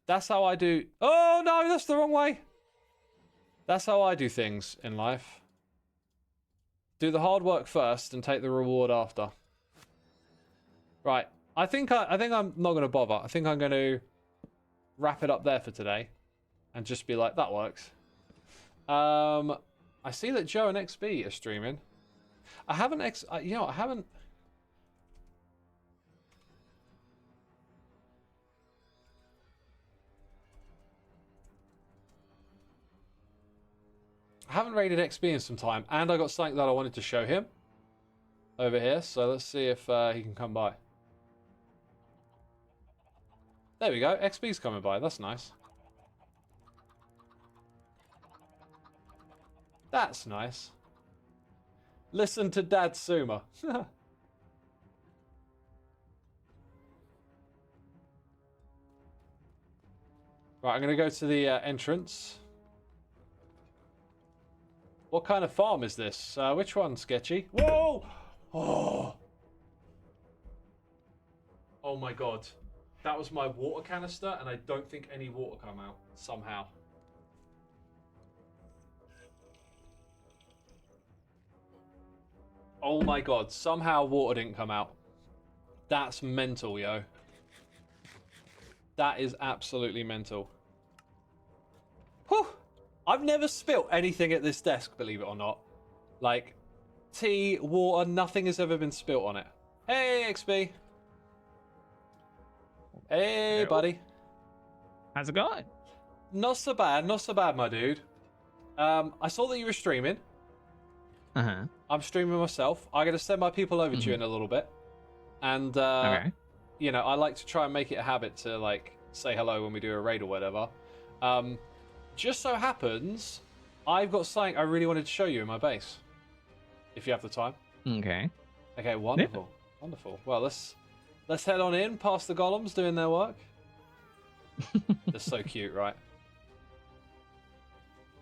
That's how I do... Oh, no, that's the wrong way. That's how I do things in life. Do the hard work first and take the reward after. Right. I think I'm not going to bother. I think I'm going to wrap it up there for today. And just be like, that works. I see that Joe and XB are streaming. I haven't I haven't raided XB in some time, and I got something that I wanted to show him over here, so let's see if he can come by. There we go, XB's coming by, that's nice. That's nice. Listen to Dad Xisuma. Right, I'm going to go to the entrance. What kind of farm is this? Which one, Sketchy? Whoa! Oh! Oh my god. That was my water canister, and I don't think any water came out, somehow. Oh my god, somehow water didn't come out. That's mental, yo. That is absolutely mental. Whew! I've never spilt anything at this desk, believe it or not. Like, tea, water, nothing has ever been spilt on it. Hey, XB. Hey, Hello. buddy. How's it going? Not so bad, my dude. I saw that you were streaming. Uh-huh. I'm streaming myself. I'm going to send my people over to you in a little bit. And, Okay. you know, I like to try and make it a habit to, like, say hello when we do a raid or whatever. Just so happens, I've got something I really wanted to show you in my base. If you have the time. Okay. Okay, wonderful. Yeah. Wonderful. Well, let's head on in, past the golems doing their work. They're so cute, right?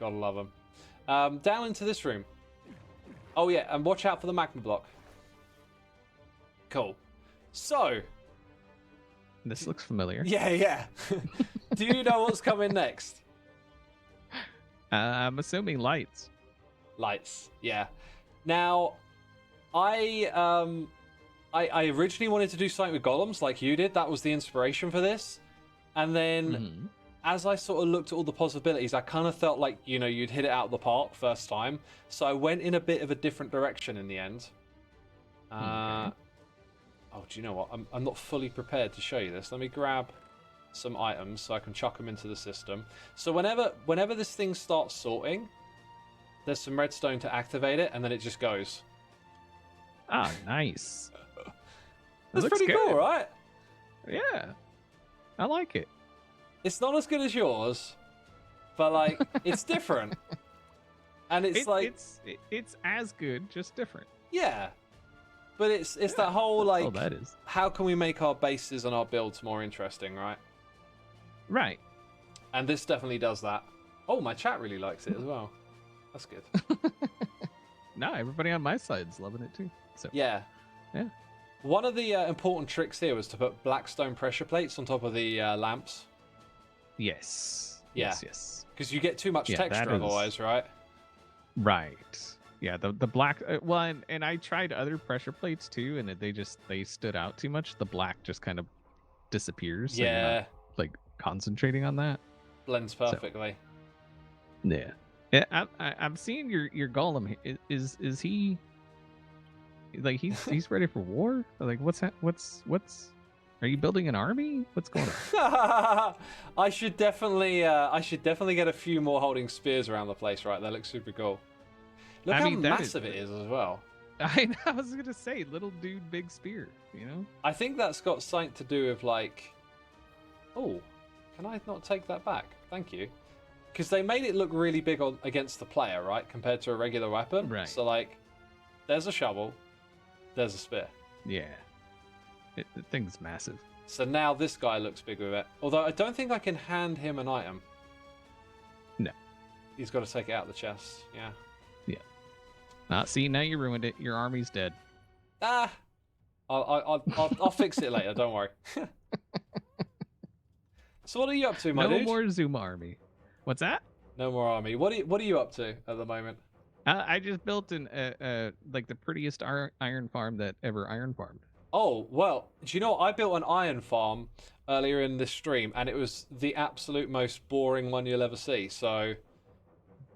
Gotta love them. Down into this room. Oh yeah, and watch out for the magma block. Cool. So. This looks familiar. Yeah. Do you know what's coming next? I'm assuming lights. Lights, yeah. Now, I originally wanted to do something with golems like you did. That was the inspiration for this. And then, as I sort of looked at all the possibilities, I kind of felt like, you know, you'd hit it out of the park first time. So I went in a bit of a different direction in the end. Oh, do you know what? I'm not fully prepared to show you this. Let me grab some items so I can chuck them into the system. So whenever this thing starts sorting, there's some redstone to activate it, and then it just goes. Ah, nice. That's pretty good. cool, right? Yeah. I like it. It's not as good as yours, but like it's different. And it's as good, just different. Yeah. But it's that whole like all that is. How can we make our bases and our builds more interesting, right? Right. And this definitely does that. Oh, my chat really likes it as well. That's good. No, everybody on my side's loving it too. So yeah. One of the important tricks here was to put black stone pressure plates on top of the lamps. Yes. Yeah. Yes. Because you get too much texture otherwise, right? Right. Yeah. The black. Well, and I tried other pressure plates too, and they stood out too much. The black just kind of disappears. So yeah. you're not, like concentrating on that. Blends perfectly. So, yeah. I'm seeing your golem. Is he? Like he's ready for war? Like what's are you building an army? What's going on? I should definitely get a few more holding spears around the place, right? They look super cool. Look how massive it is as well. I was gonna say little dude, big spear, you know? I think that's got something to do with like oh, can I not take that back? Thank you. Because they made it look really big against the player, right? Compared to a regular weapon. Right. So like There's a shovel. There's a spear. Yeah. The thing's massive. So now this guy looks big with it. Although I don't think I can hand him an item. No. He's got to take it out of the chest. Yeah. See, now you ruined it. Your army's dead. Ah. I'll fix it later. Don't worry. So what are you up to, my dude? No more Xisuma army. What's that? No more army. What are you up to at the moment? I just built like the prettiest iron farm that ever iron farmed. Oh, well, do you know what? I built an iron farm earlier in this stream, and it was the absolute most boring one you'll ever see. So,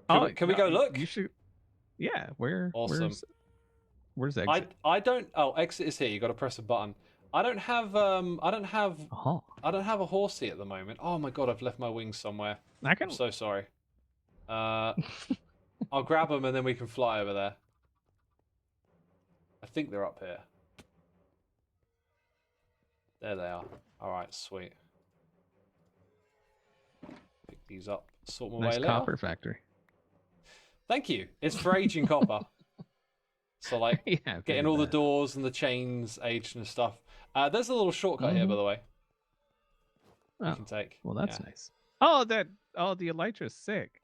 can we go look? You should. Yeah, Awesome. Where's exit? I don't. Oh, exit is here. You got to press a button. I don't have I don't have a horsey at the moment. Oh my god, I've left my wings somewhere. I'm so sorry. I'll grab them and then we can fly over there. I think they're up here. There they are. All right, sweet. Pick these up. Sort my way later. Nice copper factory. Thank you. It's for aging copper. So like Yeah, getting all the doors and the chains aged and stuff. There's a little shortcut here, by the way. You can take. Well, that's nice. Oh, the elytra's sick.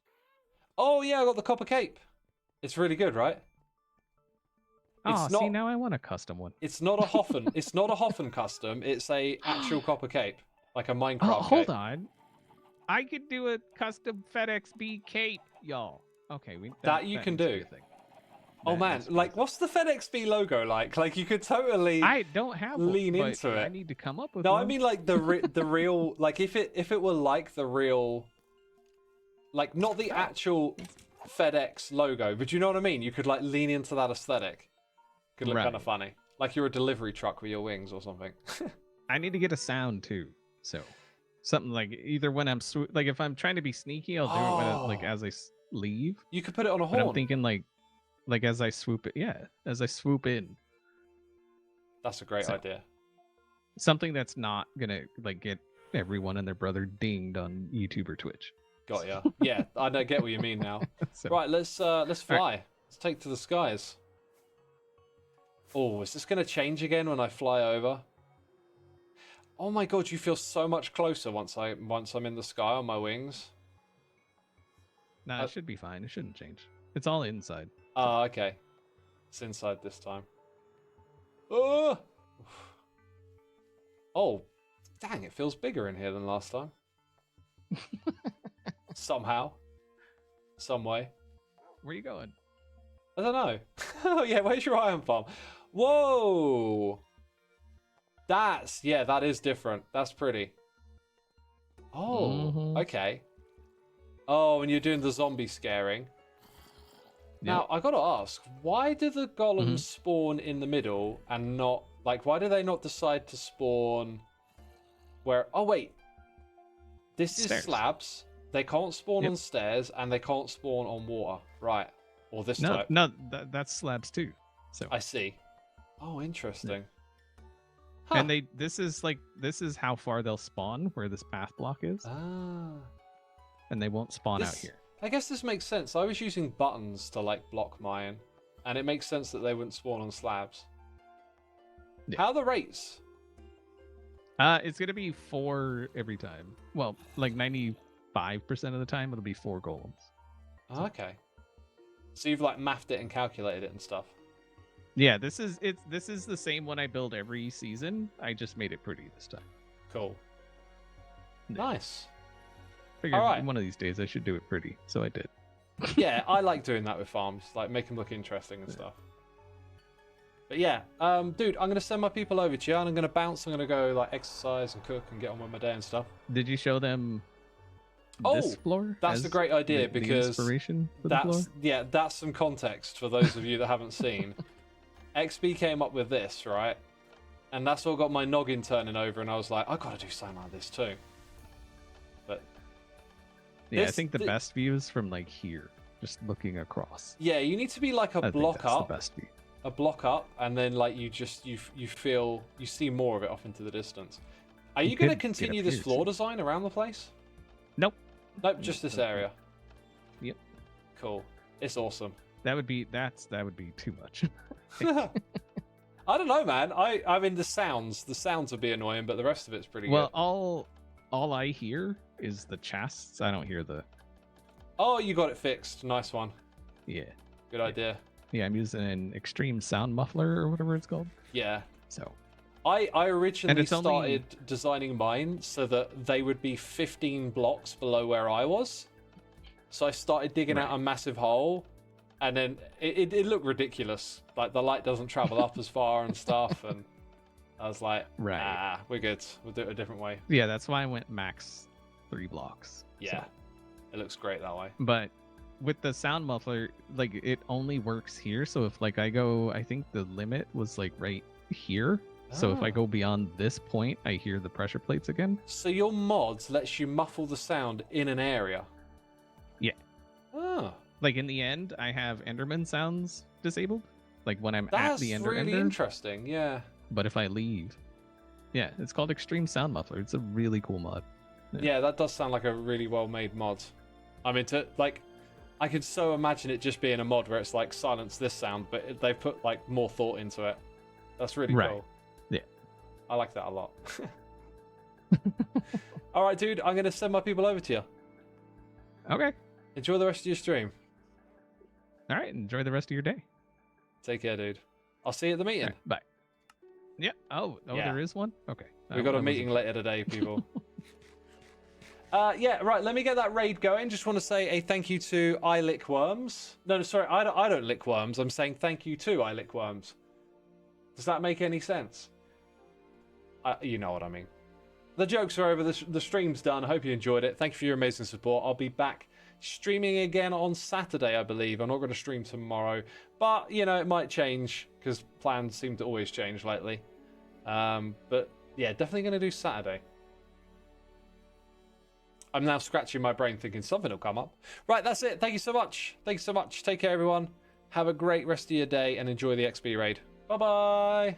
Oh yeah, I got the copper cape. It's really good, right? See, now I want a custom one. It's not a Hoffen. It's not a Hoffen custom. It's a actual copper cape, like a Minecraft. Oh, hold on. I could do a custom FedExB cape, y'all. Okay, that you can do. Oh man, like what's the FedExB logo like? Like you could totally. I don't have lean into it. I need to come up with. No, one. I mean like the real. Like if it were like the real. Like not the actual FedEx logo, but you know what I mean. You could like lean into that aesthetic. Could look kind of funny, like you're a delivery truck with your wings or something. I need to get a sound too, so something like either when I'm like if I'm trying to be sneaky, I'll do it when like as I leave. You could put it on a horn. But I'm thinking like as I swoop it, as I swoop in. That's a great idea. Something that's not gonna like get everyone and their brother dinged on YouTube or Twitch. Got ya. Yeah, I don't get what you mean now. Right, let's fly. Right. Let's take to the skies. Oh, is this gonna change again when I fly over? Oh my god, you feel so much closer once I'm in the sky on my wings. Nah, it should be fine. It shouldn't change. It's all inside. Oh, okay. It's inside this time. Oh! Oh, dang, it feels bigger in here than last time. Somehow. Some way. Where are you going? I don't know. Oh yeah, where's your iron farm? Whoa! That is different. That's pretty. Oh, okay. Oh, and you're doing the zombie scaring. Now, I gotta ask, why do the golems spawn in the middle and not, like, why do they not decide to spawn where, oh wait, this is slabs, they can't spawn on stairs, and they can't spawn on water, right, or this type. No, that's slabs too, so. I see. Oh, interesting. Huh. And this is how far they'll spawn, where this path block is. Ah. And they won't spawn out here. I guess this makes sense. I was using buttons to like block mine, and it makes sense that they wouldn't spawn on slabs. Yeah. How are the rates? It's gonna be 4 every time. Well, like 95% of the time, it'll be 4 golems. Oh, okay. So you've like mathed it and calculated it and stuff. Yeah, this is the same one I build every season. I just made it pretty this time. Cool. Yeah. Nice. Figured one of these days I should do it pretty, so I did. Yeah, I like doing that with farms, like make them look interesting and stuff. But yeah, dude, I'm gonna send my people over to you, and I'm gonna bounce. I'm gonna go like exercise and cook and get on with my day and stuff. Did you show them this floor? That's a great idea because the inspiration for that's that's some context for those of you that haven't seen. XB came up with this, right? And that's what got my noggin turning over, and I was like, I gotta do something like this too. But yeah, I think the best view is from like here, just looking across. Yeah, you need to be like a block up. The best view. A block up, and then like you see more of it off into the distance. Are you going to continue this floor design around the place? Nope. Nope, just this area. Yep. Cool. It's awesome. That would be too much. I don't know, man. I mean the sounds would be annoying, but the rest of it's pretty Well, good. all I hear is the chests. I don't hear the. Oh, you got it fixed. Nice one. Yeah. Good idea. Yeah, I'm using an extreme sound muffler or whatever it's called. Yeah. So. I originally started only... designing mine so that they would be 15 blocks below where I was. So I started digging out a massive hole, and then it looked ridiculous. Like the light doesn't travel up as far and stuff, and I was like, we're good. We'll do it a different way. Yeah, that's why I went max 3 blocks. Yeah, so. It looks great that way. But with the sound muffler, like it only works here. So if like I go, I think the limit was like right here. So if I go beyond this point, I hear the pressure plates again. So your mods lets you muffle the sound in an area? Yeah. Oh. Like in the end, I have Enderman sounds disabled. Like when I'm at the Ender. That's really interesting, yeah. But if I leave, yeah, it's called Extreme Sound Muffler. It's a really cool mod. Yeah, that does sound like a really well-made mod. I mean, I could so imagine it just being a mod where it's like silence this sound, but they've put like more thought into it. That's really cool. Yeah. I like that a lot. All right, dude, I'm going to send my people over to you. Okay. Enjoy the rest of your stream. All right, enjoy the rest of your day. Take care, dude. I'll see you at the meeting. Right, bye. Yeah. Oh, yeah. There is one? Okay. We've got a meeting later today, people. Yeah, right, let me get that raid going. Just want to say a thank you to I Lick Worms. No, sorry, I don't lick worms. I'm saying thank you to I Lick Worms. Does that make any sense? You know what I mean. The jokes are over. The stream's done. I hope you enjoyed it. Thank you for your amazing support. I'll be back streaming again on Saturday, I believe. I'm not going to stream tomorrow. But, you know, it might change because plans seem to always change lately. But, yeah, definitely going to do Saturday. I'm now scratching my brain thinking something will come up. Right, that's it. Thank you so much. Thank you so much. Take care, everyone. Have a great rest of your day and enjoy the XP raid. Bye-bye.